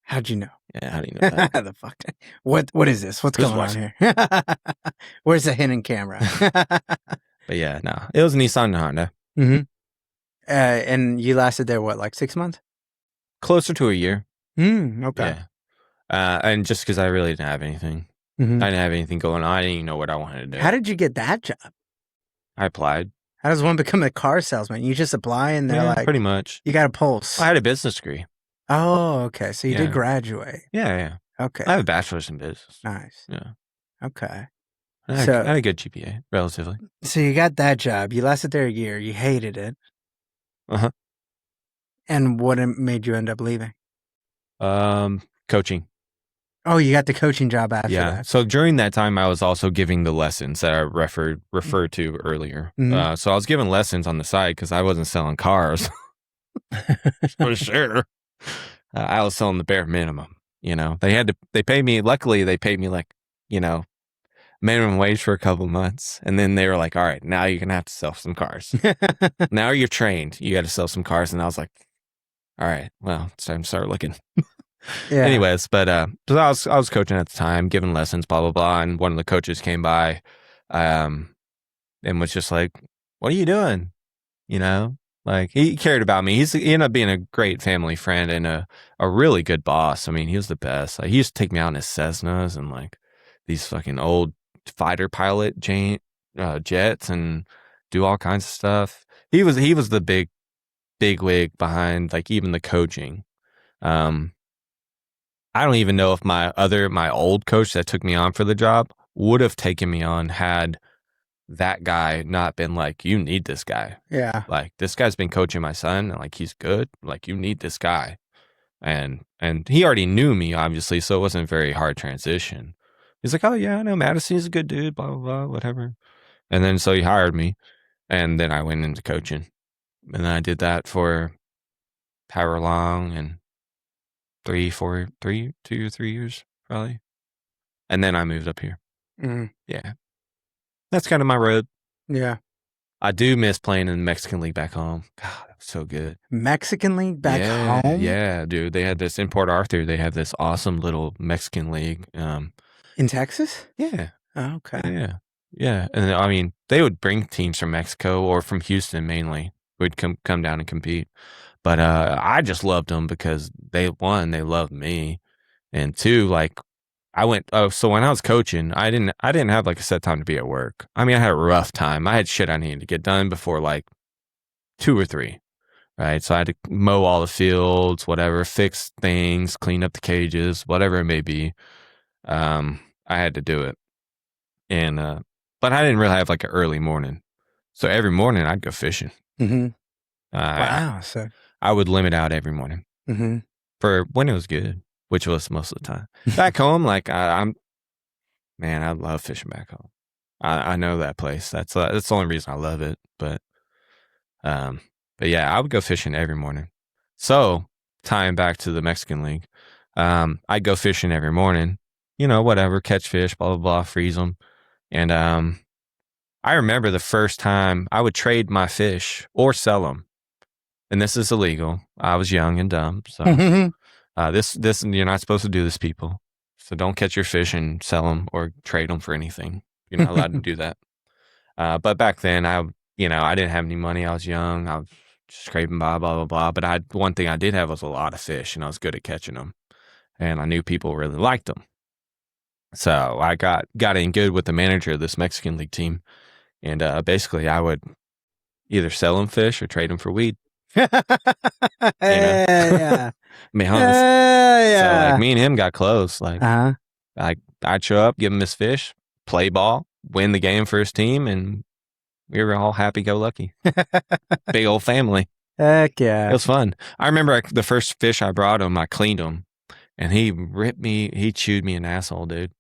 Speaker 1: how'd you know?
Speaker 2: Yeah, how do you know that?
Speaker 1: The fuck? What is this? What's going on here? Where's the hidden camera?
Speaker 2: But yeah, no. It was a Nissan and Honda.
Speaker 1: Mm-hmm. And you lasted there, 6 months?
Speaker 2: Closer to a year.
Speaker 1: Okay.
Speaker 2: Yeah. And just because I really didn't have anything.
Speaker 1: Mm-hmm.
Speaker 2: I didn't have anything going on. I didn't even know what I wanted to do.
Speaker 1: How did you get that job?
Speaker 2: I applied.
Speaker 1: How does one become a car salesman? You just apply and they're
Speaker 2: pretty much.
Speaker 1: You got a pulse.
Speaker 2: I had a business degree.
Speaker 1: Oh, okay. So you did graduate.
Speaker 2: Yeah.
Speaker 1: Okay.
Speaker 2: I have a bachelor's in business.
Speaker 1: Nice.
Speaker 2: Yeah.
Speaker 1: Okay.
Speaker 2: I had a good GPA, relatively.
Speaker 1: So you got that job. You lasted there a year. You hated it.
Speaker 2: Uh-huh.
Speaker 1: And what made you end up leaving?
Speaker 2: Coaching.
Speaker 1: Oh, you got the coaching job after that.
Speaker 2: So during that time, I was also giving the lessons that I referred to earlier.
Speaker 1: Mm-hmm.
Speaker 2: So I was giving lessons on the side because I wasn't selling cars. For sure. I was selling the bare minimum. They paid me, luckily they paid me minimum wage for a couple months. And then they were like, all right, now you're going to have to sell some cars. Now you're trained. You got to sell some cars. And I was like, all right, well, it's time to start looking.
Speaker 1: Yeah.
Speaker 2: Anyways, but so I was coaching at the time, giving lessons, blah, blah, blah. And one of the coaches came by and was just like, what are you doing? You know, like he cared about me. He ended up being a great family friend and a really good boss. I mean, he was the best. Like, he used to take me out in his Cessnas and like these fucking old fighter pilot jets and do all kinds of stuff. He was the big wig behind like even the coaching. I don't even know if my old coach that took me on for the job would have taken me on had that guy not been like, you need this guy.
Speaker 1: Yeah.
Speaker 2: Like, this guy's been coaching my son, and like, he's good. Like, you need this guy. And he already knew me, obviously, so it wasn't a very hard transition. He's like, oh yeah, I know Madison's a good dude, blah, blah, blah, whatever. And then so he hired me, and then I went into coaching. And then I did that for however long, and 2 or 3 years, probably. And then I moved up here.
Speaker 1: Mm.
Speaker 2: Yeah. That's kind of my road.
Speaker 1: Yeah.
Speaker 2: I do miss playing in the Mexican League back home. God, that was so good.
Speaker 1: Mexican League back home?
Speaker 2: Yeah, dude. They had this in Port Arthur. They had this awesome little Mexican League.
Speaker 1: In Texas?
Speaker 2: Yeah.
Speaker 1: Oh, okay.
Speaker 2: Yeah. And I mean, they would bring teams from Mexico or from Houston mainly. Would come down and compete. But I just loved them because they loved me, and two, like so when I was coaching, I didn't have like a set time to be at work. I mean, I had a rough time. I had shit I needed to get done before like 2 or 3, right? So I had to mow all the fields, whatever, fix things, clean up the cages, whatever it may be. I had to do it. And but I didn't really have like an early morning. So every morning I'd go fishing.
Speaker 1: Mm-hmm.
Speaker 2: Wow.
Speaker 1: So
Speaker 2: I would limit out every morning for when it was good, which was most of the time. Back home, like I love fishing back home. I know that place. That's the only reason I love it. But yeah, I would go fishing every morning. So tying back to the Mexican League, I'd go fishing every morning. You know, whatever, catch fish, blah blah blah, freeze them, and I remember the first time I would trade my fish or sell them. And this is illegal. I was young and dumb. So this you're not supposed to do this, people. So don't catch your fish and sell them or trade them for anything. You're not allowed to do that. But back then, I didn't have any money. I was young. I was scraping by, blah, blah, blah. But one thing I did have was a lot of fish, and I was good at catching them. And I knew people really liked them. So I got in good with the manager of this Mexican League team. And basically, I would either sell them fish or trade them for weed.
Speaker 1: Yeah.
Speaker 2: Be honest. So like me and him got close. Like I'd show up, give him his fish, play ball, win the game for his team, and we were all happy go lucky. Big old family.
Speaker 1: Heck yeah.
Speaker 2: It was fun. I remember the first fish I brought him, I cleaned him, and he chewed me an asshole, dude.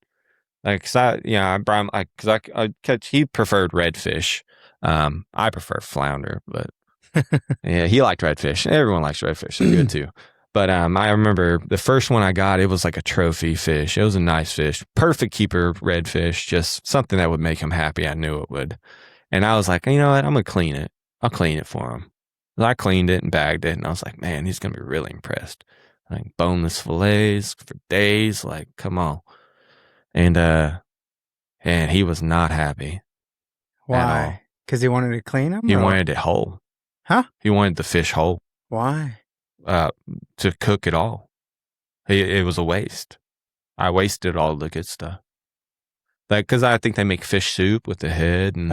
Speaker 2: Like, I brought him, because I catch, he preferred redfish. I prefer flounder, but yeah, he liked redfish. Everyone likes redfish. They're good too. But I remember the first one I got, it was like a trophy fish. It was a nice fish. Perfect keeper redfish, just something that would make him happy. I knew it would. And I was like, you know what? I'm going to clean it. I'll clean it for him. So I cleaned it and bagged it. And I was like, man, he's going to be really impressed. Like boneless fillets for days. Like, come on. And he was not happy.
Speaker 1: Why? Because he wanted to clean them?
Speaker 2: He wanted it whole.
Speaker 1: Huh?
Speaker 2: He wanted the fish whole.
Speaker 1: Why?
Speaker 2: To cook it all. It was a waste. I wasted all the good stuff. Like, because I think they make fish soup with the head, and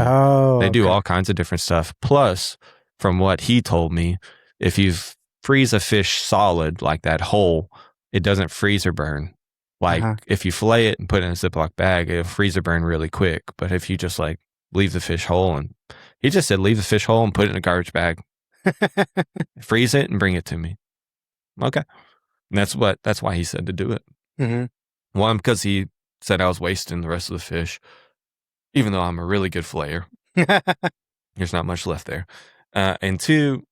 Speaker 2: they do all kinds of different stuff. Plus, from what he told me, if you freeze a fish solid like that whole, it doesn't freeze or burn. Like if you fillet it and put it in a Ziploc bag, it'll freeze or burn really quick. But if you just like leave the fish whole, and he just said leave the fish whole and put it in a garbage bag, freeze it and bring it to me. Okay, and that's why he said to do it. Mm-hmm. One, because he said I was wasting the rest of the fish, even though I'm a really good filleter. There's not much left there. And two,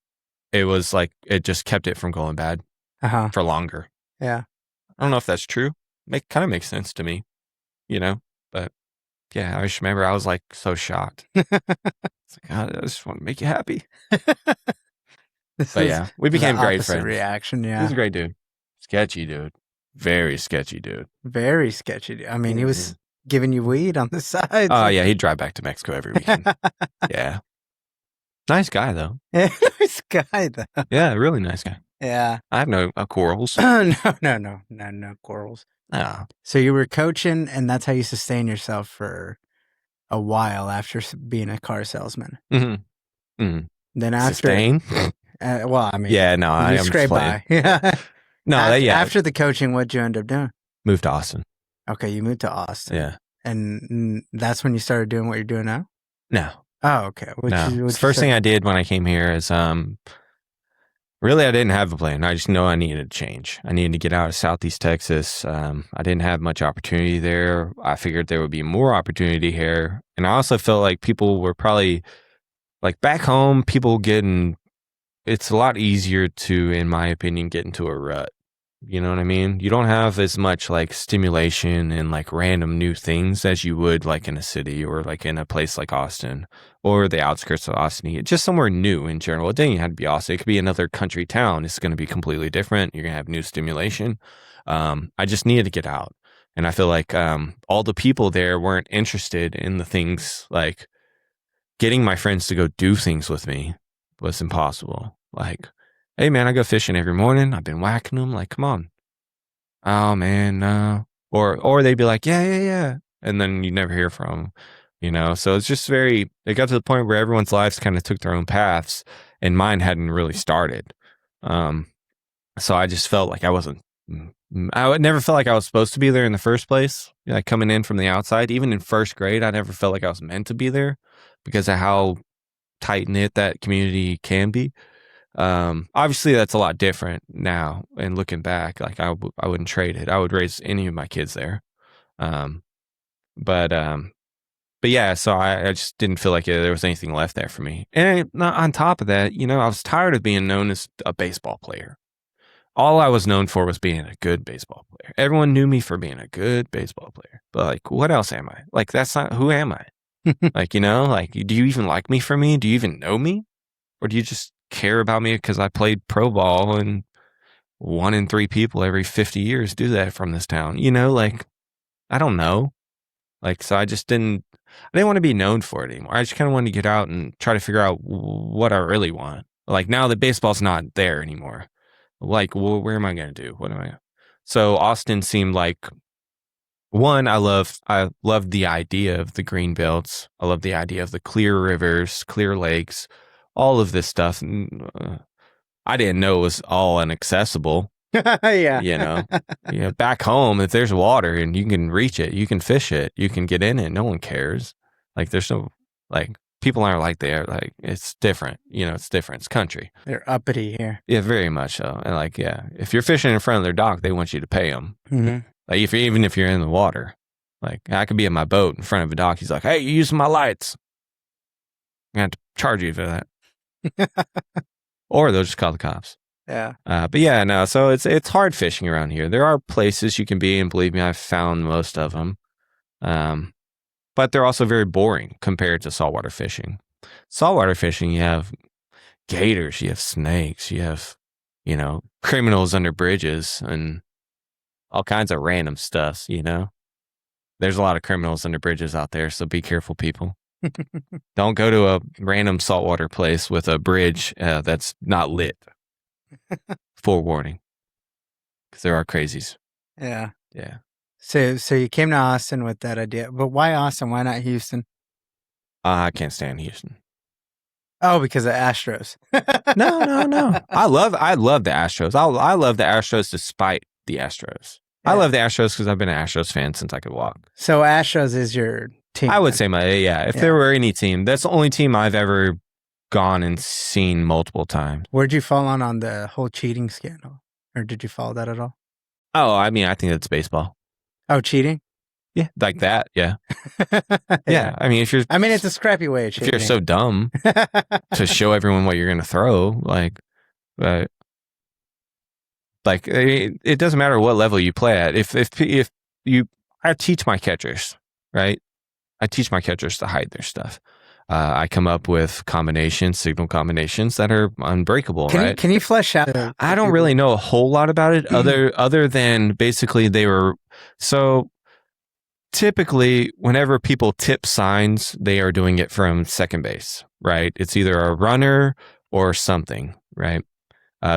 Speaker 2: it was like it just kept it from going bad for longer.
Speaker 1: Yeah,
Speaker 2: I don't know if that's true. Kind of makes sense to me, but Yeah, I just remember I was like so shocked. It's like, I just want to make you happy. But yeah, we became
Speaker 1: the
Speaker 2: great
Speaker 1: opposite
Speaker 2: friends.
Speaker 1: reaction.
Speaker 2: He
Speaker 1: Yeah,
Speaker 2: was a great dude. Sketchy dude. Very sketchy dude.
Speaker 1: very sketchy. I mean, he was giving you weed on the side.
Speaker 2: Oh, yeah, he'd drive back to Mexico every weekend. Yeah. Nice guy, though.
Speaker 1: Nice guy, though.
Speaker 2: Yeah, really nice guy.
Speaker 1: Yeah.
Speaker 2: I have no quarrels.
Speaker 1: No quarrels.
Speaker 2: No.
Speaker 1: So you were coaching, and that's how you sustain yourself for a while after being a car salesman.
Speaker 2: Mm-hmm. Mm-hmm.
Speaker 1: Then after,
Speaker 2: sustain?
Speaker 1: Well, I mean,
Speaker 2: yeah, no,
Speaker 1: you
Speaker 2: I'm
Speaker 1: scrape by.
Speaker 2: No,
Speaker 1: after the coaching, what'd you end up doing?
Speaker 2: Moved to Austin.
Speaker 1: Okay, you moved to Austin.
Speaker 2: Yeah.
Speaker 1: And that's when you started doing what you're doing now?
Speaker 2: No.
Speaker 1: Oh, okay.
Speaker 2: The first thing I did when I came here is really I didn't have a plan. I just know I needed to change. I needed to get out of Southeast Texas. I didn't have much opportunity there. I figured there would be more opportunity here. And I also felt like people were probably like back home, it's a lot easier to, in my opinion, get into a rut. You know what I mean? You don't have as much like stimulation and like random new things as you would like in a city or like in a place like Austin or the outskirts of Austin. Just somewhere new in general. It doesn't even have to be Austin. It could be another country town. It's going to be completely different. You're going to have new stimulation. I just needed to get out. And I feel like all the people there weren't interested in the things like getting my friends to go do things with me was impossible. Like, hey man, I go fishing every morning. I've been whacking them. Like, come on. Oh man, no. Or they'd be like, yeah. And then you never hear from them, So it's just it got to the point where everyone's lives kind of took their own paths and mine hadn't really started. So I just felt like I never felt like I was supposed to be there in the first place. Like coming in from the outside, even in first grade, I never felt like I was meant to be there because of how tight knit that community can be. Obviously that's a lot different now and looking back, like I wouldn't trade it. I would raise any of my kids there. But yeah, so I just didn't feel like there was anything left there for me. And on top of that, I was tired of being known as a baseball player. All I was known for was being a good baseball player. Everyone knew me for being a good baseball player. But like, what else am I? Like, that's not, who am I? Like, like, do you even like me for me? Do you even know me? Or do you just care about me because I played pro ball and 1 in 3 people every 50 years do that from this town? Like, I don't know. Like, so I didn't want to be known for it anymore. I just kind of wanted to get out and try to figure out what I really want. Like, now that baseball's not there anymore. Like, well, where am I going to do? What am I? So Austin seemed like one, I loved the idea of the green belts. I love the idea of the clear rivers, clear lakes, all of this stuff. I didn't know it was all inaccessible.
Speaker 1: Yeah.
Speaker 2: Back home, if there's water and you can reach it, you can fish it, you can get in it. No one cares. Like there's no, like people aren't like they are. Like it's different. It's different. It's country.
Speaker 1: They're uppity here.
Speaker 2: Yeah, very much so. And like, yeah, if you're fishing in front of their dock, they want you to pay them.
Speaker 1: Mm-hmm.
Speaker 2: Like even if you're in the water, like I could be in my boat in front of a dock. He's like, "Hey, you're using my lights. I'm gonna have to charge you for that." Or they'll just call the cops.
Speaker 1: Yeah.
Speaker 2: But yeah, no. So it's hard fishing around here. There are places you can be, and believe me, I've found most of them. But they're also very boring compared to saltwater fishing. Saltwater fishing, you have gators, you have snakes, you have, criminals under bridges and all kinds of random stuff, There's a lot of criminals under bridges out there, so be careful, people. Don't go to a random saltwater place with a bridge that's not lit. Forewarning. Because there are crazies.
Speaker 1: Yeah.
Speaker 2: Yeah.
Speaker 1: So you came to Austin with that idea, but why Austin? Why not Houston?
Speaker 2: I can't stand Houston.
Speaker 1: Oh, because of Astros.
Speaker 2: No. I love the Astros. I love the Astros despite the Astros. Yeah. I love the Astros because I've been an Astros fan since I could walk.
Speaker 1: So Astros is your team?
Speaker 2: I would say if there were any team, that's the only team I've ever gone and seen multiple times.
Speaker 1: Where'd you fall on the whole cheating scandal? Or did you follow that at all?
Speaker 2: Oh, I mean, I think it's baseball.
Speaker 1: Oh, cheating?
Speaker 2: Yeah, like that. Yeah. Yeah. I mean,
Speaker 1: it's a scrappy way of cheating.
Speaker 2: If you're so dumb to show everyone what you're going to throw, it doesn't matter what level you play at. I teach my catchers, right? I teach my catchers to hide their stuff. I come up with signal combinations that are unbreakable, right?
Speaker 1: Can you flesh out?
Speaker 2: I don't really know a whole lot about it other than basically so typically whenever people tip signs, they are doing it from second base, right? It's either a runner or something, right?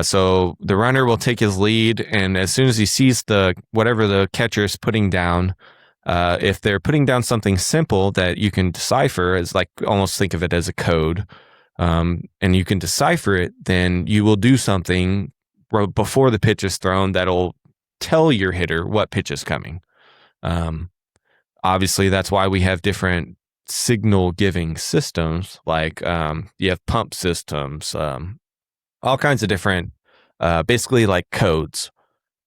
Speaker 2: So the runner will take his lead, and as soon as he sees whatever the catcher is putting down, if they're putting down something simple that you can decipher, as like almost think of it as a code, and you can decipher it, then you will do something before the pitch is thrown that'll tell your hitter what pitch is coming. Obviously, that's why we have different signal giving systems, like you have pump systems, all kinds of different, basically like codes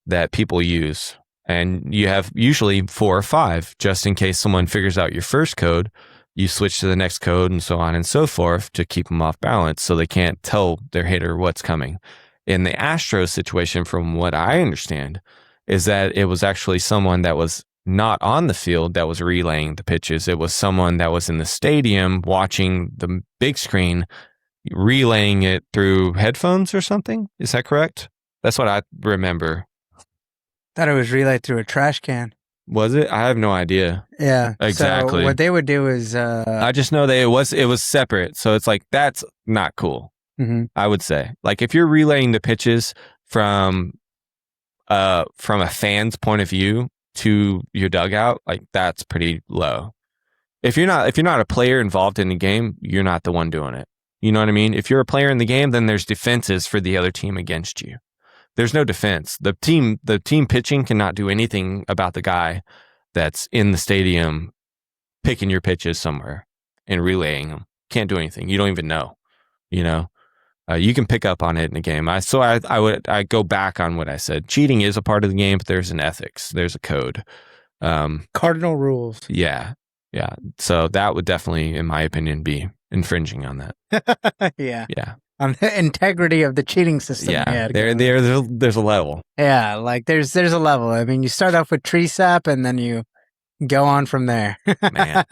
Speaker 2: that people use. And you have usually 4 or 5, just in case someone figures out your first code, you switch to the next code and so on and so forth to keep them off balance so they can't tell their hitter what's coming. In the Astros situation, from what I understand, is that it was actually someone that was not on the field that was relaying the pitches. It was someone that was in the stadium watching the big screen, relaying it through headphones or something. Is that correct? That's what I remember.
Speaker 1: Thought it was relayed through a trash can.
Speaker 2: Was it? I have no idea.
Speaker 1: Yeah,
Speaker 2: exactly.
Speaker 1: So what they would do is,
Speaker 2: I just know that it was separate. So it's like that's not cool.
Speaker 1: Mm-hmm.
Speaker 2: I would say, like, if you're relaying the pitches from a fan's point of view to your dugout, like that's pretty low. If you're not a player involved in the game, you're not the one doing it. You know what I mean? If you're a player in the game, then there's defenses for the other team against you. There's no defense. The team pitching cannot do anything about the guy that's in the stadium picking your pitches somewhere and relaying them. Can't do anything. You don't even know. You know, you can pick up on it in a game. I go back on what I said. Cheating is a part of the game, but there's an ethics. There's a code.
Speaker 1: Cardinal rules.
Speaker 2: Yeah. So that would definitely, in my opinion, be infringing on that.
Speaker 1: Yeah.
Speaker 2: Yeah.
Speaker 1: On the integrity of the cheating system.
Speaker 2: Yeah, there's a level.
Speaker 1: Yeah, like there's a level. I mean, you start off with tree sap, and then you go on from there.
Speaker 2: Man,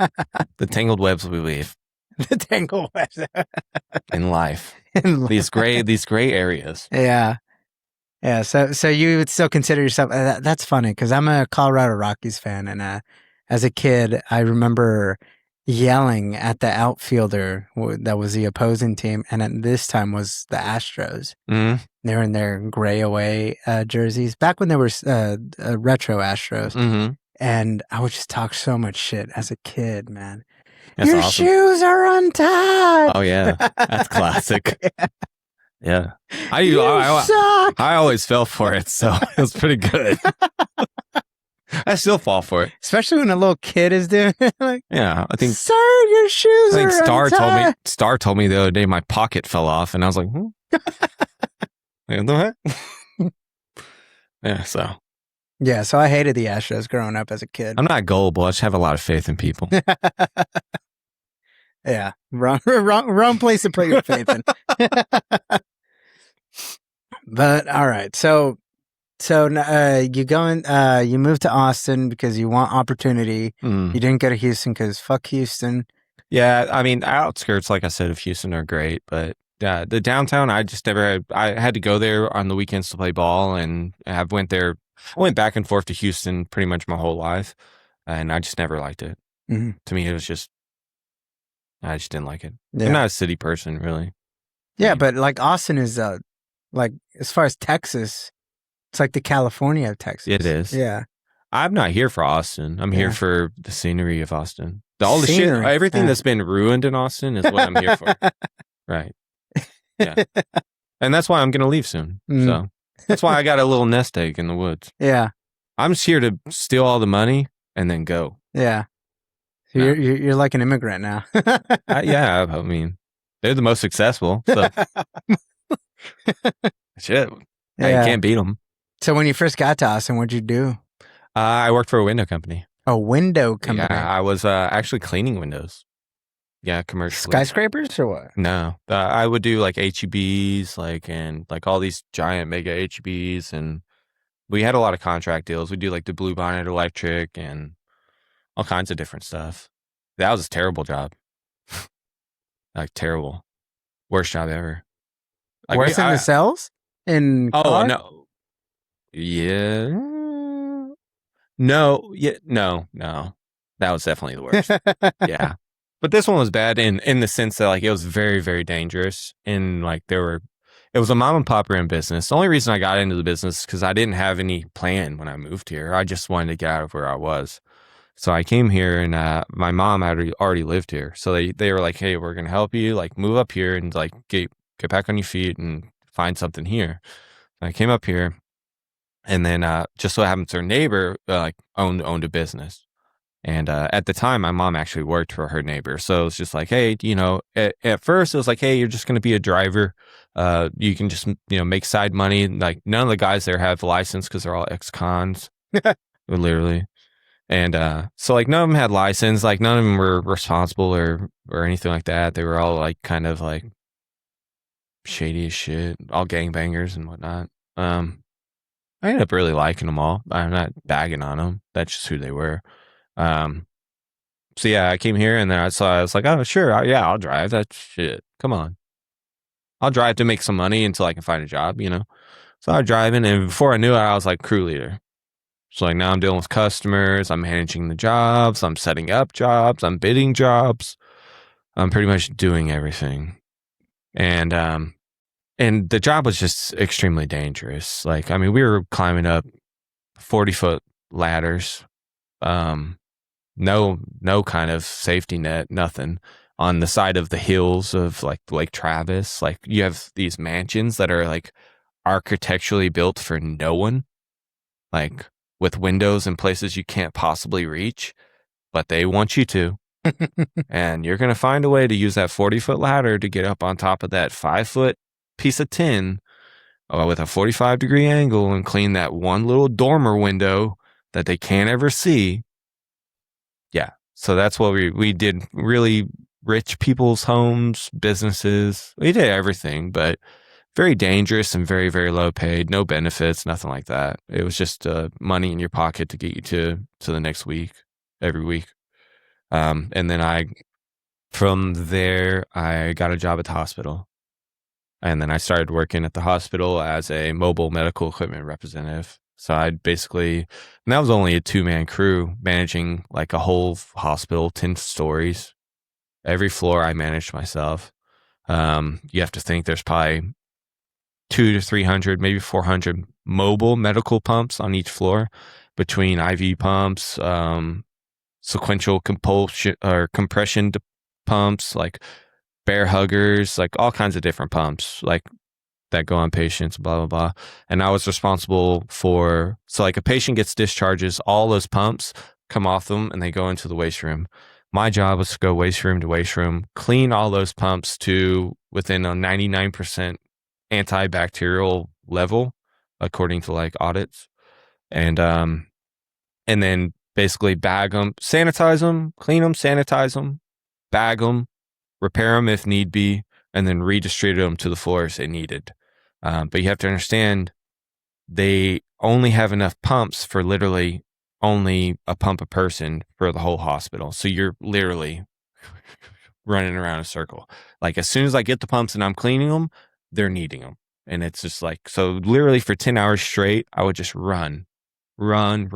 Speaker 2: the tangled webs we weave.
Speaker 1: The tangled webs
Speaker 2: in life. These gray areas.
Speaker 1: Yeah. So you would still consider yourself? That's funny because I'm a Colorado Rockies fan, and as a kid, I remember yelling at the outfielder that was the opposing team, and at this time was the Astros.
Speaker 2: Mm-hmm.
Speaker 1: They were in their gray away jerseys back when there were retro Astros,
Speaker 2: mm-hmm.
Speaker 1: and I would just talk so much shit as a kid, man.
Speaker 2: That's
Speaker 1: Your
Speaker 2: awesome.
Speaker 1: shoes are untied.
Speaker 2: Oh yeah, that's classic. Yeah,
Speaker 1: suck.
Speaker 2: I always fell for it, so it was pretty good. I still fall for it,
Speaker 1: especially when a little kid is doing it. Like,
Speaker 2: yeah, I think.
Speaker 1: Sir, your shoes are untied.
Speaker 2: Star told me the other day my pocket fell off, and I was like, what? Yeah, so.
Speaker 1: Yeah, so I hated the Astros growing up as a kid.
Speaker 2: I'm not gullible. I just have a lot of faith in people.
Speaker 1: Yeah, wrong place to put your faith in. But all right, so you you moved to Austin because you want opportunity. You didn't go to Houston because fuck Houston.
Speaker 2: Yeah, I mean, outskirts, like I said, of Houston are great, but the downtown, I just never. I had to go there on the weekends to play ball, and I went there. I went back and forth to Houston pretty much my whole life, and I just never liked it.
Speaker 1: Mm-hmm.
Speaker 2: To me, it was just, I just didn't like it.
Speaker 1: Yeah.
Speaker 2: I'm not a city person, really.
Speaker 1: Yeah, but like Austin is, like as far as Texas, it's like the California of Texas.
Speaker 2: It is.
Speaker 1: Yeah.
Speaker 2: I'm not here for Austin. I'm here for the scenery of Austin. All the
Speaker 1: scenery.
Speaker 2: shit, everything that's been ruined in Austin is what I'm here for. Right. Yeah. And that's why I'm going to leave soon. So. That's why I got a little nest egg in the woods.
Speaker 1: Yeah.
Speaker 2: I'm just here to steal all the money and then go.
Speaker 1: Yeah. So
Speaker 2: No.
Speaker 1: you're like an immigrant now.
Speaker 2: Yeah, I mean, they're the most successful. So. Shit. Yeah. You can't beat them.
Speaker 1: So when you first got to Austin, what'd you do?
Speaker 2: I worked for a window company.
Speaker 1: A window company?
Speaker 2: Yeah, I was actually cleaning windows. Yeah, commercial.
Speaker 1: Skyscrapers or what?
Speaker 2: No, I would do like HEBs, and all these giant mega HEBs, and we had a lot of contract deals. We do like the Blue Bonnet Electric and all kinds of different stuff. That was a terrible job. Like terrible. Worst job ever. Like
Speaker 1: Worse than the cells in
Speaker 2: oh
Speaker 1: COD?
Speaker 2: no. Yeah. No. Yeah. No. That was definitely the worst. Yeah. But this one was bad in the sense that like it was very, very dangerous. And like it was a mom and pop ran business. The only reason I got into the business is because I didn't have any plan when I moved here. I just wanted to get out of where I was. So I came here and my mom had already lived here. So they were like, hey, we're going to help you like move up here and like get back on your feet and find something here. So I came up here and then just so happens her neighbor like owned a business. And at the time, my mom actually worked for her neighbor. So it was just like, hey, at first it was like, hey, you're just going to be a driver. You can just, make side money. Like none of the guys there have a license because they're all ex-cons, literally. And so like none of them had license. Like none of them were responsible or anything like that. They were all like kind of like shady as shit, all gangbangers and whatnot. I ended up really liking them all. I'm not bagging on them. That's just who they were. So yeah, I came here and then I was like, oh, sure. Yeah, I'll drive that shit. Come on. I'll drive to make some money until I can find a job, So I was driving and before I knew it, I was like crew leader. So like now I'm dealing with customers. I'm managing the jobs. I'm setting up jobs. I'm bidding jobs. I'm pretty much doing everything. And the job was just extremely dangerous. Like, I mean, we were climbing up 40-foot ladders. No kind of safety net, nothing on the side of the hills of like Lake Travis. Like you have these mansions that are like architecturally built for no one, like with windows in places you can't possibly reach, but they want you to. And you're going to find a way to use that 40-foot ladder to get up on top of that 5-foot piece of tin with a 45-degree angle and clean that one little dormer window that they can't ever see. Yeah. So that's what we did. Really rich people's homes, businesses. We did everything, but very dangerous and very, very low paid. No benefits, nothing like that. It was just money in your pocket to get you to the next week, every week. And then from there, I got a job at the hospital. And then I started working at the hospital as a mobile medical equipment representative. So and that was only a 2-man crew managing like a whole hospital, 10 stories. Every floor I managed myself. You have to think there's probably 200 to 300, maybe 400 mobile medical pumps on each floor between IV pumps, sequential compulsion or compression pumps, like bear huggers, like all kinds of different pumps, like that go on patients, blah, blah, blah. And I was responsible so like a patient gets discharges, all those pumps come off them and they go into the waste room. My job was to go waste room to waste room, clean all those pumps to within a 99% antibacterial level, according to like audits. And then basically bag them, sanitize them, clean them, sanitize them, bag them, repair them if need be, and then redistribute them to the floors they needed. But you have to understand, they only have enough pumps for literally only a pump a person for the whole hospital. So you're literally running around a circle. Like as soon as I get the pumps and I'm cleaning them, they're needing them. And it's just like, so literally for 10 hours straight, I would just run, clean.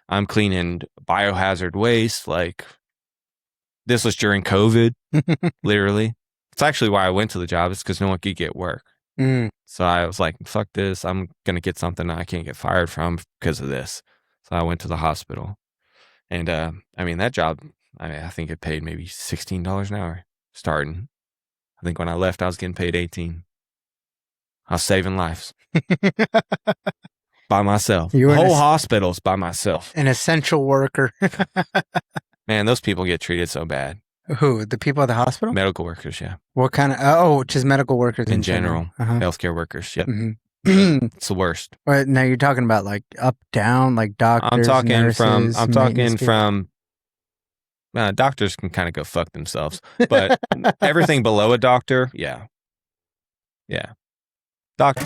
Speaker 2: I'm cleaning biohazard waste. Like this was during COVID, literally. It's actually why I went to the job. It's because no one could get work. So I was like, fuck this. I'm going to get something I can't get fired from because of this. So I went to the hospital. And I mean, that job, I think it paid maybe $16 an hour starting. I think when I left, I was getting paid $18. I was saving lives by myself. Whole hospitals by myself.
Speaker 1: An essential worker.
Speaker 2: Man, those people get treated so bad.
Speaker 1: Who? The people at the hospital?
Speaker 2: Medical workers, yeah.
Speaker 1: What kind of? Oh, just medical workers
Speaker 2: in general. Healthcare workers, yep.
Speaker 1: Mm-hmm.
Speaker 2: It's the worst.
Speaker 1: Right, now you're talking about like up, down, like doctors, nurses,
Speaker 2: doctors can kind of go fuck themselves, but everything below a doctor, yeah. Doctor.